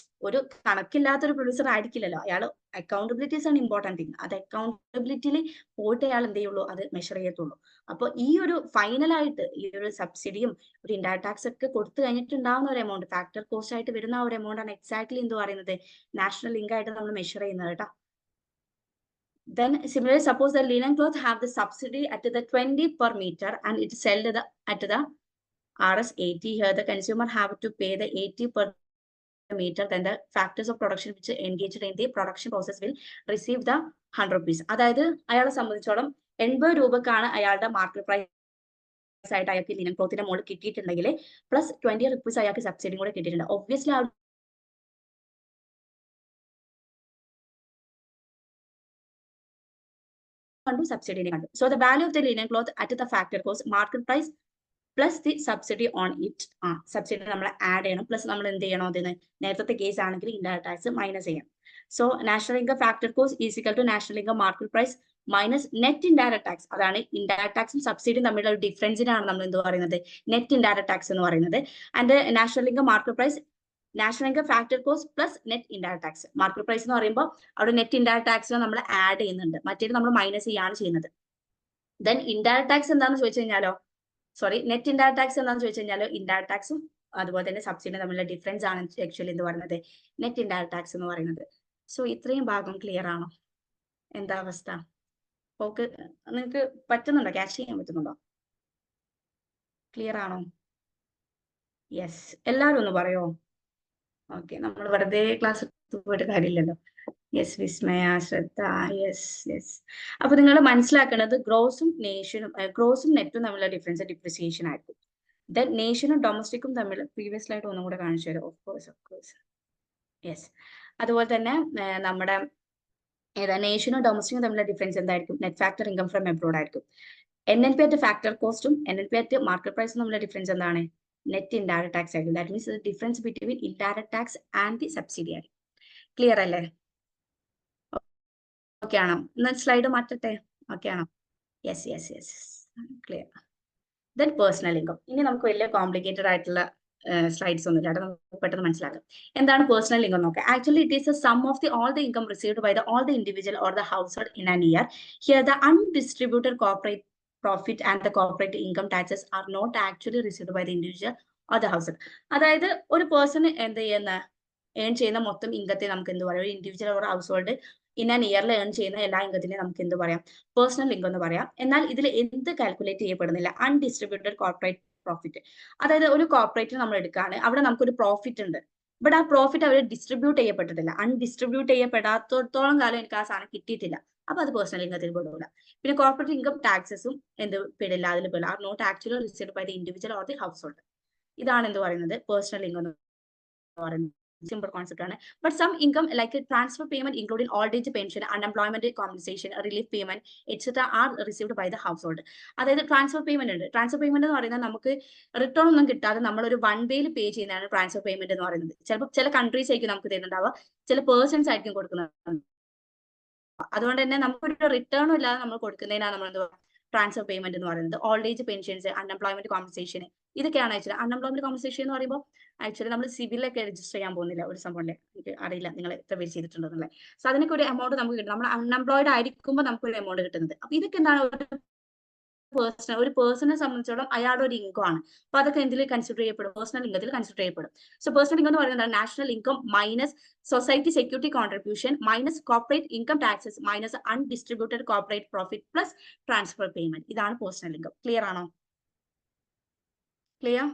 ഒരു കണക്കില്ലാത്തൊരു പ്രൊഡ്യൂസർ ആയിരിക്കില്ലല്ലോ. അയാൾ അക്കൗണ്ടബിലിറ്റീസ് ആണ് ഇമ്പോർട്ടന്റ് തിങ്. അത് അക്കൗണ്ടബിലിറ്റിയിൽ പോയിട്ട് അയാൾ എന്ത് ചെയ്യുള്ളൂ, അത് മെഷർ ചെയ്യത്തുള്ളൂ. അപ്പോൾ ഈ ഒരു ഫൈനലായിട്ട് ഈ ഒരു സബ്സിഡിയും ഒരു ഇൻഡയറക്ട് ടാക്സ് ഒക്കെ കൊടുത്തു കഴിഞ്ഞിട്ടുണ്ടാവുന്ന ഒരു എമൗണ്ട്, ഫാക്ടർ കോസ്റ്റ് ആയിട്ട് വരുന്ന ആ ഒരു എമൗണ്ട് ആണ് എക്സാക്ട്ലി എന്ത് പറയുന്നത്, നാഷണൽ ലിങ്ക് ആയിട്ട് നമ്മൾ മെഷർ ചെയ്യുന്നത് കേട്ടോ. Then similarly, suppose the linen cloth have the subsidy at the 20 per meter and it is sold at the RS 80. Here the consumer have to pay the 80 per meter. Then the factors of production which engaged in the production process will receive the 100 rupees. അതായത് അയാളെ സംബന്ധിച്ചോളം 80 രൂപക്കാണ് അയാളുടെ market price ആയിട്ട് അയാൾക്ക് linen ക്ലോത്തിന്റെ മുകളിൽ കിട്ടിയിട്ടുണ്ടെങ്കിൽ plus 20 rupees അയാൾക്ക് സബ്സിഡി കൂടെ കിട്ടിയിട്ടുണ്ട്. ഒബ്വിയസ്ലി ആ subsidy kandu. So the value of the linen cloth at the factor cost market price plus the subsidy on it. Subsidy നമ്മൾ ആഡ് ചെയ്യണം, പ്ലസ് നമ്മൾ എന്ത് ചെയ്യണം, അതിന് നേരത്തെ കേസ് ആണെങ്കിൽ ഇൻഡയറക്ട് ടാക്സ് മൈനസ് ചെയ്യണം. So national income factor cost is equal to national income market price minus net indirect tax. അതാണ് ഇൻഡയറക്ട് ടാക്സും സബ്സിഡിയും തമ്മിലുള്ള ഒരു ഡിഫറൻസിനാണ് നമ്മൾ എന്ത് പറയുന്നത്, നെറ്റ് ഇൻഡയറക്ട് ടാക്സ് എന്ന് പറയുന്നത്. And national income market price, national income factor cost plus net indirect tax. Market price എന്ന് പറയുമ്പോൾ അവിടെ നെറ്റ് ഇൻഡയറക്ട് ടാക്സിനെ നമ്മൾ ആഡ് ചെയ്യുന്നുണ്ട്, മറ്റേത് നമ്മൾ മൈനസ് ചെയ്യാണ് ചെയ്യുന്നത്. ദെൻ ഇൻഡയറക്ട് ടാക്സ് എന്താണെന്ന് ചോദിച്ചു കഴിഞ്ഞാലോ, സോറി നെറ്റ് ഇൻഡയറക്ട് ടാക്സ് എന്താണെന്ന് ചോദിച്ചു കഴിഞ്ഞാലോ, ഇൻഡയറക്ട് ടാക്സും അതുപോലെ തന്നെ സബ്സിഡിയും തമ്മിലുള്ള ഡിഫറൻസ് ആണ് ആക്ച്വലി എന്ത് പറയുന്നത്, നെറ്റ് ഇൻഡയറക്ട് ടാക്സ് എന്ന് പറയുന്നത്. സോ ഇത്രയും ഭാഗം ക്ലിയർ ആണോ, എന്താ അവസ്ഥ? ഓക്കെ, നിങ്ങൾക്ക് പറ്റുന്നുണ്ടോ, ക്യാച്ച് ചെയ്യാൻ പറ്റുന്നുണ്ടോ, ക്ലിയർ ആണോ? യെസ്, എല്ലാവരും ഒന്ന് പറയോ. ഓക്കെ, നമ്മൾ വെറുതെ ക്ലാസ് പോയിട്ട് കാര്യമില്ലല്ലോ. യെസ് വിസ്മയ, ശ്രദ്ധ, യെസ് യെസ്. അപ്പൊ നിങ്ങൾ മനസ്സിലാക്കേണ്ടത് ഗ്രോസും നെറ്റും തമ്മിലുള്ള ഡിഫറൻസ് ഡിപ്രിസിയേഷൻ ആയിരിക്കും. ദെൻ നേഷനും ഡൊമസ്റ്റിക്കും തമ്മിൽ പ്രീവിയസ് ആയിട്ട് ഒന്നും കൂടെ കാണിച്ചു തരാം. Of course yes. അതുപോലെ തന്നെ നമ്മുടെ നേഷനും ഡൊമസ്റ്റിക്കും തമ്മിലുള്ള ഡിഫറൻസ് എന്തായിരിക്കും, net factor income from abroad ആയിരിക്കും. NNP അറ്റ് ഫാക്ടർ കോസ്റ്റും NNP അറ്റ് മാർക്കറ്റ് പ്രൈസും തമ്മിലുള്ള ഡിഫറൻസ് എന്താണ്, നെറ്റ് ഇൻഡയറക്ട് ടാക്സ് ആയിരിക്കും. That means difference between indirect tax and the subsidy ആയിരിക്കും. ക്ലിയർ അല്ലേ? ഓക്കെ ആണോ? സ്ലൈഡ് മാറ്റട്ടെ, ഓക്കെ ആണോ? Yes yes yes, clear. Then personal income. ഇനി നമുക്ക് വലിയ കോംപ്ലിക്കേറ്റഡ് ആയിട്ടുള്ള സ്ലൈഡ്സ് ഒന്നും ഇല്ല, നമുക്ക് പെട്ടെന്ന് മനസ്സിലാക്കാം. എന്താണ് പേഴ്സണൽ ഇൻകം നോക്കാം. Actually it is a sum of the all the income received by all the individual or the household in an year. Here the undistributed corporate profit and the corporate income taxes are not actually received by the individual or the household. അതായത് ഒരു person എന്ത് ചെയ്യുന്ന earn ചെയ്യുന്ന മൊത്തം ഇൻകത്തെ നമുക്ക് എന്ത് പറയാം, ഒരു individual or house hold in an ഇയറിൽ ഏൺ ചെയ്യുന്ന എല്ലാ ഇൻകത്തിനെയും നമുക്ക് എന്ത് പറയാം, പേഴ്സണൽ ഇൻകം എന്ന് പറയാം. എന്നാൽ ഇതിൽ എന്ത് കാൽക്കുലേറ്റ് ചെയ്യപ്പെടുന്നില്ല, അൺഡിസ്ട്രിബ്യൂട്ടഡ് കോർപ്പറേറ്റ് പ്രോഫിറ്റ്. അതായത് ഒരു കോർപ്പറേറ്റ് നമ്മൾ എടുക്കുകയാണ്, അവിടെ നമുക്കൊരു പ്രോഫിറ്റ് ഉണ്ട്, ബട്ട് ആ പ്രോഫിറ്റ് അവർ ഡിസ്ട്രിബ്യൂട്ട് ചെയ്യപ്പെട്ടിട്ടില്ല. അൺഡിസ്ട്രിബ്യൂട്ട് ചെയ്യപ്പെടാത്തോളം കാലം എനിക്ക് ആ സാധനം കിട്ടിയിട്ടില്ല, അപ്പൊ അത് പേഴ്സണൽ ഇൻകത്തിൽ പെടില്ല. പിന്നെ കോർപ്പറേറ്റ് ഇൻകം ടാക്സസും എന്ത് പെടില്ല, അതിൽ പെടില്ല. Are not actually received by the individual or the household. ഇതാണ് എന്ത് പറയുന്നത്, പേഴ്സണൽ ഇൻകം എന്ന് പറയുന്നത്. സിമ്പിൾ കോൺസെപ്റ്റ് ആണ്. But some income like transfer payment including old age pension, unemployment compensation, relief payment etcetera are received by the household. അതായത് transfer payment ഉണ്ട്. Transfer payment എന്ന് പറയുന്നത് നമുക്ക് റിട്ടേൺ ഒന്നും കിട്ടാതെ നമ്മൾ ഒരു വൺ വേയിൽ പേ ചെയ്യുന്നതാണ് ട്രാൻസ്ഫർ പേയ്മെന്റ് എന്ന് പറയുന്നത്. ചിലപ്പോൾ ചില കൺട്രീസ് ആയിരിക്കും നമുക്ക് തരുന്നുണ്ടാവുക, ചില പേഴ്സൺസ് ആയിരിക്കും കൊടുക്കുന്നത്. അതുകൊണ്ട് തന്നെ നമുക്കൊരു റിട്ടേണും ഇല്ലാതെ നമ്മൾ കൊടുക്കുന്നതിനാണ് നമ്മൾ എന്ത് പറയുക, ട്രാൻസ്ഫർ പേയ്മെന്റ് എന്ന് പറയുന്നത്, old age pensions, unemployment compensation, ഇതൊക്കെയാണ് ആക്ച്വലി. അൺഎംപ്ലോയ്മെന്റ് കോമ്പൻസേഷൻ എന്ന് പറയുമ്പോൾ ആക്ച്വലി നമ്മൾ സിവിലൊക്കെ രജിസ്റ്റർ ചെയ്യാൻ പോകുന്നില്ല ഒരു സംഭവം. എനിക്ക് അറിയില്ല നിങ്ങൾ എത്ര പേര് ചെയ്തിട്ടുണ്ടെന്നുള്ളത്. സോ അതിനൊക്കെ ഒരു എമൗണ്ട് നമുക്ക് കിട്ടും. നമ്മൾ അൺഎംപ്ലോയിഡ് ആയിരിക്കുമ്പോൾ നമുക്ക് ഒരു എമൗണ്ട് കിട്ടുന്നത്. അപ്പൊ ഇതൊക്കെ എന്താണ്, ഒരു പേഴ്സണെ സംബന്ധിച്ചിടത്തോളം അയാളുടെ ഒരു ഇൻകം ആണ്. അപ്പൊ അതൊക്കെ എന്തിൽ കൺസിഡർ ചെയ്യപ്പെടും? പേഴ്സണൽ ഇൻകത്തിൽ കൺസിഡർ ചെയ്യപ്പെടും. സോ പേഴ്സണൽ ഇൻകം എന്ന് പറയുന്നത് national income minus society security contribution minus corporate income taxes minus undistributed corporate profit plus transfer payment. ഇതാണ് പേഴ്സണൽ ഇൻകം. ക്ലിയർ ആണോ? Clear?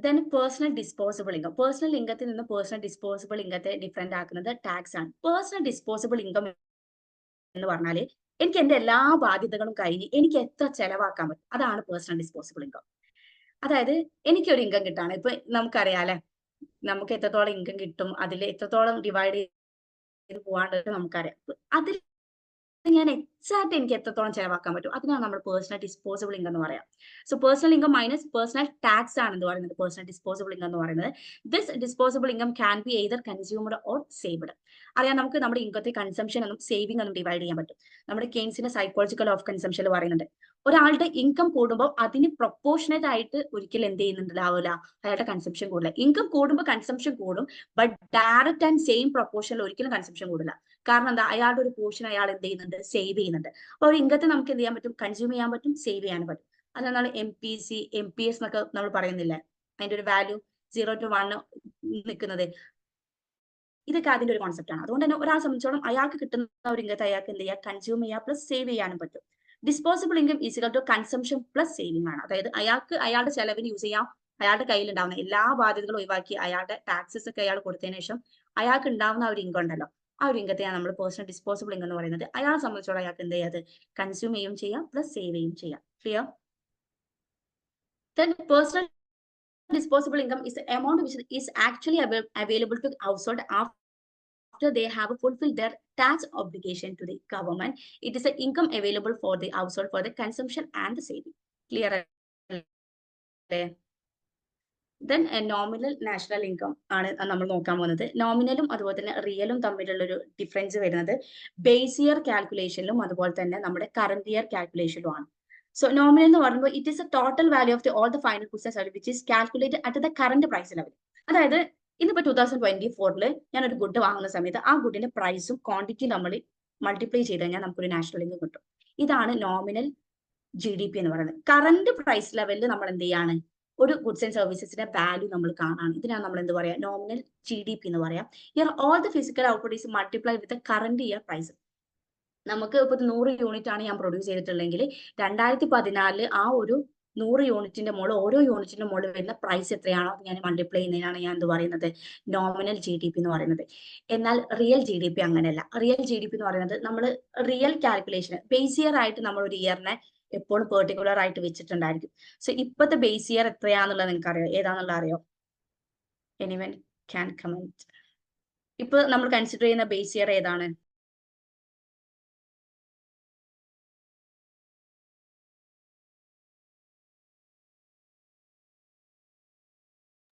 Then personal disposable income. Personal ഇൻകത്തിൽ നിന്ന് personal disposable ഇൻകത്തെ different ആക്കുന്നത് tax ആണ്. Personal disposable income എന്ന് പറഞ്ഞാല് എനിക്ക് എന്റെ എല്ലാ ബാധ്യതകളും കഴിഞ്ഞ് എനിക്ക് എത്ര ചെലവാക്കാൻ പറ്റും, അതാണ് പേഴ്സണൽ ഡിസ്പോസിബിൾ ഇൻകം. അതായത് എനിക്കൊരു ഇൻകം കിട്ടാണ്. ഇപ്പൊ നമുക്കറിയാലേ, നമുക്ക് എത്രത്തോളം ഇൻകം കിട്ടും, അതിൽ എത്രത്തോളം ഡിവൈഡ് ചെയ്ത് പോകാണ്ട് നമുക്കറിയാം. അതിൽ ഞാൻ എക്സാക്ട് എനിക്ക് എത്രത്തോളം ചെലവാക്കാൻ പറ്റും, അതിനാണ് നമ്മൾ പേഴ്സണൽ ഡിസ്പോസിബിൾ ഇൻകം എന്ന് പറയാം. So personal income minus personal tax ആണ് എന്ന് പറയുന്നത് പേഴ്സണൽ ഡിസ്പോസിബിൾ ഇൻകം എന്ന് പറയുന്നത്. This disposable income can be either consumed or saved. അറിയാം, നമുക്ക് നമ്മുടെ ഇൻകത്തെ കൺസംഷൻ എന്നും സേവിംഗ് എന്നും ഡിവൈഡ് ചെയ്യാൻ പറ്റും. നമ്മുടെ കെയ്ൻസിന്റെ സൈക്കോളജിക്കൽ ഓഫ് കൺസംഷനിൽ പറയുന്നുണ്ട്, ഒരാളുടെ ഇൻകം കൂടുമ്പോൾ അതിന് പ്രൊപ്പോർഷനേറ്റ് ആയിട്ട് ഒരിക്കലും എന്ത് ചെയ്യുന്നുണ്ടാവില്ല, അയാളുടെ കൺസംഷൻ കൂടില്ല. ഇൻകം കൂടുമ്പോൾ കൺസംഷൻ കൂടും, ബട്ട് ഡയറക്റ്റ് ആൻഡ് സെയിം പ്രൊപ്പോർഷനിൽ ഒരിക്കലും കൺസംഷൻ കൂടില്ല. കാരണം എന്താ, അയാളുടെ ഒരു പോർഷൻ അയാൾ എന്ത് ചെയ്യുന്നുണ്ട്, സേവ് ചെയ്യുന്നുണ്ട്. അപ്പൊ ഒരു ഇൻകത്തെ നമുക്ക് എന്ത് ചെയ്യാൻ പറ്റും, കൺസ്യൂം ചെയ്യാൻ പറ്റും, സേവ് ചെയ്യാൻ പറ്റും. അതാണ് MPC MPS എന്നൊക്കെ നമ്മൾ പറയുന്നില്ലേ, അതിന്റെ ഒരു വാല്യൂ 0 to 1 നിൽക്കുന്നത്. ഇതൊക്കെ അതിന്റെ ഒരു കോൺസെപ്റ്റ് ആണ്. അതുകൊണ്ട് തന്നെ ഒരാളെ സംബന്ധിച്ചോളം അയാൾക്ക് കിട്ടുന്ന ഒരു ഇൻകത്തെ അയാൾക്ക് എന്ത് ചെയ്യാം, കൺസ്യൂം ചെയ്യാം പ്ലസ് സേവ് ചെയ്യാനും പറ്റും. Disposable income is equal to consumption plus saving ആണ്. അതായത് അയാൾക്ക് അയാളുടെ ചെലവിന് യൂസ് ചെയ്യാം, അയാളുടെ കയ്യിൽ ഉണ്ടാവുന്ന എല്ലാ ബാധ്യതകളും ഒഴിവാക്കി അയാളുടെ ടാക്സസ് ഒക്കെ അയാൾ കൊടുത്തതിന് ശേഷം അയാൾക്ക് ഉണ്ടാവുന്ന ഒരു ഇൻകം ഉണ്ടല്ലോ, ആ ഒരു ഇൻകത്തെയാണ് നമ്മൾ പേഴ്സണൽ ഡിസ്പോസിബിൾ ഇൻകം എന്ന് പറയുന്നത്. അയാളെ സംബന്ധിച്ചോളം അയാൾക്ക് എന്ത് ചെയ്യാത്, കൺസ്യൂം ചെയ്യും ചെയ്യാം പ്ലസ് സേവ് ചെയ്യും ചെയ്യാം. Clear? Then personal disposable income is the amount which is actually available to household after they have fulfilled their tax obligation to the government. It is the income available for the household for the consumption and the saving. Clear? Then nominal national income ആണ് നമ്മൾ നോക്കാൻ പോകുന്നത്. നോമിനലും അതുപോലെ തന്നെ റിയലും തമ്മിലുള്ള ഒരു difference വരുന്നത് base year കാൽക്കുലേഷനിലും അതുപോലെ തന്നെ നമ്മുടെ കറന്റ് ഇയർ കാൽക്കുലേഷനിലും ആണ്. സോ നോമിനൽ എന്ന് പറയുമ്പോൾ it is a total value of all the final goods and services which is calculated at the current price level. അതായത് ഇന്നിപ്പോ 2024 ഞാൻ ഒരു ഗുഡ് വാങ്ങുന്ന സമയത്ത് ആ ഗുഡിന്റെ പ്രൈസും ക്വാണ്ടിറ്റി നമ്മൾ മൾട്ടിപ്ലൈ ചെയ്ത് കഴിഞ്ഞാൽ നമുക്കൊരു നാഷണൽ ഇൻകം കിട്ടും. ഇതാണ് നോമിനൽ GDP എന്ന് പറയുന്നത്. കറന്റ് പ്രൈസ് ലെവലിൽ നമ്മൾ എന്ത് ചെയ്യാണ്, ഒരു ഗുഡ്സ് ആൻഡ് സർവീസസിന്റെ വാല്യൂ നമ്മൾ കാണാണ്. ഇതിനാണ് നമ്മൾ എന്ത് പറയാ, നോമിനൽ GDP എന്ന് പറയാം. Here all the physical output is multiply with current year price. നമുക്ക് ഇപ്പൊ 100 യൂണിറ്റ് ആണ് ഞാൻ പ്രൊഡ്യൂസ് ചെയ്തിട്ടുള്ളെങ്കിൽ 2014 ആ ഒരു 100 യൂണിറ്റിന്റെ മുകളിൽ ഓരോ യൂണിറ്റിന്റെ മുകളിൽ വരുന്ന പ്രൈസ് എത്രയാണോ ഞാൻ മൾട്ടിപ്ലൈ ചെയ്യുന്നതിനാണ് ഞാൻ എന്ത് പറയുന്നത്, നോമിനൽ GDP എന്ന് പറയുന്നത്. എന്നാൽ റിയൽ GDP അങ്ങനെയല്ല. റിയൽ GDP എന്ന് പറയുന്നത് നമ്മൾ റിയൽ കാൽക്കുലേഷൻ ബേസ് ഇയർ ആയിട്ട് നമ്മൾ ഒരു ഇയറിനെ എപ്പോഴും പെർട്ടിക്കുലർ ആയിട്ട് വെച്ചിട്ടുണ്ടായിരിക്കും. സോ ഇപ്പോഴത്തെ ബേസ് ഇയർ എത്രയാന്നുള്ളത് നിങ്ങൾക്ക് അറിയോ, ഏതാണെന്നുള്ള അറിയോ? Anyone can comment. ഇപ്പൊ നമ്മൾ കൺസിഡർ ചെയ്യുന്ന ബേസ് ഇയർ ഏതാണ്?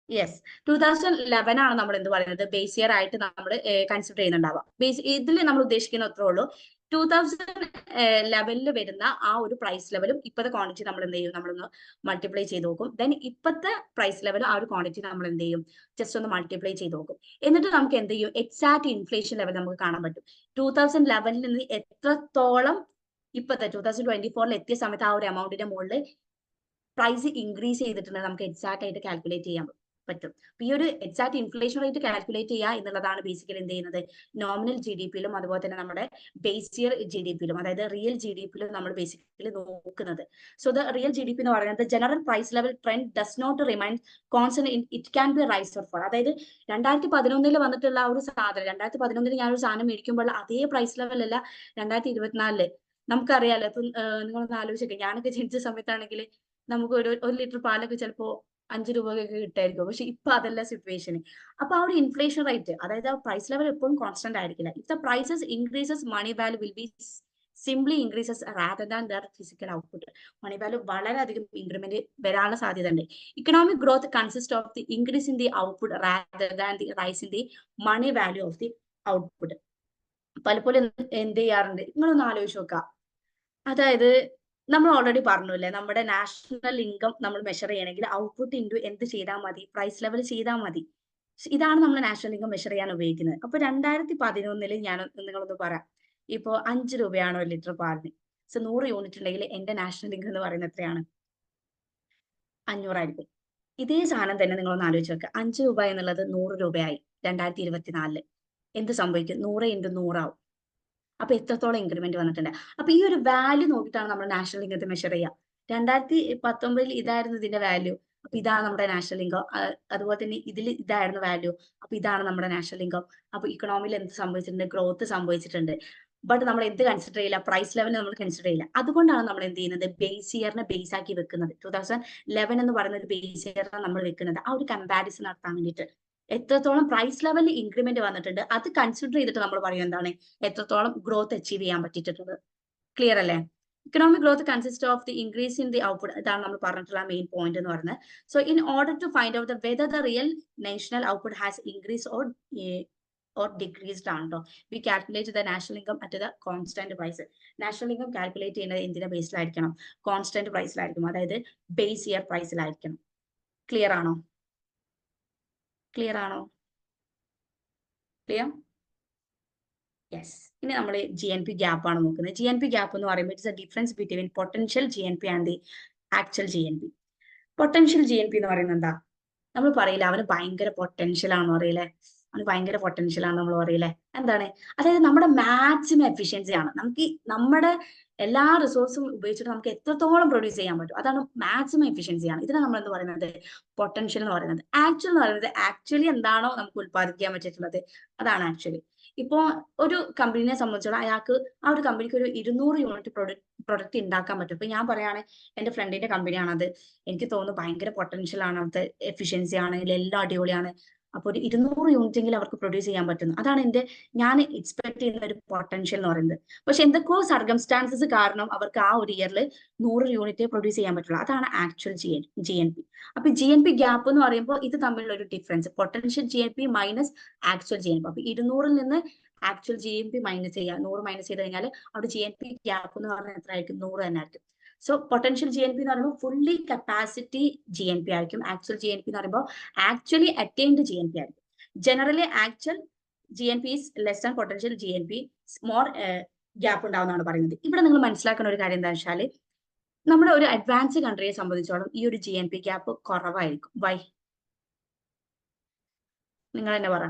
യെസ്, 2011 ആണ് നമ്മൾ എന്ത് പറയുന്നത്, ബേസ് ഇയർ ആയിട്ട് നമ്മൾ കൺസിഡർ ചെയ്യുന്നുണ്ടാവുക. ബേസ് ഇതിൽ നമ്മൾ ഉദ്ദേശിക്കുന്ന അത്രേ ഉള്ളൂ, 2011 വരുന്ന ആ ഒരു പ്രൈസ് ലെവലും ഇപ്പോഴത്തെ ക്വാണ്ടിറ്റി നമ്മൾ എന്ത് ചെയ്യും, നമ്മളൊന്ന് മൾട്ടിപ്ലൈ ചെയ്ത് നോക്കും. ദെൻ ഇപ്പോഴത്തെ പ്രൈസ് ലെവലും ആ ഒരു ക്വാണ്ടിറ്റി നമ്മൾ എന്ത് ചെയ്യും, ജസ്റ്റ് ഒന്ന് മൾട്ടിപ്ലൈ ചെയ്ത് നോക്കും. എന്നിട്ട് നമുക്ക് എന്ത് ചെയ്യും, എക്സാക്ട് ഇൻഫ്ലേഷൻ ലെവൽ നമുക്ക് കാണാൻ പറ്റും. 2011 നിന്ന് എത്രത്തോളം ഇപ്പോഴത്തെ 2024 എത്തിയ സമയത്ത് ആ ഒരു എമൗണ്ടിന്റെ മുകളിൽ പ്രൈസ് ഇൻക്രീസ് ചെയ്തിട്ടുണ്ട് നമുക്ക് എക്സാക്ട് ആയിട്ട് കാൽക്കുലേറ്റ് ചെയ്യാൻ പറ്റും. ഈ ഒരു എക്സാക്ട് ഇൻഫ്ലേഷൻ റേറ്റ് കാൽക്കുലേറ്റ് ചെയ്യുക എന്നുള്ളതാണ് ബേസിക്കലി എന്ത് ചെയ്യുന്നത്, നോമിനൽ GDP-യിലും അതുപോലെ തന്നെ നമ്മുടെ ബേസ് ഇയർ GDP-യിലും അതായത് റിയൽ GDP-യിലും നമ്മൾ ബേസിക്കലി നോക്കുന്നത്. സോ ദ റിയൽ GDP എന്ന് പറയുന്നത് general price level trend does not remain constant, it can be rise or fall. അതായത് 2011 വന്നിട്ടുള്ള ഒരു സാധനം 2011 ഞാനൊരു സാധനം മേടിക്കുമ്പോൾ അതേ പ്രൈസ് ലെവൽ അല്ല 2024 നമുക്കറിയാലോ. ഇപ്പം നിങ്ങളൊന്ന് ആലോചിച്ചൊക്കെ, ഞാനൊക്കെ ജനിച്ച സമയത്താണെങ്കിൽ നമുക്ക് ഒരു ലിറ്റർ പാലൊക്കെ ചിലപ്പോ 5 രൂപയൊക്കെ കിട്ടായിരിക്കും. പക്ഷെ ഇപ്പൊ അതല്ല സിറ്റുവേഷൻ. അപ്പൊ ആ ഒരു ഇൻഫ്ലേഷൻ റേറ്റ്, അതായത് ആ പ്രൈസ് ലെവൽ എപ്പോഴും കോൺസ്റ്റന്റ് ആയിരിക്കില്ല. If the prices increases money value will be simply increases rather than their physical output. Money value വളരെയധികം ഇൻക്രിമെന്റ് വരാനുള്ള സാധ്യത ഉണ്ട്. Economic growth consist of the increase in the output rather than the rise in the money value of the output. പലപ്പോഴും എന്ത് ചെയ്യാറുണ്ട്, നിങ്ങളൊന്ന് ആലോചിച്ച് നോക്കുക. അതായത് നമ്മൾ ഓൾറെഡി പറഞ്ഞില്ലേ, നമ്മുടെ നാഷണൽ ഇൻകം നമ്മൾ മെഷർ ചെയ്യണമെങ്കിൽ ഔട്ട്പുട്ട് ഇൻറ്റു എന്ത് ചെയ്താൽ മതി, പ്രൈസ് ലെവൽ ചെയ്താൽ മതി. ഇതാണ് നമ്മൾ നാഷണൽ ഇൻകം മെഷർ ചെയ്യാൻ ഉപയോഗിക്കുന്നത്. അപ്പൊ 2011 ഞാൻ നിങ്ങളൊന്ന് പറയാം, ഇപ്പോ 5 രൂപയാണ് 1 ലിറ്റർ പാലിന്. സോ 100 യൂണിറ്റ് ഉണ്ടെങ്കിൽ എന്റെ നാഷണൽ ഇൻകം എന്ന് പറയുന്നത് എത്രയാണ്? 500 ആയിരിക്കും. ഇതേ സാധനം തന്നെ നിങ്ങളൊന്ന് ആലോചിച്ച് വെക്കുക. 5 രൂപ എന്നുള്ളത് 100 രൂപയായി 2024. എന്ത് സംഭവിക്കും? 100 ഇൻറ്റു 100 ആവും. അപ്പൊ എത്രത്തോളം ഇൻക്രിമെന്റ് വന്നിട്ടുണ്ട്. അപ്പൊ ഈ ഒരു വാല്യൂ നോക്കിയിട്ടാണ് നമ്മൾ നാഷണൽ ഇൻകത്തെ മെഷർ ചെയ്യുക. 2019 ഇതായിരുന്നു ഇതിന്റെ വാല്യൂ, അപ്പൊ ഇതാണ് നമ്മുടെ നാഷണൽ ഇൻകം. അതുപോലെ തന്നെ ഇതിൽ ഇതായിരുന്നു വാല്യൂ, അപ്പൊ ഇതാണ് നമ്മുടെ നാഷണൽ ഇൻകം. അപ്പൊ ഇക്കണോമിയിൽ എന്ത് സംഭവിച്ചിട്ടുണ്ട്? ഗ്രോത്ത് സംഭവിച്ചിട്ടുണ്ട്. ബട്ട് നമ്മൾ എന്ത് കൺസിഡർ ചെയ്യില്ല? പ്രൈസ് ലെവൽ നമ്മൾ കൺസിഡർ ചെയ്യില്ല. അതുകൊണ്ടാണ് നമ്മൾ എന്ത് ചെയ്യുന്നത്? ബേസ് ഇയറിനെ ബേസ് ആക്കി വെക്കുന്നത്. 2011 എന്ന് പറയുന്ന ഒരു ബേസ് ഇയറിനെ നമ്മൾ വെക്കുന്നത് ആ ഒരു കമ്പാരിസൺ നടത്താൻ വേണ്ടിയിട്ട്. എത്രത്തോളം പ്രൈസ് ലെവലിൽ ഇൻക്രിമെന്റ് വന്നിട്ടുണ്ട് അത് കൺസിഡർ ചെയ്തിട്ട് നമ്മൾ പറയും എന്താണ്, എത്രത്തോളം ഗ്രോത്ത് അച്ചീവ് ചെയ്യാൻ പറ്റിയിട്ടുണ്ട്. ക്ലിയർ അല്ലേ? Economic growth consist of the increase in the output. ഇതാണ് നമ്മൾ പറഞ്ഞിട്ടുള്ള മെയിൻ പോയിന്റ് എന്ന് പറയുന്നത്. So in order to find out whether the real national output has increase or decreased ആണോ, we calculate the national income at the constant price. National income calculate ചെയ്യുന്നത് എന്തിന്റെ ബേസിലായിരിക്കണം? Constant പ്രൈസിലായിരിക്കും, അതായത് ബേസ് ഇയർ പ്രൈസിലായിരിക്കണം. Clear ആണോ? Clear ആണോ? Clear? Yes. ഇനി നമ്മൾ GNP ഗ്യാപ്പ് ആണ് നോക്കുന്നത്. GNP ഗ്യാപ്പ് എന്ന് പറയുമ്പോൾ it's A difference between potential GNP and the actual GNP. Potential GNP എന്ന് പറയുന്നത് എന്താ? നമ്മൾ പറയില്ല അവന് ഭയങ്കര പൊട്ടൻഷ്യൽ ആണെന്ന് പറയില്ലേ, അവന് ഭയങ്കര പൊട്ടൻഷ്യൽ ആണ് നമ്മൾ പറയില്ലേ. എന്താണ്? അതായത് നമ്മുടെ മാക്സിമം എഫിഷ്യൻസി ആണ്. നമുക്ക് നമ്മുടെ എല്ലാ റിസോഴ്സും ഉപയോഗിച്ചിട്ട് നമുക്ക് എത്രത്തോളം പ്രൊഡ്യൂസ് ചെയ്യാൻ പറ്റും, അതാണ് മാക്സിമം എഫിഷ്യൻസി ആണ്. ഇതിനെ നമ്മൾ എന്ത് പറയുന്നത്? പൊട്ടൻഷ്യൽ എന്ന് പറയുന്നത്. ആക്ച്വൽ എന്ന് പറയുന്നത് ആക്ച്വലി എന്താണോ നമുക്ക് ഉത്പാദിപ്പിക്കാൻ പറ്റിയിട്ടുള്ളത് അതാണ് ആക്ച്വലി. ഇപ്പോ ഒരു കമ്പനിയെ സംബന്ധിച്ചോളം അയാൾക്ക് ആ ഒരു കമ്പനിക്ക് ഒരു 200 യൂണിറ്റ് പ്രൊഡക്റ്റ് ഉണ്ടാക്കാൻ പറ്റും. ഇപ്പൊ ഞാൻ പറയാണ് എന്റെ ഫ്രണ്ടിന്റെ കമ്പനിയാണത്, എനിക്ക് തോന്നുന്നു ഭയങ്കര പൊട്ടൻഷ്യൽ ആണ്, അവിടുത്തെ എഫിഷ്യൻസി ആണെങ്കിൽ എല്ലാം അടിപൊളിയാണ്. അപ്പൊ ഒരു 200 യൂണിറ്റ് എങ്കിലും അവർക്ക് പ്രൊഡ്യൂസ് ചെയ്യാൻ പറ്റുന്നു. അതാണ് ഞാൻ എക്സ്പെക്ട് ചെയ്യുന്ന ഒരു പൊട്ടൻഷ്യൽ എന്ന് പറയുന്നത്. പക്ഷെ എന്തൊക്കെയോ സർക്കംസ്റ്റാൻസസ് കാരണം അവർക്ക് ആ ഒരു ഇയറിൽ 100 യൂണിറ്റ് പ്രൊഡ്യൂസ് ചെയ്യാൻ പറ്റുള്ളൂ. അതാണ് ആക്ച്വൽ GNP. അപ്പൊ GNP ഗ്യാപ്പ് എന്ന് പറയുമ്പോൾ ഇത് തമ്മിലുള്ള ഒരു difference, potential GNP minus actual GNP. അപ്പൊ 200-ൽ നിന്ന് ആക്ച്വൽ GNP മൈനസ് ചെയ്യുക, 100 മൈനസ് ചെയ്ത് കഴിഞ്ഞാൽ അവിടെ GNP ഗ്യാപ്പ് എന്ന് പറഞ്ഞാൽ എത്ര ആയിരിക്കും? 100 തന്നെ ആയിരിക്കും. സോ പൊട്ടൻഷ്യൽ GNP എന്ന് പറയുമ്പോൾ ഫുള്ളി കപ്പാസിറ്റി GNP ആയിരിക്കും. ആക്ച്വൽ GNP എന്ന് പറയുമ്പോൾ ആക്ച്വലി അറ്റൈൻഡ് GNP ആയിരിക്കും. Generally actual GNP is less than potential GNP, more gap ഉണ്ടാവുന്നതാണ് പറയുന്നത്. ഇവിടെ നിങ്ങൾ മനസ്സിലാക്കുന്ന ഒരു കാര്യം എന്താ വെച്ചാൽ, നമ്മുടെ ഒരു അഡ്വാൻസ് കൺട്രിയെ സംബന്ധിച്ചോളം ഈ ഒരു GNP ഗ്യാപ്പ് കുറവായിരിക്കും. വൈ? നിങ്ങൾ തന്നെ പറ.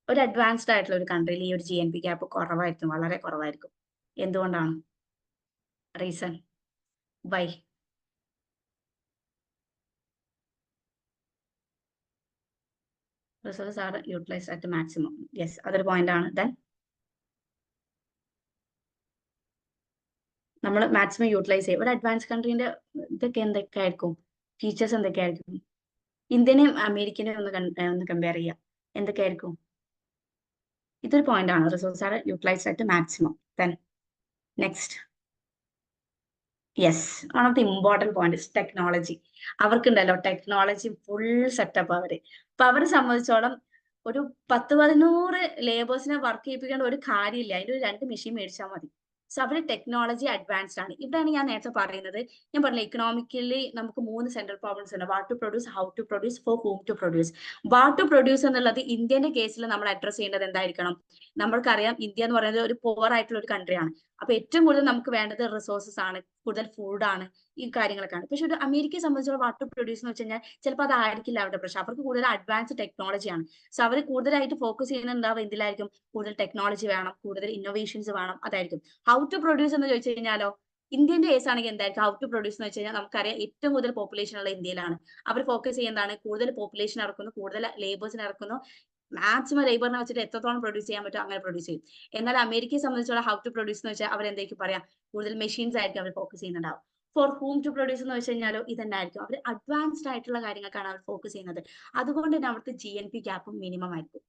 ഒരു അഡ്വാൻസ്ഡ് ആയിട്ടുള്ള ഒരു കൺട്രിയിൽ ഈ ഒരു GNP ഗ്യാപ്പ് കുറവായിരിക്കും, വളരെ കുറവായിരിക്കും. എന്തുകൊണ്ടാണ്? Reason why? Resources are utilised at maximum. Yes, അതൊരു പോയിന്റ് ആണ്. ദെൻ നമ്മൾ മാക്സിമം യൂട്ടിലൈസ് ചെയ്യും. ഒരു അഡ്വാൻസ് കൺട്രീന്റെ എന്തൊക്കെ ആയിരിക്കും ഫീച്ചേഴ്സ്? എന്തൊക്കെയായിരിക്കും? ഇന്ത്യനെയും അമേരിക്കനെയും ഒന്ന് കമ്പയർ ചെയ്യാം. എന്തൊക്കെയായിരിക്കും? ഇതൊരു പോയിന്റ് ആണ്. Resources are utilised at maximum. Then next, yes, one of the important point is technology. അവർക്കുണ്ടല്ലോ ടെക്നോളജി ഫുൾ സെറ്റപ്പ് അവര്. അപ്പൊ അവരെ സംബന്ധിച്ചോളം ഒരു 10-11 ലേബേഴ്സിനെ വർക്ക് ചെയ്യിപ്പിക്കേണ്ട ഒരു കാര്യമില്ല. അതിന്റെ ഒരു 2 മെഷീൻ മേടിച്ചാൽ മതി. സോ അവര് ടെക്നോളജി അഡ്വാൻസ്ഡ് ആണ്. ഇവിടെയാണ് ഞാൻ നേരത്തെ പറയുന്നത്, ഞാൻ പറഞ്ഞില്ല ഇക്കണോമിക്കലി നമുക്ക് 3 സെൻട്രൽ പ്രോബ്ലംസ് ഉണ്ട്. What to produce, how to produce, for whom to produce. What to produce എന്നുള്ളത് ഇന്ത്യന്റെ കേസിൽ നമ്മൾ അഡ്രസ് ചെയ്യേണ്ടത് എന്തായിരിക്കണം? നമ്മൾക്കറിയാം ഇന്ത്യ എന്ന് പറയുന്നത് ഒരു പുവർ ആയിട്ടുള്ള ഒരു കൺട്രിയാണ്. അപ്പൊ ഏറ്റവും കൂടുതൽ നമുക്ക് വേണ്ടത് റിസോഴ്സസ് ആണ്, കൂടുതൽ ഫുഡാണ്, ഈ കാര്യങ്ങളൊക്കെയാണ്. പക്ഷെ ഒരു അമേരിക്കയെ സംബന്ധിച്ചുള്ള വാട്ട് ടു പ്രൊഡ്യൂസ് എന്ന് വെച്ച് കഴിഞ്ഞാൽ ചിലപ്പോൾ അതായിരിക്കില്ല അവരുടെ പ്രശ്നം. അവർക്ക് കൂടുതൽ അഡ്വാൻസ് ടെക്നോളജിയാണ്. സോ അവർ കൂടുതലായിട്ട് ഫോക്കസ് ചെയ്യുന്നുണ്ടാവും എന്തിലായിരിക്കും? കൂടുതൽ ടെക്നോളജി വേണം, കൂടുതൽ ഇന്നോവേഷൻസ് വേണം, അതായിരിക്കും. ഹൗ ടു പ്രൊഡ്യൂസ് എന്ന് ചോദിച്ചു കഴിഞ്ഞാലോ, ഇന്ത്യന്റെ കേസ് ആണെങ്കിൽ എന്തായിരിക്കും ഹൗ ടു പ്രൊഡ്യൂസ് എന്ന് വെച്ച് കഴിഞ്ഞാൽ നമുക്കറിയാം ഏറ്റവും കൂടുതൽ പോപ്പുലേഷൻ ഉള്ള ഇന്ത്യയിലാണ്. അവർ ഫോക്കസ് ചെയ്യുന്നതാണ് കൂടുതൽ പോപ്പുലേഷൻ ഇറക്കുന്നു, കൂടുതൽ ലേബേഴ്സിനെ ഇറക്കുന്നു, മാക്സിമം ലേബറിനെ വെച്ചിട്ട് എത്രത്തോളം പ്രൊഡ്യൂസ് ചെയ്യാൻ പറ്റും അങ്ങനെ പ്രൊഡ്യൂസ് ചെയ്യും. എന്നാൽ അമേരിക്കയെ സംബന്ധിച്ചുള്ള ഹൗ ടു പ്രൊഡ്യൂസ് എന്ന് വെച്ചാൽ അവരെന്തായിരിക്കും പറയാം? കൂടുതൽ മെഷീൻസ് ആയിരിക്കും അവർ ഫോക്കസ് ചെയ്യുന്നുണ്ടാവും. ഫോർ ഹൂം ടു പ്രൊഡ്യൂസ് എന്ന് വെച്ച് കഴിഞ്ഞാലോ ഇതന്നായിരിക്കും. അവർ അഡ്വാൻസ്ഡ് ആയിട്ടുള്ള കാര്യങ്ങൾക്കാണ് അവർ ഫോക്കസ് ചെയ്യുന്നത്. അതുകൊണ്ട് തന്നെ അവർക്ക് GNP ഗ്യാപ്പും മിനിമം ആയിരിക്കും.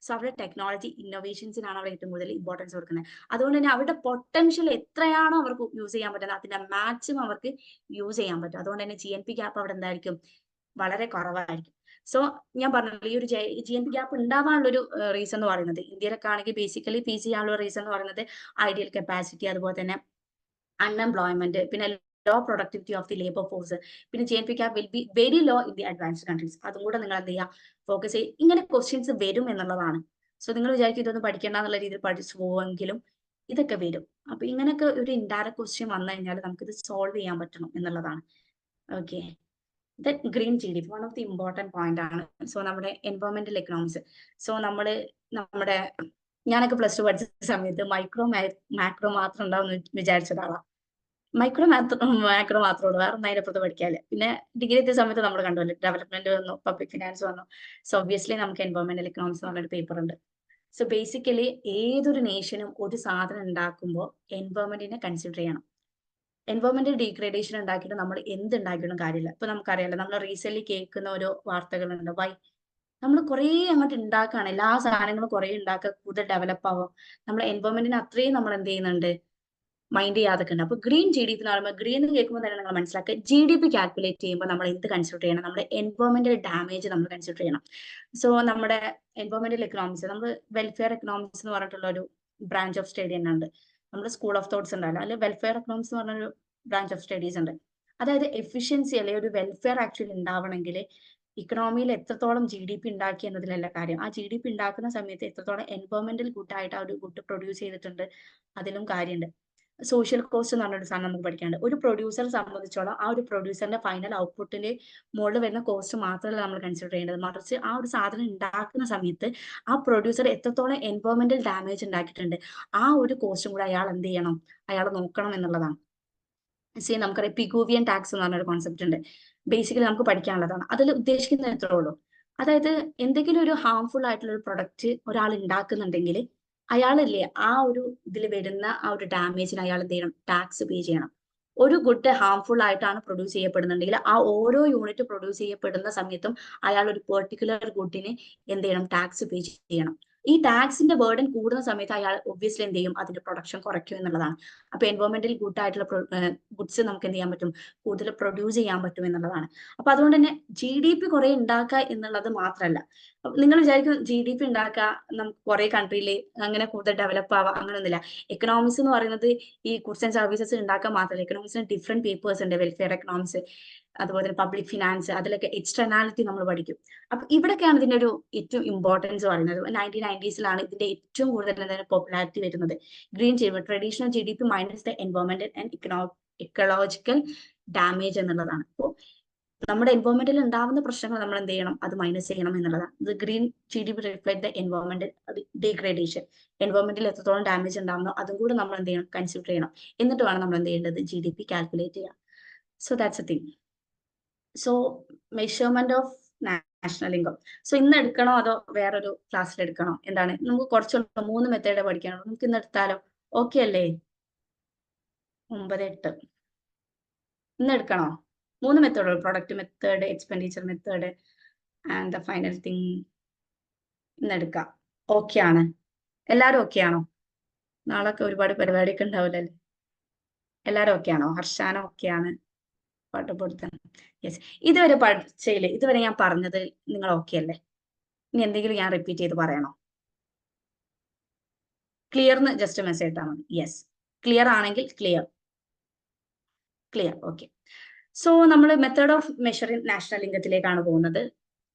സോ അവരുടെ ടെക്നോളജി ഇന്നോവേഷൻസിനാണ് അവർ ഏറ്റവും കൂടുതൽ ഇമ്പോർട്ടൻസ് കൊടുക്കുന്നത്. അതുകൊണ്ട് തന്നെ അവരുടെ പൊട്ടൻഷ്യൽ എത്രയാണോ അവർക്ക് യൂസ് ചെയ്യാൻ പറ്റുന്നത് അതിന്റെ മാക്സിമം അവർക്ക് യൂസ് ചെയ്യാൻ പറ്റും. അതുകൊണ്ട് തന്നെ GNP ഗ്യാപ്പ് അവിടെ എന്തായിരിക്കും, വളരെ കുറവായിരിക്കും. സോ ഞാൻ പറഞ്ഞല്ലോ, ഈ ഒരു GNP ഗ്യാപ്പ് ഉണ്ടാവാനുള്ള ഒരു റീസൺ എന്ന് പറയുന്നത്, ഇന്ത്യയിലൊക്കെ ആണെങ്കിൽ ബേസിക്കലി പി സി ചെയ്യാനുള്ള റീസൺ എന്ന് പറയുന്നത് ഐഡിയൽ കപ്പാസിറ്റി, അതുപോലെ തന്നെ അൺഎംപ്ലോയ്മെന്റ്, പിന്നെ low productivity of the labour force, പിന്നെ GNP gap will be very low in the advanced countries. അതും കൂടെ നിങ്ങൾ എന്ത് ചെയ്യുക, ഫോക്കസ് ചെയ്യും. ഇങ്ങനെ ക്വസ്റ്റ്യൻസ് വരും എന്നുള്ളതാണ്. സോ നിങ്ങൾ വിചാരിക്കും ഇതൊന്നും പഠിക്കേണ്ട എന്നുള്ള രീതിയിൽ പഠിച്ചു പോവെങ്കിലും ഇതൊക്കെ വരും. അപ്പൊ ഇങ്ങനെയൊക്കെ ഒരു ഇൻഡയറക്റ്റ് ക്വസ്റ്റ്യൻ വന്നു കഴിഞ്ഞാൽ നമുക്കിത് സോൾവ് ചെയ്യാൻ പറ്റണം എന്നുള്ളതാണ്. Okay, green GDP one of the important point ആണ്. സോ നമ്മുടെ എൻവയോൺമെന്റൽ എക്കണോമിക്സ്. സോ നമ്മുടെ ഞാനൊക്കെ പ്ലസ് ടു പഠിച്ച സമയത്ത് മൈക്രോ മാക്രോ മാത്രം ഉണ്ടാവും വിചാരിച്ച ഒരാളാണ്. മാക്രോ മാത്രമേ ഉള്ളൂ, വേറെ ഒന്നും അതിനപ്പുറത്ത് പഠിക്കാനില്ല. പിന്നെ ഡിഗ്രി എത്തിയ സമയത്ത് നമ്മൾ കണ്ടുമല്ലോ, ഡെവലപ്മെന്റ് വന്നു, പബ്ലിക് ഫിനാൻസ് വന്നു. സോ ഒബ്വിയസ്ലി നമുക്ക് എൻവയോൺമെന്റൽ എക്കണോമിക്സ് എന്ന് പറഞ്ഞൊരു പേപ്പർ ഉണ്ട്. സോ ബേസിക്കലി ഏതൊരു നേഷനും ഒരു സാധനം ഉണ്ടാക്കുമ്പോൾ എൻവയോൺമെന്റിനെ കൺസിഡർ ചെയ്യണം. എൻവയോൺമെന്റൽ ഡീഗ്രേഡേഷൻ ഉണ്ടാക്കിയിട്ട് നമ്മൾ എന്ത് ഉണ്ടാക്കിയിട്ടും കാര്യമില്ല. ഇപ്പൊ നമുക്കറിയാലോ, നമ്മൾ റീസെന്റ് കേൾക്കുന്ന ഓരോ വാർത്തകളുണ്ട്. വൈ നമ്മൾ കുറേ അങ്ങോട്ട് ഉണ്ടാക്കുകയാണ്, എല്ലാ സാധനങ്ങളും കുറേ ഉണ്ടാക്കുക, കൂടുതൽ ഡെവലപ്പ് ആവും, നമ്മൾ എൻവയോൺമെന്റിനെ അത്രയും നമ്മൾ എന്ത് ചെയ്യുന്നുണ്ട്, മൈൻഡ് ചെയ്യാതൊക്കെ ഉണ്ട്. അപ്പൊ ഗ്രീൻ GDP എന്ന് പറയുമ്പോൾ, ഗ്രീൻ എന്ന് കേൾക്കുമ്പോൾ തന്നെ നിങ്ങൾ മനസ്സിലാക്കുക, GDP കാൽക്കുലേറ്റ് ചെയ്യുമ്പോൾ നമ്മൾ എന്ത് കൺസിഡർ ചെയ്യണം, നമ്മുടെ എൻവയോൺമെന്റൽ ഡാമേജ് നമ്മൾ കൺസിഡർ ചെയ്യണം. സോ നമ്മുടെ എൻവയോൺമെന്റൽ എക്കണോമിക്സ്, നമ്മൾ വെൽഫെയർ എക്കണോമിക്സ് എന്ന് പറഞ്ഞിട്ടുള്ള ഒരു ബ്രാഞ്ച് ഓഫ് സ്റ്റഡി തന്നെ ഉണ്ട്. നമ്മുടെ സ്കൂൾ ഓഫ് തോട്ട്സ് ഉണ്ടല്ലോ, അല്ലെങ്കിൽ വെൽഫെയർ എക്കണോമിക്സ് എന്ന് പറഞ്ഞൊരു ബ്രാഞ്ച് ഓഫ് സ്റ്റഡീസ് ഉണ്ട്. അതായത് എഫിഷ്യൻസി അല്ലെങ്കിൽ ഒരു വെൽഫെയർ ആക്ച്വലി ഉണ്ടാവണമെങ്കിൽ ഇക്കണോമിയിൽ എത്രത്തോളം GDP ഉണ്ടാക്കി എന്നതിലല്ല കാര്യം, ആ GDP ഉണ്ടാക്കുന്ന സമയത്ത് എത്രത്തോളം എൻവയോൺമെന്റൽ ഗുഡായിട്ട് ആ ഒരു ഗുഡ് പ്രൊഡ്യൂസ് ചെയ്തിട്ടുണ്ട് അതിലും കാര്യമുണ്ട്. സോഷ്യൽ കോസ്റ്റ് എന്ന് പറഞ്ഞൊരു സാധനം നമുക്ക് പഠിക്കാനുണ്ട്. ഒരു പ്രൊഡ്യൂസറെ സംബന്ധിച്ചോളം ആ ഒരു പ്രൊഡ്യൂസറിന്റെ ഫൈനൽ ഔട്ട്പുട്ടിന്റെ മുകളിൽ വരുന്ന കോസ്റ്റ് മാത്രമല്ല നമ്മൾ കൺസിഡർ ചെയ്യേണ്ടത്, മറിച്ച് ആ ഒരു സാധനം ഉണ്ടാക്കുന്ന സമയത്ത് ആ പ്രൊഡ്യൂസർ എത്രത്തോളം എൻവയോൺമെന്റൽ ഡാമേജ് ഉണ്ടാക്കിയിട്ടുണ്ട്, ആ ഒരു കോസ്റ്റും കൂടെ അയാൾ എന്ത് ചെയ്യണം, അയാൾ നോക്കണം എന്നുള്ളതാണ്. നമുക്കറിയാം പിഗൂവിയൻ ടാക്സ് എന്ന് പറഞ്ഞൊരു കോൺസെപ്റ്റ് ഉണ്ട്. ബേസിക്കലി നമുക്ക് പഠിക്കാനുള്ളതാണ്. അതിൽ ഉദ്ദേശിക്കുന്നത് എത്രേ ഉള്ളൂ, അതായത് എന്തെങ്കിലും ഒരു ഹാർംഫുൾ ആയിട്ടുള്ള ഒരു പ്രൊഡക്റ്റ് ഒരാൾ ഉണ്ടാക്കുന്നുണ്ടെങ്കിൽ അയാളില്ലേ ആ ഒരു ഇതിൽ വരുന്ന ആ ഒരു ഡാമേജിന് അയാൾ എന്ത് ചെയ്യണം, ടാക്സ് പേ ചെയ്യണം. ഒരു ഗുഡ് ഹാർംഫുൾ ആയിട്ടാണ് പ്രൊഡ്യൂസ് ചെയ്യപ്പെടുന്നുണ്ടെങ്കിൽ ആ ഓരോ യൂണിറ്റ് പ്രൊഡ്യൂസ് ചെയ്യപ്പെടുന്ന സമയത്തും അയാൾ ഒരു പെർട്ടിക്കുലർ ഗുഡിന് എന്ത് ചെയ്യണം, ടാക്സ് പേ ചെയ്യണം. ഈ ടാക്സിന്റെ ബേർഡൻ കൂടുന്ന സമയത്ത് അയാൾ ഒബ്വിയസ്ലി എന്ത് ചെയ്യും, അതിന്റെ പ്രൊഡക്ഷൻ കുറയ്ക്കും എന്നുള്ളതാണ്. അപ്പൊ എൻവയോൺമെന്റൽ ഗുഡ് ആയിട്ടുള്ള ഗുഡ്സ് നമുക്ക് എന്ത് ചെയ്യാൻ പറ്റും, കൂടുതൽ പ്രൊഡ്യൂസ് ചെയ്യാൻ പറ്റും എന്നുള്ളതാണ്. അപ്പൊ അതുകൊണ്ട് തന്നെ GDP കുറെ ഉണ്ടാക്കുക എന്നുള്ളത് മാത്രമല്ല, നിങ്ങൾ വിചാരിക്കും GDP ഉണ്ടാക്കുക നമുക്ക് കുറെ കൺട്രിയിൽ അങ്ങനെ കൂടുതൽ ഡെവലപ്പ് ആവാം, അങ്ങനെയൊന്നുമില്ല. എക്കണോമിക്സ് എന്ന് പറയുന്നത് ഈ ഗുഡ്സ് ആൻഡ് സർവീസസ് ഉണ്ടാക്കാൻ മാത്രമല്ല, എക്കണോമിക്സിന് ഡിഫറെന്റ് പേപ്പേഴ്സ് ഉണ്ട്, വെൽഫെയർ എക്കണോമിക്സ്, അതുപോലെ തന്നെ പബ്ലിക് ഫിനാൻസ്, അതിലൊക്കെ എക്സ്റ്റേണാലിറ്റി നമ്മൾ പഠിക്കും. അപ്പൊ ഇവിടെയൊക്കെയാണ് ഇതിന്റെ ഒരു ഏറ്റവും ഇമ്പോർട്ടൻസ് പറയുന്നത്. 1990s ഇതിന്റെ ഏറ്റവും കൂടുതൽ പോപ്പുലാരിറ്റി വരുന്നത്. Green traditional GDP minus the എൻവയോൺമെന്റൽ ആൻഡ് ഇക്കോളജിക്കൽ ഡാമേജ് എന്നുള്ളതാണ്. അപ്പോൾ നമ്മുടെ എൻവയോൺമെന്റിൽ ഉണ്ടാവുന്ന പ്രശ്നങ്ങൾ നമ്മൾ എന്ത് ചെയ്യണം, അത് മൈനസ് ചെയ്യണം എന്നുള്ളതാണ്. ഇത് ഗ്രീൻ GDP റിഫ്ലക്ട് ദ എൻവയോൺമെന്റൽ ഡീഗ്രേഡേഷൻ, എൻവയോൺമെന്റിൽ എത്രത്തോളം ഡാമേജ് ഉണ്ടാവുന്നോ അതും കൂടെ നമ്മൾ എന്ത് ചെയ്യണം, കൺസിഡർ ചെയ്യണം. എന്നിട്ട് വേണം നമ്മൾ എന്ത് ചെയ്യേണ്ടത്, GDP കാൽക്കുലേറ്റ് ചെയ്യാം. So that's a thing. So measurement of national income. So ഇന്ന് എടുക്കണോ അതോ വേറൊരു ക്ലാസ്സിൽ എടുക്കണോ, എന്താണ്, നമുക്ക് കുറച്ചുള്ള 3 മെത്തേഡ് പഠിക്കാനുള്ളൂ, നമുക്ക് ഇന്ന് എടുത്താലോ? ഓക്കെ അല്ലേ? 9, 8 ഇന്ന് എടുക്കണോ? 3 method, product method, expenditure method and the final thing. ഇന്ന് എടുക്കാം. ഓക്കെ ആണ്? എല്ലാരും ഓക്കെ ആണോ? നാളൊക്കെ ഒരുപാട് പരിപാടിയൊക്കെ ഉണ്ടാവില്ലല്ലേ? എല്ലാരും ഓക്കെ ആണോ? ഹർഷാന ഓക്കെ ആണ്? പാട്ടപ്പെടുത്താൻ യെസ്. ഇതുവരെ പഠിച്ചതില് ഇതുവരെ ഞാൻ പറഞ്ഞത് നിങ്ങൾ ഓക്കെ അല്ലേ? ഇനി എന്തെങ്കിലും ഞാൻ റിപ്പീറ്റ് ചെയ്ത് പറയണോ? ക്ലിയർന്ന് ജസ്റ്റ് മെസ്സേജ് ഇട്ടാൽ മതി. യെസ്, ക്ലിയർ ആണെങ്കിൽ ക്ലിയർ. ഓക്കെ. സോ നമ്മൾ മെത്തേഡ് ഓഫ് മെഷറിംഗ് നാഷണൽ ഇൻകത്തിലേക്കാണ് പോകുന്നത്.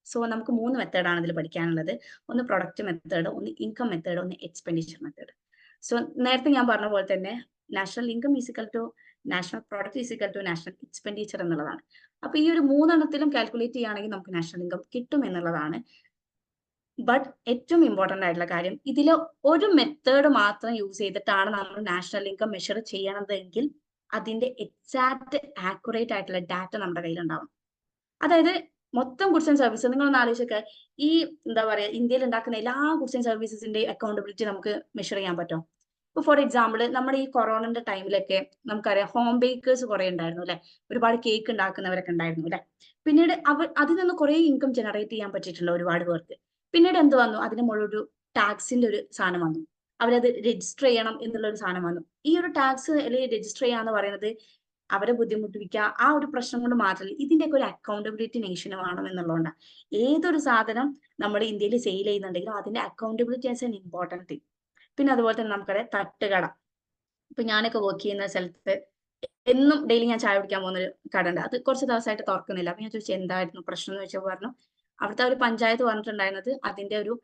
സോ നമുക്ക് 3 മെത്തേഡാണ് ഇതിൽ പഠിക്കാനുള്ളത്. ഒന്ന് പ്രൊഡക്റ്റ് മെത്തേഡ്, ഒന്ന് ഇൻകം മെത്തേഡ്, ഒന്ന് എക്സ്പെൻഡിച്ചർ മെത്തേഡ്. സോ നേരത്തെ ഞാൻ പറഞ്ഞ പോലെ തന്നെ national income is equal to national product is equal to national expenditure എന്നുള്ളതാണ്. അപ്പൊ ഈ ഒരു 3 എണ്ണത്തിലും കാൽക്കുലേറ്റ് ചെയ്യുകയാണെങ്കിൽ നമുക്ക് നാഷണൽ ഇൻകം കിട്ടും എന്നുള്ളതാണ്. ബട്ട് ഏറ്റവും ഇമ്പോർട്ടന്റ് ആയിട്ടുള്ള കാര്യം, ഇതിൽ ഒരു മെത്തേഡ് മാത്രം യൂസ് ചെയ്തിട്ടാണ് നമ്മൾ നാഷണൽ ഇൻകം മെഷർ ചെയ്യണതെങ്കിൽ അതിന്റെ എക്സാക്ട് ആക്യുറേറ്റ് ആയിട്ടുള്ള ഡാറ്റ നമ്മുടെ കയ്യിൽ ഉണ്ടാവും. അതായത് മൊത്തം ഗുഡ്സ് ആൻഡ് സർവീസ് നിങ്ങളൊന്ന് ആലോചിച്ചൊക്കെ, ഈ എന്താ പറയാ, ഇന്ത്യയിൽ ഉണ്ടാക്കുന്ന എല്ലാ ഗുഡ്സ് ആൻഡ് സർവീസസിന്റെ അക്കൗണ്ടബിലിറ്റി നമുക്ക് മെഷർ ചെയ്യാൻ പറ്റും. ഇപ്പൊ ഫോർ എക്സാമ്പിൾ നമ്മുടെ ഈ കൊറോണന്റെ ടൈമിലൊക്കെ നമുക്കറിയാം ഹോം ബേക്കേഴ്സ് കുറെ ഉണ്ടായിരുന്നു അല്ലെ, ഒരുപാട് കേക്ക് ഉണ്ടാക്കുന്നവരൊക്കെ ഉണ്ടായിരുന്നു അല്ലെ. പിന്നീട് അതിൽ നിന്ന് കുറെ ഇൻകം ജനറേറ്റ് ചെയ്യാൻ പറ്റിയിട്ടുണ്ട് ഒരുപാട് പേർക്ക്. പിന്നീട് എന്ത് വന്നു, അതിന് മുകളിലൊരു ടാക്സിന്റെ ഒരു സാധനം വന്നു. അവരത് രജിസ്റ്റർ ചെയ്യണം എന്നുള്ള ഒരു സാധനം വന്നു. ഈ ഒരു ടാക്സ് അല്ലെങ്കിൽ രജിസ്റ്റർ ചെയ്യാന്ന് പറയുന്നത് അവരെ ബുദ്ധിമുട്ടിപ്പിക്കുക ആ ഒരു പ്രശ്നം കൊണ്ട് മാത്രമല്ല, ഇതിന്റെയൊക്കെ ഒരു അക്കൗണ്ടബിലിറ്റി നേഷന് വേണം എന്നുള്ളതുകൊണ്ടാണ്. ഏതൊരു സാധനം നമ്മൾ ഇന്ത്യയിൽ സെയിൽ ചെയ്യുന്നുണ്ടെങ്കിലും അതിന്റെ accountability as an important thing. പിന്നെ അതുപോലെ തന്നെ നമുക്കറിയാം തട്ടുകട. ഇപ്പൊ ഞാനൊക്കെ വർക്ക് ചെയ്യുന്ന സ്ഥലത്ത് എന്നും ഡെയിലി ഞാൻ ചായ കുടിക്കാൻ പോകുന്ന ഒരു കട ഉണ്ട്. അത് കുറച്ച് ദിവസമായിട്ട് തുറക്കുന്നില്ല. അപ്പൊ ഞാൻ ചോദിച്ചു എന്തായിരുന്നു പ്രശ്നം എന്ന് വെച്ചാൽ പറഞ്ഞു അവിടുത്തെ ഒരു പഞ്ചായത്ത് പറഞ്ഞിട്ടുണ്ടായിരുന്നത് അതിന്റെ ഒരു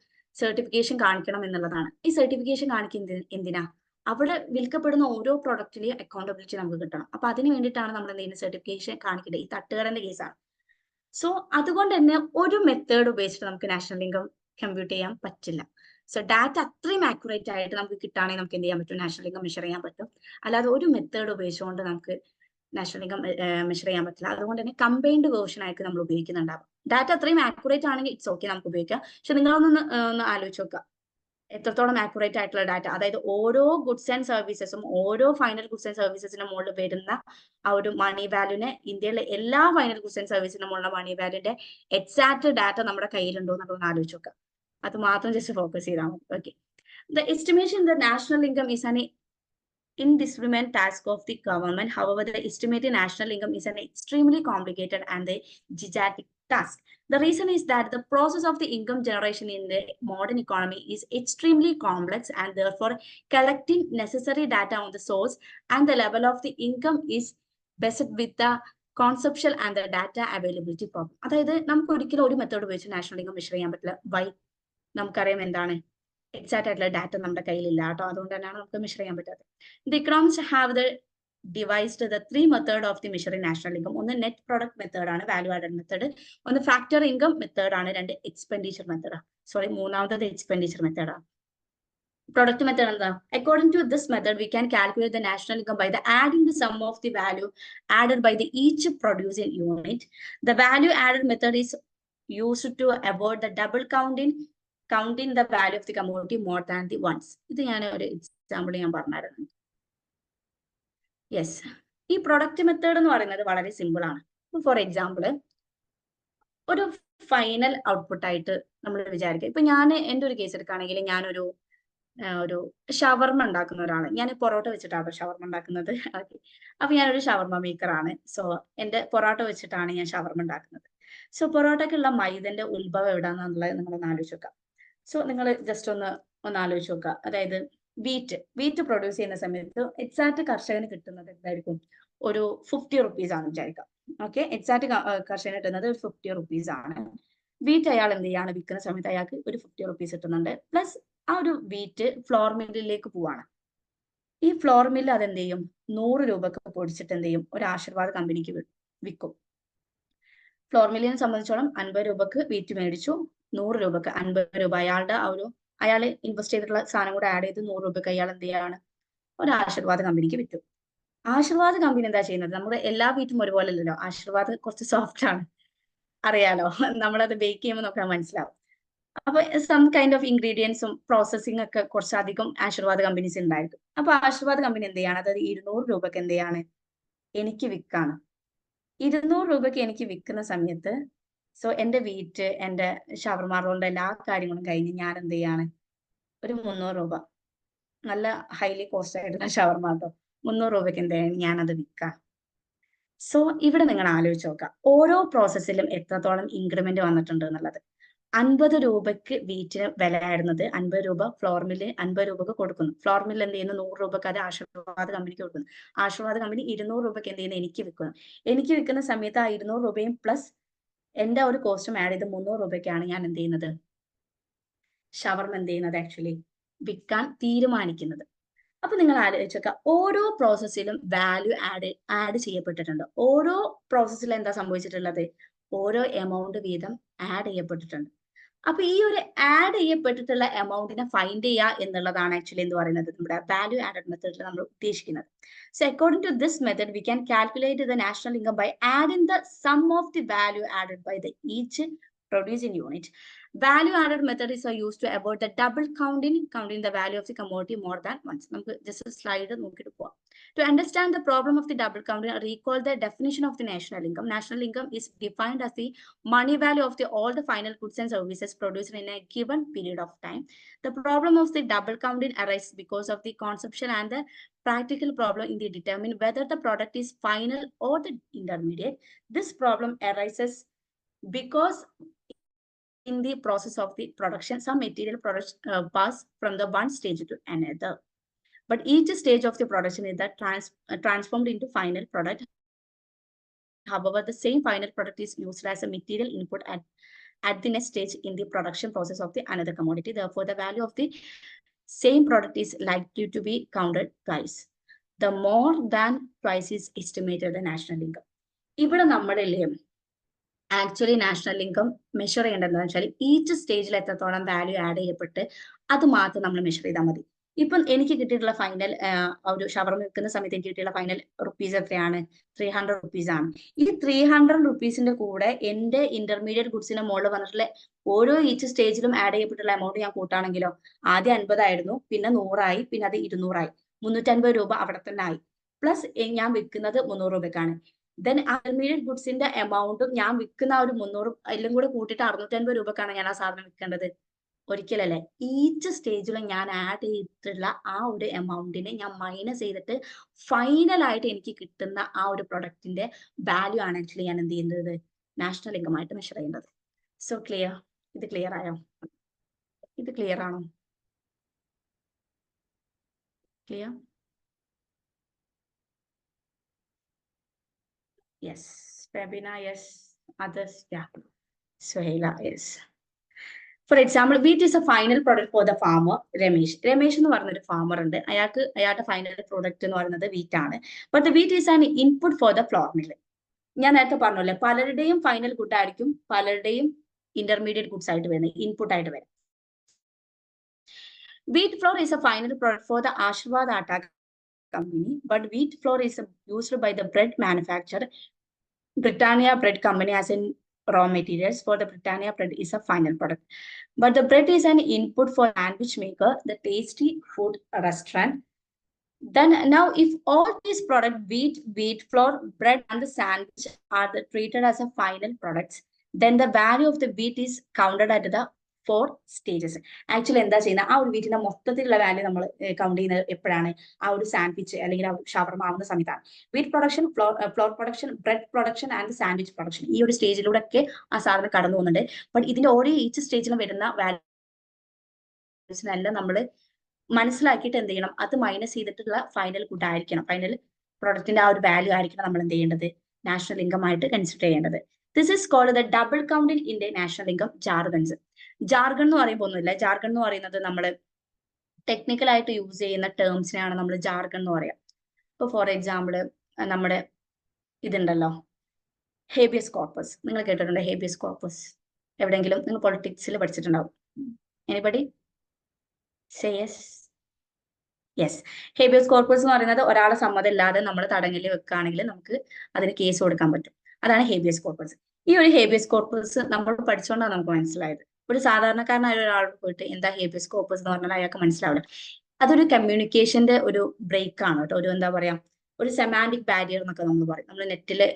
സർട്ടിഫിക്കേഷൻ കാണിക്കണം എന്നുള്ളതാണ്. ഈ സർട്ടിഫിക്കേഷൻ കാണിക്കുന്നത് എന്തിനാ? അവിടെ വിൽക്കപ്പെടുന്ന ഓരോ പ്രൊഡക്റ്റിലെയും അക്കൗണ്ടബിലിറ്റി നമുക്ക് കിട്ടണം. അപ്പൊ അതിന് വേണ്ടിയിട്ടാണ് നമ്മൾ എന്ത് ചെയ്യുന്നത്, സർട്ടിഫിക്കേഷൻ കാണിക്കേണ്ടത്. ഈ തട്ടുകടന്റെ കേസാണ്. സോ അതുകൊണ്ട് തന്നെ ഒരു മെത്തേഡ് ഉപയോഗിച്ചിട്ട് നമുക്ക് നാഷണൽ ഇൻകം കമ്പ്യൂട്ട് ചെയ്യാൻ പറ്റില്ല. സോ ഡാറ്റ അത്രയും ആക്യുറേറ്റ് ആയിട്ട് നമുക്ക് കിട്ടുകയാണെങ്കിൽ നമുക്ക് എന്ത് ചെയ്യാൻ പറ്റും, നാഷണൽ ഇൻകം മെഷർ ചെയ്യാൻ പറ്റും. അല്ലാതെ ഒരു മെത്തേഡ് ഉപയോഗിച്ചുകൊണ്ട് നമുക്ക് നാഷണൽ ഇൻകം മെഷർ ചെയ്യാൻ പറ്റില്ല. അതുകൊണ്ട് തന്നെ കമ്പൈൻഡ് വേർഷൻ ആയിട്ട് നമ്മൾ ഉപയോഗിക്കുന്നുണ്ടാവും. ഡാറ്റ അത്രയും ആക്യുറേറ്റ് ആണെങ്കിൽ ഇറ്റ്സ് ഓക്കെ, നമുക്ക് ഉപയോഗിക്കാം. പക്ഷെ നിങ്ങളൊന്ന് ആലോചിച്ച് നോക്കുക, എത്രത്തോളം ആക്യുറേറ്റ് ആയിട്ടുള്ള ഡാറ്റ, അതായത് ഓരോ ഗുഡ്സ് ആൻഡ് സർവീസസും ഓരോ ഫൈനൽ ഗുഡ്സ് ആൻഡ് സർവീസസിന്റെ മുകളിൽ വരുന്ന ആ ഒരു മണി വാല്യൂനെ, ഇന്ത്യയിലെ എല്ലാ ഫൈനൽ ഗുഡ്സ് ആൻഡ് സർവീസിന്റെ മുകളിലുള്ള മണി വാല്യൂന്റെ എക്സാക്ട് ഡാറ്റ നമ്മുടെ കയ്യിലുണ്ടോ എന്നൊക്കെ ആലോചിച്ച് നോക്കുക. അത് മാത്രം ജസ്റ്റ് ഫോക്കസ് ചെയ്താൽ മതി. Okay. The estimation the national income is an indiscriminate task of the government. However, the estimating national income is an extremely complicated and a gigantic task. The reason is that the process of the income generation in the modern economy is extremely complex, and therefore collecting necessary data on the source and the level of the income is best with the conceptual and the data availability problem. അതായത് നമുക്ക് ഒരിക്കലും ഒരു method ഉപയോഗിച്ച് national income measure ചെയ്യാൻ പറ്റില്ല. Y? നമുക്കറിയാം എന്താണ്, exact ആയിട്ടുള്ള ഡാറ്റ നമ്മുടെ കയ്യിലില്ല കേട്ടോ. അതുകൊണ്ട് തന്നെയാണ് നമുക്ക് മെഷർ ചെയ്യാൻ പറ്റാത്തത്. The economics have the devised the 3 method of the measuring national income. ഒന്ന് നെറ്റ് പ്രൊഡക്റ്റ് മെത്തേഡ് ആണ്, വാല്യൂ ആഡഡ് മെത്തേഡ്. ഒന്ന് ഫാക്ടർ ഇൻകം മെത്തേഡ് ആണ്. രണ്ട് എക്സ്പെൻഡിച്ചർ മെത്തേഡ്. മൂന്നാമത്തത് എക്സ്പെൻഡിച്ചർ മെത്തേഡ് ആണ്. Product method എന്താ? According to this method, we can calculate the national income by the adding the sum of the value added by the each producing unit. The value added method is used to avoid the double counting the value of the commodity more than the once. ഇത് ഞാൻ ഒരു example ഞാൻ പറഞ്ഞായിരുന്നു. Yes, ഈ product method എന്ന് പറയുന്നത് വളരെ simple ആണ്. ഫോർ എക്സാമ്പിൾ, ഒരു ഫൈനൽ ഔട്ട്പുട്ട് ആയിട്ട് നമ്മൾ വിചാരിക്കുക. ഇപ്പൊ ഞാൻ എൻ്റെ ഒരു കേസ് എടുക്കുകയാണെങ്കിൽ ഞാനൊരു ഷവർമ ഉണ്ടാക്കുന്ന ഒരാള്. ഞാൻ പൊറോട്ട വെച്ചിട്ടാണ് ഷവർമ ഉണ്ടാക്കുന്നത്. അപ്പൊ ഞാനൊരു ഷവർമ മേക്കർ ആണ്. സോ എന്റെ പൊറോട്ട വെച്ചിട്ടാണ് ഞാൻ ഷവർമ ഉണ്ടാക്കുന്നത്. സോ പൊറോട്ടക്കുള്ള മൈദന്റെ ഉത്ഭവം എവിടാന്നുള്ളത് നിങ്ങളൊന്ന് ആലോചിച്ച് നോക്കാം. സോ നിങ്ങൾ ജസ്റ്റ് ഒന്ന് ആലോചിച്ച് നോക്കുക. അതായത് വീറ്റ് പ്രൊഡ്യൂസ് ചെയ്യുന്ന സമയത്ത് എക്സാക്ട് കർഷകന് കിട്ടുന്നത് എന്തായിരിക്കും? ഒരു 50 റുപ്പീസ് ആണ് വിചാരിക്കാം. ഓക്കെ, എക്സാക്ട് കർഷകന് കിട്ടുന്നത് ഒരു 50 റുപ്പീസ് ആണ്. വീറ്റ് അയാൾ എന്ത് ചെയ്യാണ്, വിൽക്കുന്ന സമയത്ത് അയാൾക്ക് ഒരു 50 റുപ്പീസ് കിട്ടുന്നുണ്ട്. പ്ലസ് ആ ഒരു വീറ്റ് ഫ്ലോർ മില്ലിലേക്ക് പോവാണ്. ഈ ഫ്ലോർ മില്ല് അതെന്ത് ചെയ്യും, 100 രൂപക്ക് പൊടിച്ചിട്ട് എന്ത് ചെയ്യും, ഒരു ആശീർവാദ് കമ്പനിക്ക് വിൽക്കും. ഫ്ലോർ മില്ലിനെ സംബന്ധിച്ചോളം 50 രൂപക്ക് വീറ്റ് മേടിച്ചു, 100 രൂപക്ക് 50 രൂപ അയാൾ ഇൻവെസ്റ്റ് ചെയ്തിട്ടുള്ള സാധനം കൂടെ ആഡ് ചെയ്ത് 100 രൂപക്ക് അയാൾ എന്ത് ചെയ്യാണ്, ഒരു ആശീർവാദ് കമ്പനിക്ക് വിറ്റു. ആശീർവാദ് കമ്പനി എന്താ ചെയ്യുന്നത്, നമ്മുടെ എല്ലാ വീറ്റും ഒരുപോലെ അല്ലല്ലോ. ആശീർവാദ് കുറച്ച് സോഫ്റ്റ് ആണ്, അറിയാലോ, നമ്മളത് ബേക്ക് ചെയ്യുമ്പോൾ നോക്കാൻ മനസ്സിലാവും. അപ്പൊ സം കൈൻഡ് ഓഫ് ഇൻഗ്രീഡിയൻസും പ്രോസസ്സിംഗ് ഒക്കെ കുറച്ചധികം ആശീർവാദ് കമ്പനീസ് ഉണ്ടായിരിക്കും. അപ്പൊ ആശീർവാദ് കമ്പനി എന്ത് ചെയ്യാണ്, അതായത് 200 രൂപക്ക് എന്ത് ചെയ്യാണ്, എനിക്ക് വിൽക്കാണ്. 200 രൂപയ്ക്ക് എനിക്ക് വിൽക്കുന്ന സമയത്ത് സോ എന്റെ വീറ്റ്, എന്റെ ഷവർമ റോളിന്റെ എല്ലാ കാര്യങ്ങളും കഴിഞ്ഞ് ഞാൻ എന്ത് ചെയ്യാണ്, ഒരു 300 രൂപ, നല്ല ഹൈലി കോസ്റ്റ് ആയിട്ടുള്ള ഷവർമ കേട്ടോ, 300 രൂപയ്ക്ക് എന്ത് ചെയ്യാണ്, ഞാനത് വിൽക്കാം. സോ ഇവിടെ നിങ്ങൾ ആലോചിച്ച് നോക്കുക, ഓരോ പ്രോസസ്സിലും എത്രത്തോളം ഇൻക്രിമെന്റ് വന്നിട്ടുണ്ട് എന്നുള്ളത്. 50 രൂപയ്ക്ക് വീറ്റിന് വില ആയിരുന്നത് 50 രൂപ ഫ്ലോർ മില്ല് 50 രൂപക്ക് കൊടുക്കുന്നു. ഫ്ലോർ മില്ല് എന്ത് ചെയ്യുന്നു, 100 രൂപക്ക് അത് ആശീർവാദ് കമ്പനിക്ക് കൊടുക്കുന്നു. ആശീർവാദ് കമ്പനി 200 രൂപയ്ക്ക് എന്ത് ചെയ്യുന്നു, എനിക്ക് വിൽക്കുന്നു. എനിക്ക് വിൽക്കുന്ന സമയത്ത് ആ 200 രൂപയും പ്ലസ് എന്റെ ഒരു കോസ്റ്റും ആഡ് ചെയ്ത് 300 രൂപയ്ക്കാണ് ഞാൻ എന്ത് ചെയ്യുന്നത്, ഷവർമ എന്ത് ചെയ്യുന്നത്, ആക്ച്വലി വിൽക്കാൻ തീരുമാനിക്കുന്നത്. അപ്പൊ നിങ്ങൾ ആലോചിച്ചൊക്കെ, ഓരോ പ്രോസസ്സിലും വാല്യൂ ആഡ് ചെയ്യപ്പെട്ടിട്ടുണ്ട്. ഓരോ പ്രോസസ്സിലും എന്താ സംഭവിച്ചിട്ടുള്ളത്, ഓരോ എമൗണ്ട് വീതം ആഡ് ചെയ്യപ്പെട്ടിട്ടുണ്ട്. അപ്പൊ ഈ ഒരു ആഡ് ചെയ്യപ്പെട്ടിട്ടുള്ള എമൗണ്ടിനെ ഫൈൻഡ് ചെയ്യുക എന്നുള്ളതാണ് ആക്ച്വലി എന്ത് പറയുന്നത്, നമ്മുടെ വാല്യൂ ആഡഡ് മെത്തേഡിൽ നമ്മൾ ഉദ്ദേശിക്കുന്നത്. So according to this method we can calculate the national income by adding the sum of the value added by the each producing unit. Value added method is used to avoid the double counting the value of the commodity more than once. നമുക്ക് just slide നോക്കിയിട്ട് പോവാം. To understand the problem of the double counting, recall the definition of the national income. National income is defined as the money value of all the final goods and services produced in a given period of time. The problem of the double counting arises because of the conception and the practical problem in the determine whether the product is final or the intermediate. This problem arises because in the process of the production, some material products pass from the one stage to another. But each stage of the production is that transformed into final product. However, the same final product is used as a material input at the next stage in the production process of the another commodity. Therefore, the value of the same product is likely to be counted twice. The more than twice is estimated the national income. ഇവിടെ നമ്മളില്ലേ actually national income measure ചെയ്യേണ്ടതെന്ന് വെച്ചാൽ each സ്റ്റേജിൽ എത്രത്തോളം value add ചെയ്യപ്പെട്ട് അത് മാത്രം നമ്മൾ measure ചെയ്താൽ മതി. ഇപ്പം എനിക്ക് കിട്ടിയിട്ടുള്ള ഫൈനൽ ഒരു ഷവർമ വിൽക്കുന്ന സമയത്ത് എനിക്ക് കിട്ടിയുള്ള ഫൈനൽ റുപ്പീസ് എത്രയാണ്? 300 റുപ്പീസ് ആണ്. ഈ 300 റുപ്പീസിന്റെ കൂടെ എന്റെ ഇന്റർമീഡിയറ്റ് ഗുഡ്സിന്റെ മുകളിൽ വന്നിട്ടുള്ള ഓരോ ഈച്ച് സ്റ്റേജിലും ആഡ് ചെയ്യപ്പെട്ടുള്ള എമൗണ്ട് ഞാൻ കൂട്ടാണെങ്കിലോ ആദ്യം 50 ആയിരുന്നു, പിന്നെ 100 ആയി, പിന്നെ അത് 200 ആയി, 350 രൂപ അവിടെ തന്നെ ആയി. പ്ലസ് ഞാൻ വിൽക്കുന്നത് 300 രൂപയ്ക്കാണ്. ദെൻ ഇന്റർമീഡിയറ്റ് ഗുഡ്സിന്റെ എമൗണ്ടും ഞാൻ വിൽക്കുന്ന ആ ഒരു 300 എല്ലാം കൂടെ കൂട്ടിയിട്ട് 650 രൂപക്കാണ് ഞാൻ ആ സാധനം വിൽക്കേണ്ടത്. ഒരിക്കലല്ലേ. ഈച്ച് സ്റ്റേജിലും ഞാൻ ആഡ് ചെയ്തിട്ടുള്ള ആ ഒരു എമൗണ്ടിനെ ഞാൻ മൈനസ് ചെയ്തിട്ട് ഫൈനൽ ആയിട്ട് എനിക്ക് കിട്ടുന്ന ആ ഒരു പ്രൊഡക്റ്റിന്റെ വാല്യൂ ആണ് ആക്ച്വലി ഞാൻ എന്ത് ചെയ്യുന്നത്? നാഷണൽ ഇൻകം ആയിട്ട് മെഷർ ചെയ്യുന്നത്. So clear? ഇത് ക്ലിയർ ആയോ? ഇത് ക്ലിയർ ആണോ? Clear? Yes. Fabina, yes. Others, yeah. Suhaila, yes. For example, wheat is a final product for the farmer, Ramesh. Ramesh എന്ന് പറഞ്ഞൊരു ഫാമർ ഉണ്ട്. അയാളുടെ ഫൈനൽ പ്രോഡക്റ്റ് എന്ന് പറയുന്നത് വീറ്റ് ആണ്. But the wheat is an input for the floor mill. ഞാൻ നേരത്തെ പറഞ്ഞല്ലേ, പലരുടെയും ഫൈനൽ ഗുഡ് ആയിരിക്കും പലരുടെയും ഇന്റർമീഡിയറ്റ് ഗുഡ്സ് ആയിട്ട് വരുന്നത്, ഇൻപുട്ട് ആയിട്ട് വരും. Wheat flour is a final product for the Ashwad Atta company, but wheat flour is used by the bread manufacturer, Britannia Bread Company, as in raw materials for the Britannia bread is a final product. But the bread is an input for sandwich maker, the tasty food restaurant. Then now, if all these products, wheat flour, bread, and the sandwich are treated as a final products, then the value of the wheat is counted at the 4 stages. Actually എന്താ ചെയ്യുന്നത്? ആ ഒരു വീട്ടിന്റെ മൊത്തത്തിലുള്ള value നമ്മൾ count ചെയ്യുന്നത് എപ്പോഴാണ്? ആ ഒരു സാൻഡ്വിച്ച് അല്ലെങ്കിൽ ആ ഷവർമ ആവുന്ന സമയത്താണ്. Wheat production, floor production, bread production and sandwich production, ഈ ഒരു സ്റ്റേജിലൂടെ ഒക്കെ ആ സാധനം കടന്നു പോകുന്നുണ്ട്. ബട്ട് ഇതിന്റെ ഓരോ ഈച്ച് സ്റ്റേജിലും വരുന്ന വാല്യൂസിനെല്ലാം നമ്മൾ മനസ്സിലാക്കിയിട്ട് എന്ത് ചെയ്യണം? അത് മൈനസ് ചെയ്തിട്ടുള്ള ഫൈനൽ ഗുഡ് ആയിരിക്കണം, ഫൈനൽ പ്രൊഡക്റ്റിന്റെ ആ ഒരു വാല്യൂ ആയിരിക്കണം നമ്മൾ എന്ത് ചെയ്യേണ്ടത്? നാഷണൽ ഇൻകം ആയിട്ട് കൺസിഡർ ചെയ്യേണ്ടത്. This is called the double counting in the national income jargons. Jargon എന്ന് പറയുമ്പോൾ ഒന്നുമില്ല. ജാർഗൺ എന്ന് പറയുന്നത് നമ്മൾ ടെക്നിക്കൽ ആയിട്ട് യൂസ് ചെയ്യുന്ന ടേംസിനെയാണ് നമ്മൾ ജാർഗൺ എന്ന് പറയാം. ഇപ്പൊ ഫോർ എക്സാമ്പിൾ നമ്മുടെ ഇതുണ്ടല്ലോ, ഹേബിയസ് കോർപ്പസ്. നിങ്ങൾ കേട്ടിട്ടുണ്ടോ ഹേബിയസ് കോർപ്പസ്? എവിടെയെങ്കിലും നിങ്ങൾ പൊളിറ്റിക്സിൽ പഠിച്ചിട്ടുണ്ടാവും. Anybody say yes? Yes. Habeas corpus എന്ന് പറയുന്നത് ഒരാളെ സമ്മതം ഇല്ലാതെ നമ്മൾ തടങ്കലിൽ വെക്കുകയാണെങ്കിൽ നമുക്ക് അതിന് കേസ് കൊടുക്കാൻ പറ്റും. അതാണ് ഹേബിയസ് കോർപ്പസ്. ഈ ഒരു ഹേബിയസ് കോർപ്പസ് നമ്മൾ പഠിച്ചുകൊണ്ടാണ് നമുക്ക് മനസ്സിലായത്. ഒരു സാധാരണക്കാരനായ ഒരാൾക്ക് പോയിട്ട് എന്താ ഹേബിയസ് കോർപ്പസ് എന്ന് പറഞ്ഞാൽ അയാൾക്ക് മനസ്സിലാവില്ല. അതൊരു കമ്മ്യൂണിക്കേഷന്റെ ഒരു ബ്രേക്ക് ആണ് കേട്ടോ. ഒരു എന്താ പറയാ, ഒരു സെമാൻറ്റിക് ബാരിയർ എന്നൊക്കെ നമ്മൾ പറയും. നമ്മൾ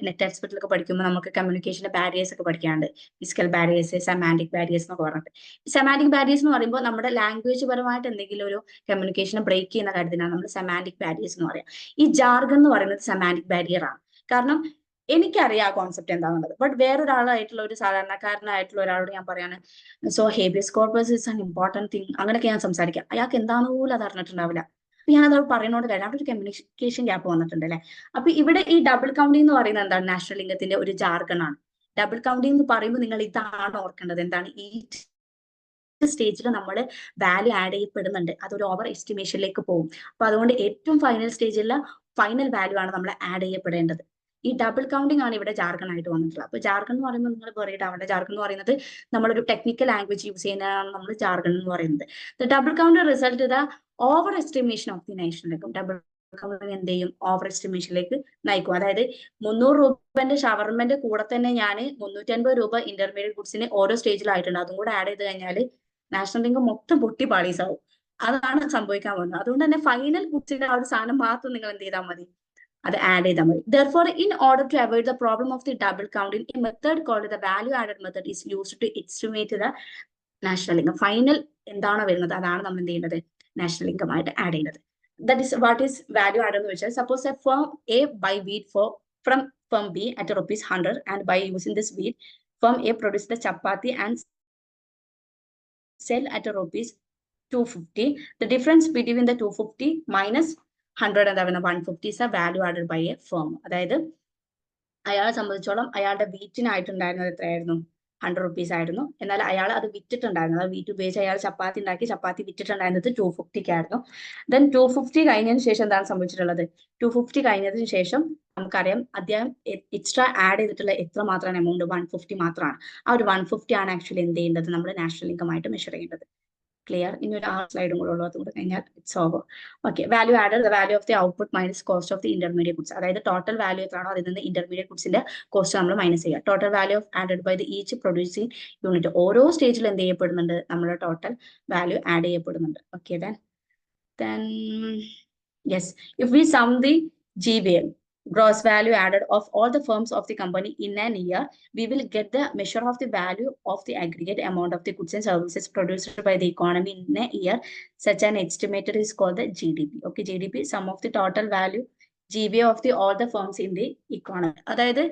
നെറ്റ് എക്സ്പെർട്ടിലൊക്കെ പഠിക്കുമ്പോൾ നമുക്ക് കമ്മ്യൂണിക്കേഷന്റെ ബാരിയേഴ്സ് ഒക്കെ പഠിക്കാറുണ്ട്. ഫിസിക്കൽ ബാരിയേഴ്സ്, സെമാൻറ്റിക് ബാരിയേഴ്സ് എന്നൊക്കെ പറഞ്ഞിട്ട്. സെമാൻറ്റിക് ബാരിയേഴ്സ് എന്ന് പറയുമ്പോൾ നമ്മുടെ ലാംഗ്വേജ് പരമായിട്ട് എന്തെങ്കിലും ഒരു കമ്മ്യൂണിക്കേഷനെ ബ്രേക്ക് ചെയ്യുന്ന കാര്യത്തിനാണ് നമ്മൾ സെമാൻറ്റിക് ബാരിയേഴ്സ് എന്ന് പറയാം. ഈ ജാർഗൺ എന്ന് പറയുന്നത് സെമാൻറ്റിക് ബാരിയർ ആണ്. കാരണം എനിക്കറിയാം ആ കോൺസെപ്റ്റ് എന്താണെന്നുള്ളത്. ബട്ട് വേറൊരാളായിട്ടുള്ള ഒരു സാധാരണക്കാരനായിട്ടുള്ള ഒരാളോട് ഞാൻ പറയാണ് so habeas corpus is an important thing, അങ്ങനെയൊക്കെ ഞാൻ സംസാരിക്കാം. അയാൾക്ക് എന്താണെന്ന് പോലും അത് അറിഞ്ഞിട്ടുണ്ടാവില്ല. അപ്പൊ ഞാൻ അത് പറയുന്നോണ്ട് കാര്യം അവിടെ ഒരു കമ്മ്യൂണിക്കേഷൻ ഗ്യാപ്പ് വന്നിട്ടുണ്ട് അല്ലെ. അപ്പൊ ഇവിടെ ഈ ഡബിൾ കൗണ്ടിങ് എന്ന് പറയുന്നത് എന്താണ്? നാഷണൽ ഇൻകത്തിന്റെ ഒരു ജാർഗൺ ആണ്. ഡബിൾ കൗണ്ടിങ് എന്ന് പറയുമ്പോൾ നിങ്ങൾ ഇതാണ് ഓർക്കേണ്ടത്. എന്താണ്? ഈ സ്റ്റേജിൽ നമ്മൾ വാല്യൂ ആഡ് ചെയ്യപ്പെടുന്നുണ്ട്, അതൊരു ഓവർ എസ്റ്റിമേഷനിലേക്ക് പോകും. അപ്പൊ അതുകൊണ്ട് ഏറ്റവും ഫൈനൽ സ്റ്റേജിലുള്ള ഫൈനൽ വാല്യൂ ആണ് നമ്മൾ ആഡ് ചെയ്യപ്പെടേണ്ടത്. ഈ ഡബിൾ കൗണ്ടിങ് ആണ് ഇവിടെ ജാർഗൺ ആയിട്ട് വന്നിട്ടുള്ളത്. അപ്പൊ ജാർഗൺ എന്ന് പറയുമ്പോൾ നിങ്ങൾ വെറീഡ് ആവേണ്ട. ജാർഗൺ എന്ന് പറയുന്നത് നമ്മളൊരു ടെക്നിക്കൽ ലാംഗ്വേജ് യൂസ് ചെയ്യുന്നതാണ് നമ്മൾ ജാർഗൺ എന്ന് പറയുന്നത്. The double count result the over estimation of the national income. Double counting എന്ത് ചെയ്യും? ഓവർ എസ്റ്റിമേഷനിലേക്ക് നയിക്കും. അതായത് 300 രൂപന്റെ ഷവർമന്റെ കൂടെ തന്നെ ഞാൻ 350 രൂപ ഇന്റർമീഡിയറ്റ് ഗുഡ്സിന് ഓരോ സ്റ്റേജിലായിട്ടുണ്ട്. അതും കൂടെ ആഡ് ചെയ്ത് കഴിഞ്ഞാൽ നാഷണൽ ഇൻകം മൊത്തം പൊട്ടി പാളീസാവും. അതാണ് സംഭവിക്കാൻ പോകുന്നത്. അതുകൊണ്ട് തന്നെ ഫൈനൽ ഗുഡ്സിന്റെ ആ ഒരു സാധനം മാത്രം നിങ്ങൾ എന്ത് ചെയ്താൽ മതി, അത് ആഡ് ചെയ്താൽ മതി. Therefore, in order to avoid the problem of the double counting, a method called the value added method is used to estimate the national income. Final എന്താണോ വരുന്നത് അതാണ് നമ്മൾ എന്ത് ചെയ്യേണ്ടത്, നാഷണൽ ഇൻകം ആയിട്ട് ആഡ് ചെയ്യുന്നത്. That is what is value add എന്ന് വെച്ചാൽ, suppose a firm A buy wheat from firm B at ₹100 and by using this wheat, firm A produce the chapati and sell at ₹250. The difference between the 250 minus 100 എന്താ 150 is a value added by a firm. അതായത് അയാളെ സംബന്ധിച്ചോളം അയാളുടെ വീറ്റിനായിട്ടുണ്ടായിരുന്നത് എത്രയായിരുന്നു, ₹100 ആയിരുന്നു. എന്നാൽ അയാൾ അത് വിറ്റിട്ടുണ്ടായിരുന്നത്, വീറ്റ് ഉപയോഗിച്ച് അയാൾ ചപ്പാത്തി ഉണ്ടാക്കി, ചപ്പാത്തി വിറ്റിട്ടുണ്ടായിരുന്നത് 250 ആയിരുന്നു. ദെൻ 250 കഴിഞ്ഞതിന് ശേഷം എന്താണ് സംഭവിച്ചിട്ടുള്ളത്, 250 കഴിഞ്ഞതിന് ശേഷം നമുക്കറിയാം അദ്ദേഹം എക്സ്ട്രാ ആഡ് ചെയ്തിട്ടുള്ള എത്ര മാത്രമാണ് എമൗണ്ട്, 150 മാത്രമാണ്. ആ ഒരു 150 ആണ് ആക്ച്വലി എന്ത് ചെയ്യേണ്ടത്, നമ്മൾ നാഷണൽ ഇൻകം ആയിട്ട് മെഷർ ചെയ്യേണ്ടത്. ക്ലിയർ? ഇനി ഒരു 6 സ്ലൈഡും കൂടെ ഉള്ളൂ, അതുകൂടെ കഴിഞ്ഞാൽ it's over. Okay, value added, the value of the output minus cost of the intermediate goods. അതായത് ടോട്ടൽ വാല്യൂ എത്രയാണോ അതിൽ നിന്ന് ഇന്റർമീഡിയറ്റ് ഗുഡ്സിന്റെ കോസ്റ്റ് നമ്മൾ മൈനസ് ചെയ്യുക. Total value of added by the each producing unit. ഓരോ സ്റ്റേജിൽ എന്ത് ചെയ്യപ്പെടുന്നുണ്ട്, നമ്മുടെ ടോട്ടൽ വാല്യൂ ആഡ് ചെയ്യപ്പെടുന്നുണ്ട്. Okay, then yes, if we sum the GVM, gross value added, of all the firms of the company in an year, we will get the measure of the value of the aggregate amount of the goods and services produced by the economy in a year. Such an estimator is called the GDP. Okay, GDP, sum of the total value GVA of the all the firms in the economy. അതായത്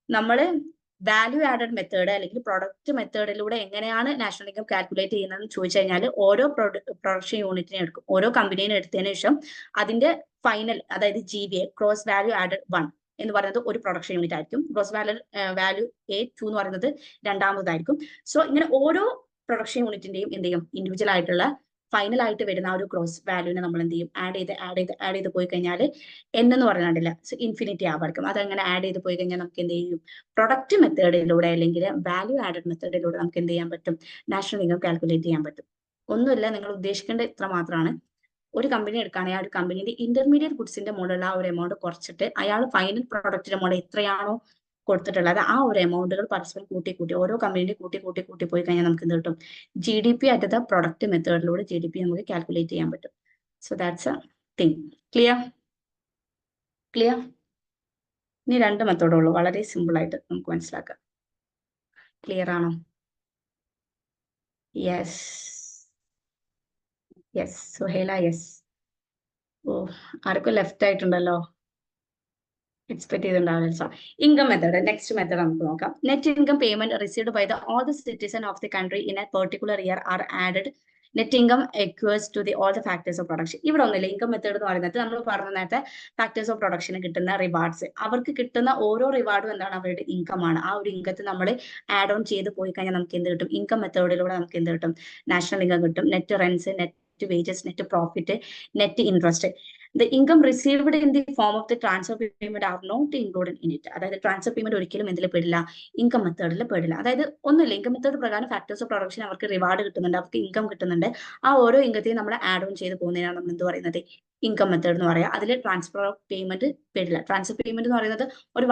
നമ്മള് value added method അല്ലെങ്കിൽ product മെത്തേഡിലൂടെ എങ്ങനെയാണ് national income calculate ചെയ്യുന്നതെന്ന് ചോദിച്ചു കഴിഞ്ഞാൽ, ഓരോ production യൂണിറ്റിനെ എടുക്കും, ഓരോ കമ്പനീനെ എടുത്തതിന് ശേഷം അതിന്റെ ഫൈനൽ, അതായത് GVA, ഗ്രോസ് വാല്യൂ ആഡഡ് 1 എന്ന് പറയുന്നത് ഒരു പ്രൊഡക്ഷൻ യൂണിറ്റ് ആയിരിക്കും. ഗ്രോസ് വാല്യൂ A2 എന്ന് പറയുന്നത് രണ്ടാമതായിരിക്കും. സോ ഇങ്ങനെ ഓരോ പ്രൊഡക്ഷൻ യൂണിറ്റിന്റെയും എന്ത് ചെയ്യും, ഇൻഡിവിജ്വൽ ആയിട്ടുള്ള ഫൈനൽ ആയിട്ട് വരുന്ന ആ ഒരു ഗ്രോസ് വാല്യൂവിനെ നമ്മൾ എന്ത് ചെയ്യും, ആഡ് ചെയ്ത് പോയി കഴിഞ്ഞാൽ എന്ന് പറഞ്ഞിട്ടില്ല, ഇൻഫിനിറ്റി ആവായിരിക്കും. അതങ്ങനെ ആഡ് ചെയ്ത് പോയി കഴിഞ്ഞാൽ നമുക്ക് എന്ത് ചെയ്യും, പ്രൊഡക്റ്റ് മെത്തേഡിലൂടെ അല്ലെങ്കിൽ വാല്യൂ ആഡഡ് മെത്തേഡിലൂടെ നമുക്ക് എന്ത് ചെയ്യാൻ പറ്റും, നാഷണൽ ഇൻകം കാൽക്കുലേറ്റ് ചെയ്യാൻ പറ്റും. ഒന്നുമില്ല, നിങ്ങൾ ഉദ്ദേശിക്കേണ്ട ഇത്ര മാത്രമാണ്. ഒരു കമ്പനി എടുക്കുകയാണെങ്കിൽ ആ ഒരു കമ്പനിയുടെ ഇന്റർമീഡിയറ്റ് ഗുഡ്സിന്റെ മുകളിലുള്ള ആ ഒരു എമൗണ്ട് കുറച്ചിട്ട് അയാൾ ഫൈനൽ പ്രൊഡക്റ്റിന്റെ മുകളിൽ എത്രയാണോ കൊടുത്തിട്ടുള്ളത് ആ ഒരു എമൗണ്ടുകൾ പരസ്പരം കൂട്ടി ഓരോ കമ്പനിയുടെ കൂട്ടി പോയി കഴിഞ്ഞാൽ നമുക്ക് എന്ത് കിട്ടും, GDP അറ്റ് ദ പ്രൊഡക്റ്റ് മെത്തേഡിലൂടെ GDP നമുക്ക് കാൽക്കുലേറ്റ് ചെയ്യാൻ പറ്റും. So that's a thing. Clear? ഇനി 2 മെത്തേഡേ ഉള്ളൂ, വളരെ സിമ്പിൾ ആയിട്ട് നമുക്ക് മനസ്സിലാക്കാം. ക്ലിയർ ആണോ? Yes, Suhela, yes. ഓ, ആർക്കും ലെഫ്റ്റ് ആയിട്ടുണ്ടല്ലോ, എക്സ്പെക്ട് ചെയ്തിട്ടുണ്ടാവില്ല. ഇൻകം മെത്തേഡ്, നെക്സ്റ്റ് മെത്തേഡ് നമുക്ക് നോക്കാം. Net income payment received by the all the citizen of the country in a particular year are added. Net income accrues to the all the factors of production. ഇവിടെ ഒന്നുമില്ല, income method എന്ന് പറയുന്നത് നമ്മൾ പറഞ്ഞ നേരത്തെ factors of പ്രൊഡക്ഷന് കിട്ടുന്ന rewards, അവർക്ക് കിട്ടുന്ന ഓരോ റിവാർഡും എന്താണ്, അവരുടെ ഇൻകം ആണ്. ആ ഒരു ഇൻകത്തെ നമ്മൾ ആഡ് ഓൺ ചെയ്ത് പോയി കഴിഞ്ഞാൽ നമുക്ക് എന്ത് കിട്ടും, ഇൻകം മെത്തേഡിലൂടെ നമുക്ക് എന്ത് കിട്ടും, നാഷണൽ ഇൻകം കിട്ടും. Net rents, net wages, net profit, net interest. The income received in the form of the transfer payment are not included in it. അതായത് ട്രാൻസ്ഫർ പേയ്മെന്റ് ഒരിക്കലും എന്തിൽ പെടില്ല, ഇൻകം മെത്തേഡിൽ പെടില്ല. അതായത് ഒന്നുമില്ല, ഇൻകം മെത്തേഡ് പ്രകാരം ഫാക്ടേഴ്സ് ഓഫ് പ്രൊഡക്ഷൻ അവർക്ക് reward കിട്ടുന്നുണ്ട്, അവർക്ക് ഇൻകം കിട്ടുന്നുണ്ട്. ആ ഓരോ ഇൻകത്തെയും നമ്മൾ ആഡ് ഓൺ ചെയ്ത് പോകുന്നതിനാണ് നമ്മൾ എന്ത് പറയുന്നത്, ഇൻകം മെത്തേഡ് എന്ന് പറയാം. അതിൽ ട്രാൻസ്ഫർ ഓഫ് പേയ്മെന്റ് പെടില്ല. ട്രാൻസ്ഫർ പേയ്മെന്റ് എന്ന് പറയുന്നത് ഒരു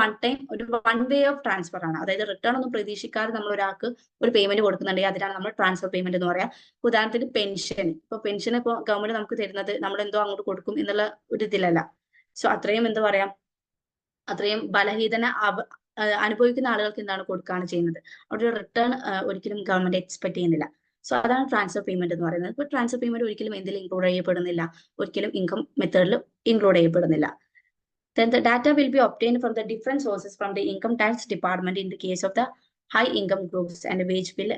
വൺ വേ ഓഫ് ട്രാൻസ്ഫർ ആണ്. അതായത് റിട്ടേൺ ഒന്നും പ്രതീക്ഷിക്കാതെ നമ്മൾ ഒരാൾക്ക് ഒരു പേയ്മെന്റ് കൊടുക്കുന്നുണ്ടെങ്കിൽ അതിനാണ് നമ്മൾ ട്രാൻസ്ഫർ പേയ്മെന്റ് എന്ന് പറയാം. ഉദാഹരണത്തിന് പെൻഷൻ, ഇപ്പൊ പെൻഷൻ ഇപ്പോൾ ഗവൺമെന്റ് നമുക്ക് തരുന്നത് നമ്മൾ എന്തോ അങ്ങോട്ട് കൊടുക്കും എന്നുള്ള ഒരു ഇതിലല്ല. സോ അത്രയും എന്താ പറയാ, അത്രയും ബലഹീനത അനുഭവിക്കുന്ന ആളുകൾക്ക് എന്താണ് കൊടുക്കുകയാണ് ചെയ്യുന്നത്. അവിടെ റിട്ടേൺ ഒരിക്കലും ഗവൺമെന്റ് എക്സ്പെക്ട് ചെയ്യുന്നില്ല. സോ അതാണ് ട്രാൻസ്ഫർ പേയ്മെന്റ് എന്ന് പറയുന്നത്. ഇപ്പൊ ട്രാൻസ്ഫർ പേയ്മെന്റ് ഒരിക്കലും എന്തിൽ ഇൻക്ലൂഡ് ചെയ്യപ്പെടുന്നില്ല, ഒരിക്കലും ഇൻകം മെത്തേഡിൽ ഇൻക്ലൂഡ് ചെയ്യപ്പെടുന്നില്ല. Then the data will be obtained from the different sources from the income tax department in the case of the high income groups and wage bill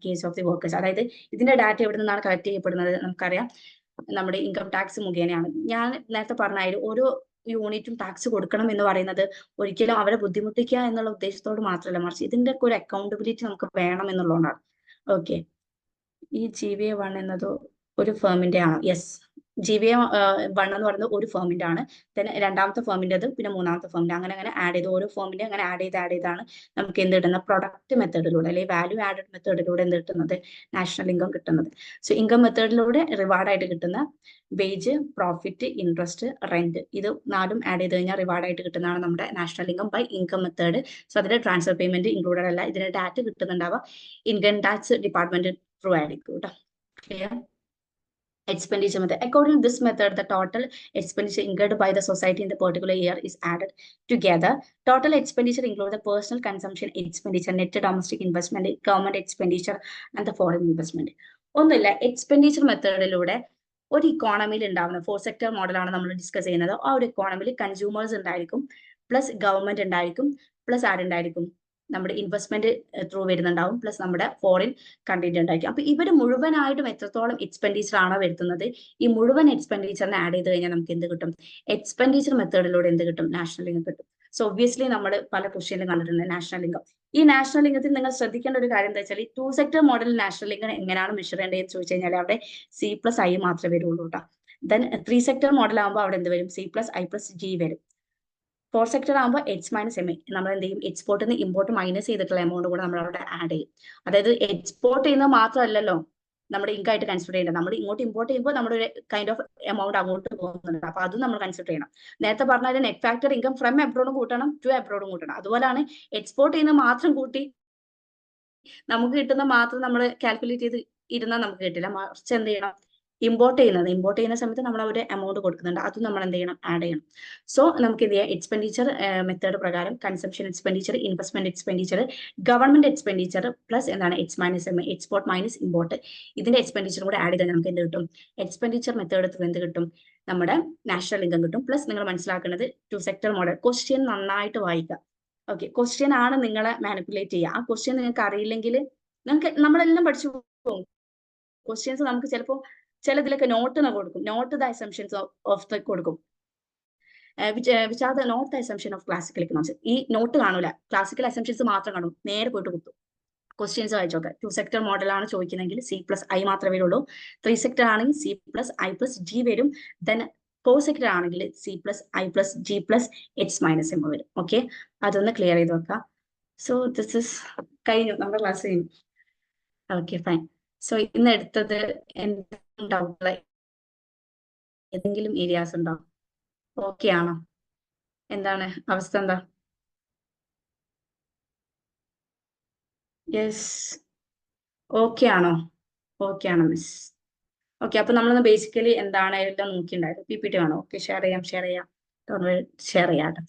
case of the workers. അതായത് ഇതിന്റെ data എവിടെ നിന്നാണ് collect ചെയ്യപ്പെടുന്നത്, നമുക്കറിയാം നമ്മുടെ income tax മുഖേനയാണ്. ഞാൻ നേരത്തെ പറഞ്ഞാൽ ഓരോ യൂണിറ്റും ടാക്സ് കൊടുക്കണം എന്ന് പറയുന്നത് ഒരിക്കലും അവരെ ബുദ്ധിമുട്ടിക്കുക എന്നുള്ള ഉദ്ദേശത്തോട് മാത്രമല്ല, മറിച്ച് ഇതിന്റെ ഒക്കെ ഒരു അക്കൗണ്ടബിലിറ്റി നമുക്ക് വേണം എന്നുള്ളതാണ്. ഓക്കെ, ഈ GVA 1 എന്നത് ഒരു ഫേമിന്റെ ആണ്. യെസ്, GVA 1 എന്ന് പറയുന്നത് ഒരു ഫേമിന്റെ ആണ്. then രണ്ടാമത്തെ ഫേമിൻ്റെത്, പിന്നെ മൂന്നാമത്തെ ഫേമിന്റെ, അങ്ങനെ ആഡ് ചെയ്ത് ഓരോ ഫേമിന്റെ അങ്ങനെ ആഡ് ചെയ്താണ് നമുക്ക് എന്ത് കിട്ടുന്നത്, പ്രൊഡക്റ്റ് മെത്തേഡിലൂടെ അല്ലെങ്കിൽ വാല്യൂ ആഡഡ് മെത്തേഡിലൂടെ എന്ത് കിട്ടുന്നത്, നാഷണൽ ഇൻകം കിട്ടുന്നത്. സോ ഇൻകം മെത്തേഡിലൂടെ റിവാർഡായിട്ട് കിട്ടുന്ന വേജ്, പ്രോഫിറ്റ്, ഇൻട്രസ്റ്റ്, റെന്റ്, ഇത് 4ഉം ആഡ് ചെയ്ത് കഴിഞ്ഞാൽ റിവാർഡായിട്ട് കിട്ടുന്നതാണ് നമ്മുടെ national income by income method. So അതിൽ ട്രാൻസ്ഫർ പേയ്മെന്റ് ഇൻക്ലൂഡഡ് അല്ല. ഇതിന്റെ ഡാറ്റ കിട്ടുന്നുണ്ടാവുക ഇൻകം ടാക്സ് ഡിപ്പാർട്ട്മെന്റ് ത്രൂ ആയിരിക്കും കേട്ടോ. Clear? expenditure method. According to this method, the total expenditure incurred by the society in the particular year is added together. Total expenditure includes the personal consumption expenditure, net domestic investment, government expenditure, and the foreign investment. ഒന്നുമില്ല, expenditure മെത്തേഡിലൂടെ ഒരു ഇക്കോണമിയിൽ ഉണ്ടാവുന്ന 4 sector മോഡലാണ് നമ്മൾ discuss ചെയ്യുന്നത്. ആ ഒരു ഇക്കോണമിയിൽ consumers ഉണ്ടായിരിക്കും, plus government ഉണ്ടായിരിക്കും, പ്ലസ് ആരുണ്ടായിരിക്കും, നമ്മുടെ ഇൻവെസ്റ്റ്മെന്റ് ത്രൂ വരുന്നുണ്ടാവും, പ്ലസ് നമ്മുടെ ഫോറിൻ കണ്ടന്റ് ഉണ്ടായിരിക്കും. അപ്പൊ ഇവർ മുഴുവനായിട്ടും എത്രത്തോളം എക്സ്പെൻഡിച്ചർ ആണോ വരുത്തുന്നത്, ഈ മുഴുവൻ എക്സ്പെൻഡിച്ചറിനെ ആഡ് ചെയ്ത് കഴിഞ്ഞാൽ നമുക്ക് എന്ത് കിട്ടും? എക്സ്പെൻഡിച്ചർ മെത്തേഡിലൂടെ എന്ത് കിട്ടും? നാഷണൽ ഇൻകം കിട്ടും. സോ ഒബ്വിയസ്ലി നമ്മൾ പല ക്വസ്റ്റ്യനിലും കണ്ടിട്ടുണ്ട് നാഷണൽ ഇൻകം. ഈ നാഷണൽ ഇൻകത്തിൽ നിങ്ങൾ ശ്രദ്ധിക്കേണ്ട ഒരു കാര്യം എന്താ വെച്ചാൽ, 2 സെക്ടർ മോഡൽ നാഷണൽ ഇൻകം എങ്ങനെയാണ് മെഷർ ചെയ്യേണ്ടതെന്ന് ചോദിച്ചു കഴിഞ്ഞാൽ അവിടെ C+I മാത്രമേ വരുള്ളൂ കേട്ടോ. ദെൻ 3 സെക്ടർ മോഡൽ ആകുമ്പോൾ അവിടെ എന്ത് വരും? C+I+G വരും. 4 സെക്ടർ ആകുമ്പോൾ H-MA. നമ്മൾ എന്ത് ചെയ്യും? എക്സ്പോർട്ടിൽ നിന്ന് ഇമ്പോർട്ട് മൈനസ് ചെയ്തിട്ടുള്ള എമൗണ്ട് കൂടെ നമ്മൾ അവിടെ ആഡ് ചെയ്യും. അതായത് എക്സ്പോർട്ട് ചെയ്യുന്നത് മാത്രമല്ലല്ലോ നമ്മുടെ ഇൻകം ആയിട്ട് കൺസിഡർ ചെയ്യേണ്ടത്. നമ്മൾ ഇങ്ങോട്ട് ഇമ്പോർട്ട് ചെയ്യുമ്പോൾ നമ്മുടെ ഒരു കൈൻഡ് ഓഫ് എമൗണ്ട് അങ്ങോട്ട് പോകുന്നുണ്ട്. അപ്പൊ അതും നമ്മൾ കൺസിഡർ ചെയ്യണം. നേരത്തെ പറഞ്ഞാൽ നെറ്റ് ഫാക്ടർ ഇൻകം ഫ്രം എബ്രോഡും കൂട്ടണം, ടു എബ്രോഡും കൂട്ടണം. അതുപോലെയാണ് എക്സ്പോർട്ട് ചെയ്യുന്ന മാത്രം കൂട്ടി നമുക്ക് കിട്ടുന്ന മാത്രം നമ്മൾ കാൽക്കുലേറ്റ് ചെയ്ത് ഇരുന്നാൽ നമുക്ക് കിട്ടില്ല. മറിച്ച് എന്ത് ചെയ്യണം? ഇമ്പോർട്ട് ചെയ്യുന്ന സമയത്ത് നമ്മൾ ഒരു എമൗണ്ട് കൊടുക്കുന്നുണ്ട്, അതും നമ്മൾ എന്ത് ചെയ്യണം? ആഡ് ചെയ്യണം. സോ നമുക്ക് എന്ത് ചെയ്യാം? എക്സ്പെൻഡിച്ചർ മെത്തേഡ് പ്രകാരം consumption expenditure, investment expenditure, government expenditure plus എന്താണ്? H-MA, എക്സ്പോർട്ട് മൈനസ് ഇമ്പോർട്ട്, ഇതിന്റെ എക്സ്പെൻഡിച്ചർ കൂടെ ആഡ് ചെയ്താൽ നമുക്ക് എന്ത് കിട്ടും? എക്സ്പെൻഡിച്ചർ മെത്തേഡ് ത്രൂ എന്ത് കിട്ടും? നമ്മുടെ നാഷണൽ ഇൻകം കിട്ടും. പ്ലസ് നിങ്ങൾ മനസ്സിലാക്കുന്നത് 2 സെക്ടർ മോഡൽ. ക്വസ്റ്റ്യൻ നന്നായിട്ട് വായിക്കുക. ഓക്കെ, ക്വസ്റ്റ്യൻ ആണ് നിങ്ങളെ മാനിപ്പുലേറ്റ് ചെയ്യുക. ആ ക്വസ്റ്റ്യൻ നിങ്ങൾക്ക് അറിയില്ലെങ്കിൽ നിങ്ങൾക്ക് നമ്മളെല്ലാം പഠിച്ചു പോകും. ക്വസ്റ്റ്യൻസ് നമുക്ക് ചിലപ്പോൾ ചിലതിലൊക്കെ നോട്ട് കൊടുക്കും, note the assumptions of the കൊടുക്കും, which are the note the assumption of classical economics. ഈ നോട്ട് കാണൂല, ക്ലാസിക്കൽ അസംഷൻസ് മാത്രം കാണും, നേരെ പോയിട്ട് കുത്തും. ക്വസ്റ്റ്യൻസ് വായിച്ചോക്കെ. 2 സെക്ടർ മോഡലാണ് ചോദിക്കുന്നതെങ്കിൽ C+I മാത്രമേ വരുള്ളൂ. 3 സെക്ടർ ആണെങ്കിൽ C+I+G വരും. ദെൻ 4 സെക്ടർ ആണെങ്കിൽ C+I+G H-M വരും. ഓക്കെ, അതൊന്ന് ക്ലിയർ ചെയ്ത് വെക്കാം. സോ ദിസ് ഇസ് കഴിഞ്ഞു, നമ്മുടെ ക്ലാസ് കഴിഞ്ഞു. Okay, fine. സോ ഇന്ന് എടുത്തത് എന്തെങ്കിലും ഡൗട്ട്, ഏതെങ്കിലും ഏരിയാസ് ഉണ്ടോ? ഓക്കെ ആണോ? എന്താണ് അവസ്ഥ? എന്താ? യെസ്, ഓക്കെ ആണോ? ഓക്കെ ആണോ മിസ്? ഓക്കെ, അപ്പൊ നമ്മളൊന്ന് ബേസിക്കലി എന്താണ് എല്ലാം നോക്കിയിട്ടുണ്ടായിരുന്നു. PPT ആണോ? ഓക്കെ, ഷെയർ ചെയ്യാം. ഷെയർ ചെയ്യാം.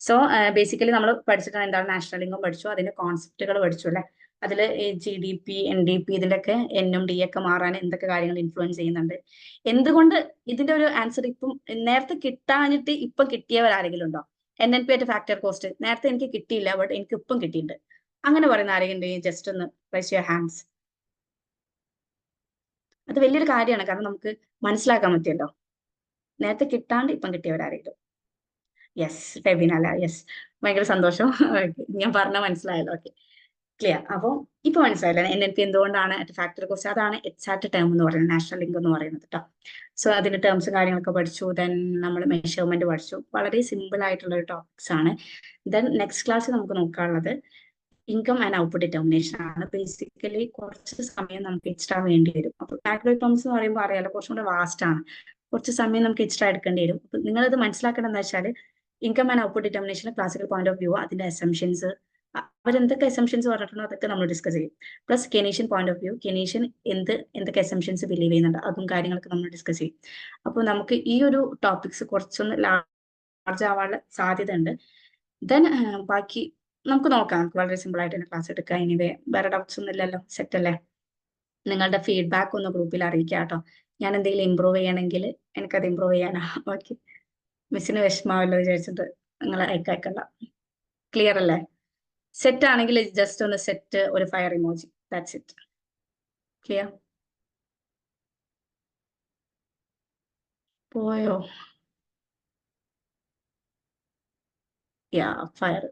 സോ ബേസിക്കലി നമ്മൾ പഠിച്ചിട്ടാണ് എന്താണ് നാഷണൽ ഇൻകം പഠിച്ചു, അതിന്റെ കോൺസെപ്റ്റുകൾ പഠിച്ചു അല്ലെ. അതിൽ GDP, NDP ഇതിലൊക്കെ N-ഉം D-ഒക്കെ മാറാൻ എന്തൊക്കെ കാര്യങ്ങൾ ഇൻഫ്ലുവൻസ് ചെയ്യുന്നുണ്ട്, എന്തുകൊണ്ട് ഇതിന്റെ ഒരു ആൻസർ ഇപ്പം നേരത്തെ കിട്ടാഞ്ഞിട്ട് ഇപ്പം കിട്ടിയവരാരെങ്കിലും ഉണ്ടോ? NNP ആയിട്ട് ഫാക്ടർ കോസ്റ്റ് നേരത്തെ എനിക്ക് കിട്ടിയില്ല, ബട്ട് എനിക്ക് ഇപ്പം കിട്ടിയിട്ടുണ്ട്, അങ്ങനെ പറയുന്ന ആരെങ്കിലും ജസ്റ്റ് ഒന്ന് റൈസ് യുവർ ഹാൻഡ്സ്. അത് വലിയൊരു കാര്യമാണ്, കാരണം നമുക്ക് മനസ്സിലാക്കാൻ പറ്റിയല്ലോ. നേരത്തെ കിട്ടാണ്ട് ഇപ്പം കിട്ടിയവരാരെങ്കിലും? യെസ്, ഫെബിന അല്ല? യെസ്, ഭയങ്കര സന്തോഷം. ഞാൻ പറഞ്ഞ മനസ്സിലായല്ലോ. Okay, clear. അപ്പോൾ ഇപ്പൊ മനസ്സിലായില്ലേ NNP എന്തുകൊണ്ടാണ് ഫാക്ടർ കോസ്റ്റ്? അതാണ് എക്സാക്ട് ടേം എന്ന് പറയുന്നത്, നാഷണൽ ഇൻകം എന്ന് പറയുന്നത് കേട്ടോ. സോ അതിന്റെ ടേംസ് കാര്യങ്ങളൊക്കെ പഠിച്ചു. ദെൻ നമ്മൾ മെഷർമെന്റ് പഠിച്ചു. വളരെ സിമ്പിൾ ആയിട്ടുള്ള ഒരു ടോപ്പിക്സ് ആണ്. ദെൻ നെക്സ്റ്റ് ക്ലാസ്സിൽ നമുക്ക് നോക്കാനുള്ളത് ഇൻകം ആൻഡ് ഔട്ട്പുട്ട് ഡിറ്റർമിനേഷൻ ആണ്. ബേസിക്കലി കുറച്ച് സമയം നമുക്ക് എക്സ്ട്രാ വേണ്ടി വരും. അപ്പോൾ മാക്രോ എക്കണോമിക്സ് എന്ന് പറയുമ്പോൾ അറിയാലോ, കുറച്ചും കൂടെ വാസ്റ്റ് ആണ്, കുറച്ച് സമയം നമുക്ക് എക്സ്ട്രാ എടുക്കേണ്ടി വരും. അപ്പൊ നിങ്ങളത് മനസ്സിലാക്കേണ്ടതെന്ന് വെച്ചാൽ income and output determination classical point of view, അതിന്റെ അസംഷൻസ്, അവരെന്തൊക്കെ അസംഷൻസ് പറഞ്ഞിട്ടുണ്ടോ അതൊക്കെ നമ്മൾ ഡിസ്കസ് ചെയ്യും. Plus Keynesian point of view, Keynesian എന്തൊക്കെ അസംഷൻസ് ബിലീവ് ചെയ്യുന്നുണ്ട്, അതും കാര്യങ്ങളൊക്കെ നമ്മൾ ഡിസ്കസ് ചെയ്യും. അപ്പോൾ നമുക്ക് ഈ ഒരു ടോപ്പിക്സ് കുറച്ചൊന്ന് ലാർജ് ആവാനുള്ള സാധ്യത ഉണ്ട്. ദെൻ ബാക്കി നമുക്ക് നോക്കാം, നമുക്ക് വളരെ സിമ്പിൾ ആയിട്ട് തന്നെ ക്ലാസ് എടുക്കാം. എനിവേ വേറെ ഡൗട്ട്സ് ഒന്നും ഇല്ലല്ലോ? സെറ്റ് അല്ലേ? നിങ്ങളുടെ ഫീഡ്ബാക്ക് ഒന്ന് ഗ്രൂപ്പിൽ അറിയിക്കാം കേട്ടോ. ഞാൻ എന്തെങ്കിലും ഇമ്പ്രൂവ് ചെയ്യണമെങ്കിൽ എനിക്കത് ഇമ്പ്രൂവ് ചെയ്യാനാ. ഓക്കെ, മിസ്സിന് വിഷമാവല്ലോ വിചാരിച്ചിട്ട് നിങ്ങൾ അയക്കണ്ട. ക്ലിയർ അല്ലേ? സെറ്റ് ആണെങ്കിൽ ജസ്റ്റ് ഒന്ന് സെറ്റ് ഒരു fire emoji, that's it. Clear? പോയോ? യാ, ഫയർ.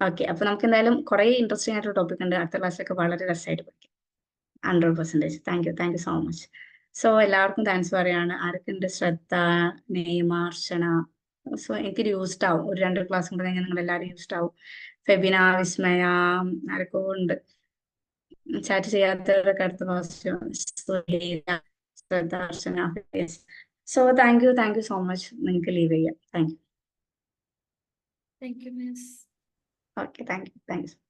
ഓക്കെ, അപ്പൊ നമുക്ക് എന്തായാലും കുറെ ഇൻട്രസ്റ്റിംഗ് ആയിട്ടുള്ള ടോപ്പിക് ഉണ്ട്. അടുത്ത ക്ലാസ്സിലൊക്കെ വളരെ രസമായിട്ട് പഠിക്കാം. 100%. Thank you so much. So എല്ലാവർക്കും താങ്ക്സ് പറയാണ്. ആർക്കുണ്ട്? ശ്രദ്ധ, നെയ്മ, അർച്ചന. സോ എനിക്കൊരു യൂസ്ഡ് ആവും, ഒരു 2 ക്ലാസ് കൊണ്ട് നിങ്ങൾ എല്ലാവരും യൂസ്ഡ് ആവും. ഫെബിന, വിസ്മയ, ആരൊക്കെ ഉണ്ട് ചാറ്റ് ചെയ്യാത്തവരൊക്കെ അടുത്ത class. Shraddha, Archana. So thank you so much. നിങ്ങൾക്ക് ലീവ് ചെയ്യാം. Thank you. Thank you, Miss. Okay, thank U.